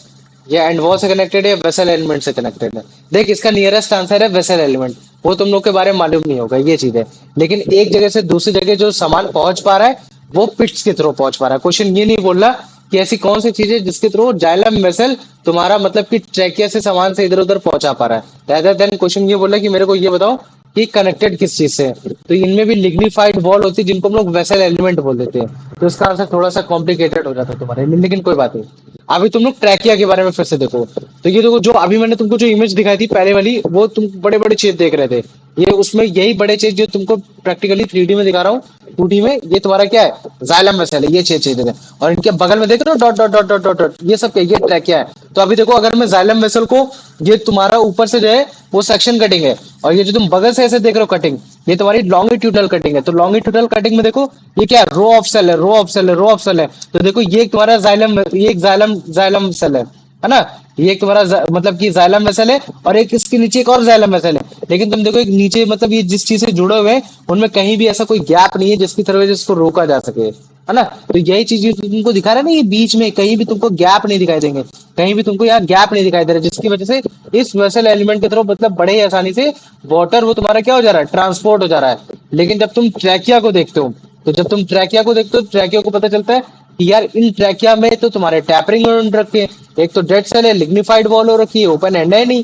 या एंडवॉल से कनेक्टेड है, या वेसल एलिमेंट से कनेक्टेड है? देख, इसका नियरेस्ट आंसर है वेसल एलिमेंट। वो तुम लोग के बारे में मालूम नहीं होगा, ये चीज है। लेकिन एक जगह से दूसरी जगह जो सामान पहुंच पा रहा है, वो पिट्स के थ्रू पहुंच पा रहा है। क्वेश्चन ये नहीं बोल रहा कि ऐसी कौन सी चीज है जिसके थ्रू जाइलम वेसल तुम्हारा मतलब कि ट्रैकिया से सामान से इधर उधर पहुंचा पा रहा है। rather देन क्वेश्चन ये बोला कि मेरे को ये बताओ कि कनेक्टेड किस चीज से है। तो इनमें भी लिग्निफाइड वॉल होती है जिनको हम लोग वेसल एलिमेंट बोल देते हैं। तो इसका आंसर थोड़ा सा कॉम्प्लिकेटेड हो जाता है तुम्हारे लिए, लेकिन कोई बात नहीं। अभी तुम लोग ट्रैकिया के बारे में फिर से देखो। तो ये देखो, जो अभी मैंने तुमको जो इमेज दिखाई थी पहले वाली, वो तुम बड़े बड़े छेद देख रहे थे। ये उसमें यही बड़े छेद जो तुमको प्रैक्टिकली 3D में दिखा रहा हूँ, 2D में, ये तुम्हारा क्या है, जाइलम वेसल है। ये छेद छेद है, और इनके बगल में देख रहे हो dot dot dot dot dot dot, ये सब क्या, ये ट्रैकिया है। तो अभी देखो, अगर मैं जाइलम वेसल को, ये तुम्हारा ऊपर से जो है वो सेक्शन कटिंग है, और ये जो तुम बगल से ऐसे देख रहे हो कटिंग, ये तुम्हारी लॉन्गिट्यूडल कटिंग है। तो लॉन्गिट्यूडल कटिंग में देखो, ये क्या है, रो ऑफ सेल है, रो ऑफ सेल है, रो ऑफ सेल है। तो देखो, ये एक तुम्हारा जाइलम, ये एक जाइलम जाइलम सेल है ना। ये एक तुम्हारा मतलब कि जाइलम वेसल है, और एक इसके नीचे एक और जाइलम वेसल है। लेकिन तुम देखो, एक नीचे मतलब ये जिस चीज से जुड़े हुए हैं, उनमें कहीं भी ऐसा कोई गैप नहीं है जिसकी तरह से इसको रोका जा सके, है ना। तो यही चीज तुमको दिखा रहा है ना, ये बीच में कहीं भी तुमको गैप नहीं दिखाई देंगे, कहीं भी तुमको यहाँ गैप नहीं दिखाई दे रहा, जिसकी वजह से इस वेसल एलिमेंट के थ्रू मतलब बड़े ही आसानी से वाटर वो तुम्हारा क्या हो जा रहा है, ट्रांसपोर्ट हो जा रहा है। लेकिन जब तुम ट्रैकिया को देखते हो, तो जब तुम ट्रैकिया को देखते हो, ट्रैकिया को पता चलता है कि यार इन ट्रैकिया में तो तुम्हारे टैपरिंग रखे हैं। एक तो डेड सेल है, लिग्निफाइड वॉल हो रखी है, ओपन एंड है नहीं,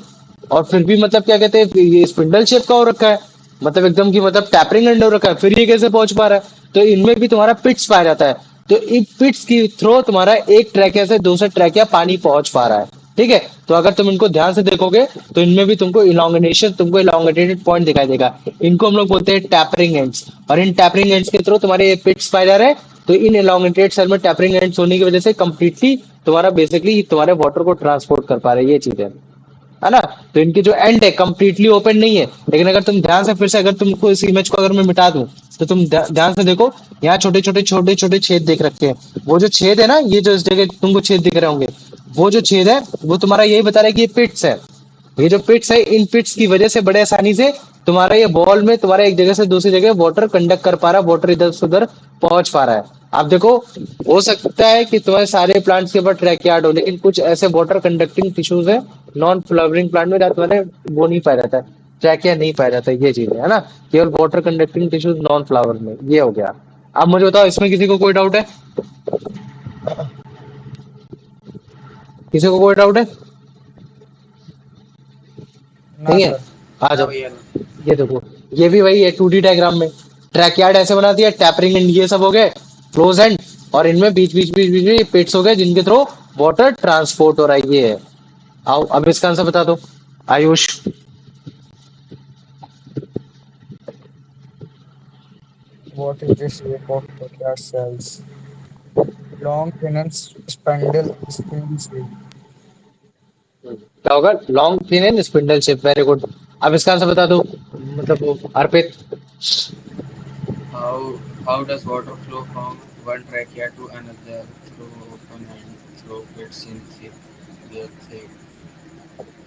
और फिर भी मतलब क्या कहते हैं, ये स्पिंडल शेप का हो रखा है, मतलब एकदम की मतलब टैपरिंग एंड हो रखा है, फिर ये कैसे पहुंच पा रहा है। तो इनमें भी तुम्हारा पिट्स पाया जाता है। तो इन पिट्स की थ्रो तुम्हारा एक ट्रैकिया से दूसरे ट्रैकिया पानी पहुंच पा रहा है। ठीक है, तो अगर तुम इनको ध्यान से देखोगे, तो इनमें भी तुमको इलांगेशन, तुमको इलांगेटेड पॉइंट दिखाई देगा। इनको हम लोग बोलते हैं टैपरिंग एंड्स, और इन टैपरिंग एंड्स के थ्रू तुम्हारे ये पिट्स पाए जा रहे हैं। तो इन इलांगेटेड सेल में टैपरिंग एंड्स होने की वजह से कंप्लीटली तुम्हारा बेसिकली तुम्हारे वाटर को ट्रांसपोर्ट कर पा रहे हैं, ये चीज है ना। तो इनकी जो एंड है कंप्लीटली ओपन नहीं है। लेकिन अगर तुम ध्यान से फिर से, अगर तुमको इस इमेज को अगर मैं मिटा दूं, तो तुम ध्यान से देखो, यहाँ छोटे छोटे छोटे छोटे छेद देख रखे हैं। वो जो छेद है ना, ये जो इस जगह तुमको छेद दिख रहे होंगे, वो जो छेद है वो तुम्हारा यही बता रहा है कि ये पिट्स है। ये जो पिट्स है, इन पिट्स की वजह से बड़े आसानी से तुम्हारा ये बॉल में तुम्हारा एक जगह से दूसरी जगह वाटर कंडक्ट कर पा रहा है, वाटर इधर से उधर पहुंच पा रहा है। आप देखो, हो सकता है कि तुम्हारे सारे प्लांट्स के ऊपर ट्रैकियार्ड हो, लेकिन कुछ ऐसे वाटर कंडक्टिंग टिश्यूज है नॉन फ्लावरिंग प्लांट में, जहाँ तुम्हारे वो नहीं पाया जाता है, ट्रैकिया नहीं पाया जाता है। ये चीज है ना, केवल water conducting tissues non flower में। ये हो गया। अब मुझे बताओ, इसमें किसी को कोई डाउट है? किसी को कोई डाउट है? ना नहीं है? सर। आ जाओ। ये देखो, ये भी वही है 2D डायग्राम में। ट्रैकयार्ड ऐसे बना दिया, टैपरिंग एंड ये सब हो गए, क्लोज एंड, और इनमें बीच बीच बीच बीच में पेट्स हो गए जिनके थ्रू वाटर ट्रांसपोर्ट हो रहा है। ये है। आओ अब इसका आंसर बता दो, Ayush. What is the shape of Packard cells? Long, thin, and spindle shape. क्या होगा? Long thin and spindle shape. Very good. अब इसका आंसर बता दो, मतलब वो अर्पित। How does water flow from one trachea to another through open and through pits in thick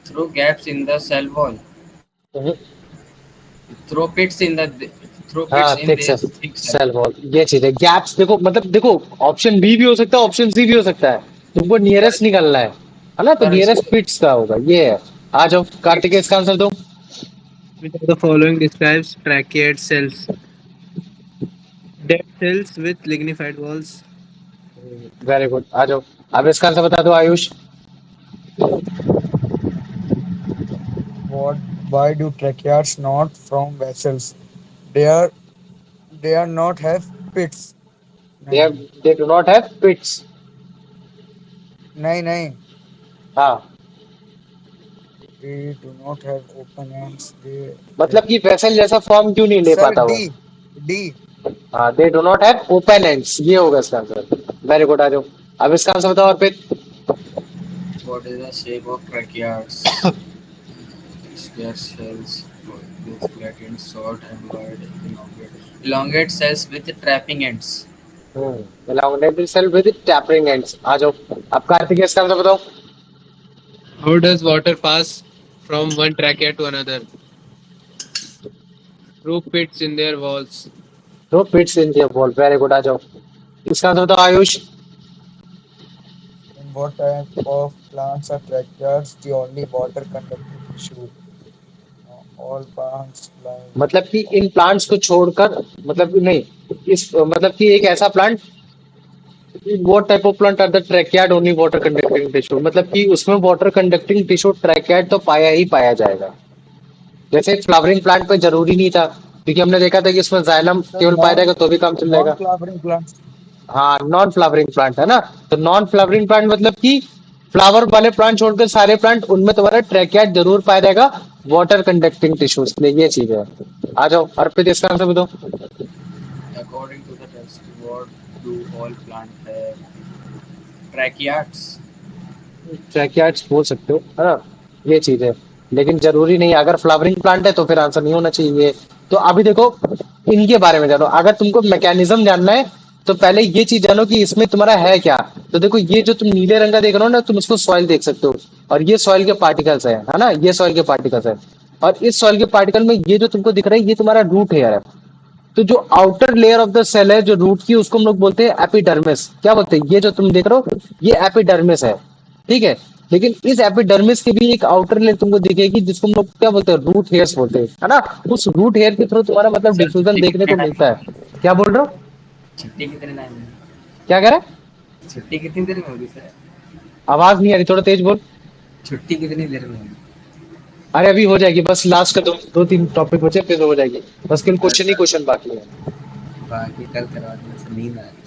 through gaps in the cell wall through pits in the through pits हाँ, in thick the cell, thick cell. Cell wall, ये चीज है। Gaps देखो, मतलब देखो, option B भी हो सकता है, ऑप्शन सी भी हो सकता है। तुमको नियरेस्ट निकालना है ना, तो Correct. नियरेस्ट पिट्स का होगा। ये है। आ जाओ कार्तिक, इसका आंसर दो। Which of the following describes trachyid cells? Dead cells with lignified walls. Very good. आ जाओ, अब इसका आंसर बता दो Ayush. What? Why do tracheids not from vessels? They are they are not have pits. दे नहीं दे डू नॉट हैव पिट्स। नहीं नहीं. हाँ, They do not have open ends. They मतलब कि वेसल जैसा फॉर्म क्यों नहीं ले sir पाता वो? D. हाँ, they do not have open ends, ये होगा इसका आंसर। Very good. आ जाओ, अब इसका आंसर बताओ और फिर। What is the shape of tracheids? Square cells with flattened, short, and wide, elongate cells with trapping ends. elongated cell with tapering ends। आ जाओ, अब कार्तिक, इसका आंसर बताओ। How does water pass from one trachea to another? Through pits in their walls. तो pits in their wall. Very good. आ जाओ, इसका answer बताओ Ayush. In what type of plants are tracheids the only water conducting tissue? All plants like मतलब कि in plants को छोड़कर, मतलब नहीं, इस मतलब कि एक ऐसा plant, what type of plant are the tracheids only water conducting tissue, मतलब कि उसमें वाटर कंडक्टिंग टिश्यू ट्रैकियाड तो पाया ही पाया जाएगा। जैसे फ्लावरिंग प्लांट पे जरूरी नहीं था, क्योंकि हमने देखा था कि इसमें जाइलम केवल पाया जाएगा तो भी काम चल जाएगा। non-flowering plants. हाँ, नॉन फ्लावरिंग प्लांट है ना। तो नॉन फ्लावरिंग प्लांट मतलब कि फ्लावर वाले प्लांट छोड़कर सारे प्लांट, उनमें तुम्हारा ट्रैकियाट जरूर पाया जाएगा, वाटर कंडक्टिंग टिश्यूज। ये चीज है। आ जाओ अर्पित, इसका आंसर बताओ। According to the text, what do all plants have? Tracheids. ट्रैकियाट्स बोल सकते हो, है ना। ये चीज है, लेकिन जरूरी नहीं है। अगर फ्लावरिंग प्लांट है तो फिर आंसर नहीं होना चाहिए। तो अभी देखो, इनके बारे में जानो। अगर तुमको मैकेनिज्म जानना है तो पहले ये चीज जानो कि इसमें तुम्हारा है क्या। तो देखो, ये जो तुम नीले रंग का देख रहे हो ना, तुम इसको सॉइल देख सकते हो। और ये सॉइल के पार्टिकल्स है ना, ये सॉइल के पार्टिकल्स है। और इस सॉइल के पार्टिकल में ये जो तुमको दिख रहा है, ये तुम्हारा रूट हेयर है। तो जो outer layer of the cell है, जो रूट की, उसको हम लोग बोलते हैं एपिडर्मिस। क्या बोलते हैं? ये जो तुम देख रहे हो, ये एपिडर्मिस है। ठीक है। लेकिन इस एपिडर्मिस के भी एक आउटर लेयर तुमको दिखेगी, जिसको हम लोग क्या बोलते हैं? रूट हेयर्स बोलते हैं, है ना। उस रूट हेयर के थ्रू तुम्हारा मतलब सर डिफ्यूजन छुट्टी देखने कितने को टाइम मिलता है। क्या बोल रहे हो? छुट्टी कितने टाइम में? क्या कह रहे हैं? छुट्टी कितनी देर में होगी सर? आवाज नहीं आ रही, थोड़ा तेज बोल। छुट्टी कितनी देर में होगी? अरे अभी हो जाएगी, बस लास्ट का दो दो तीन टॉपिक बचे, फिर हो जाएगी। बस केवल क्वेश्चन ही सर क्वेश्चन बाकी है। बाकी कल करवा देना सर, नींद आ रही है।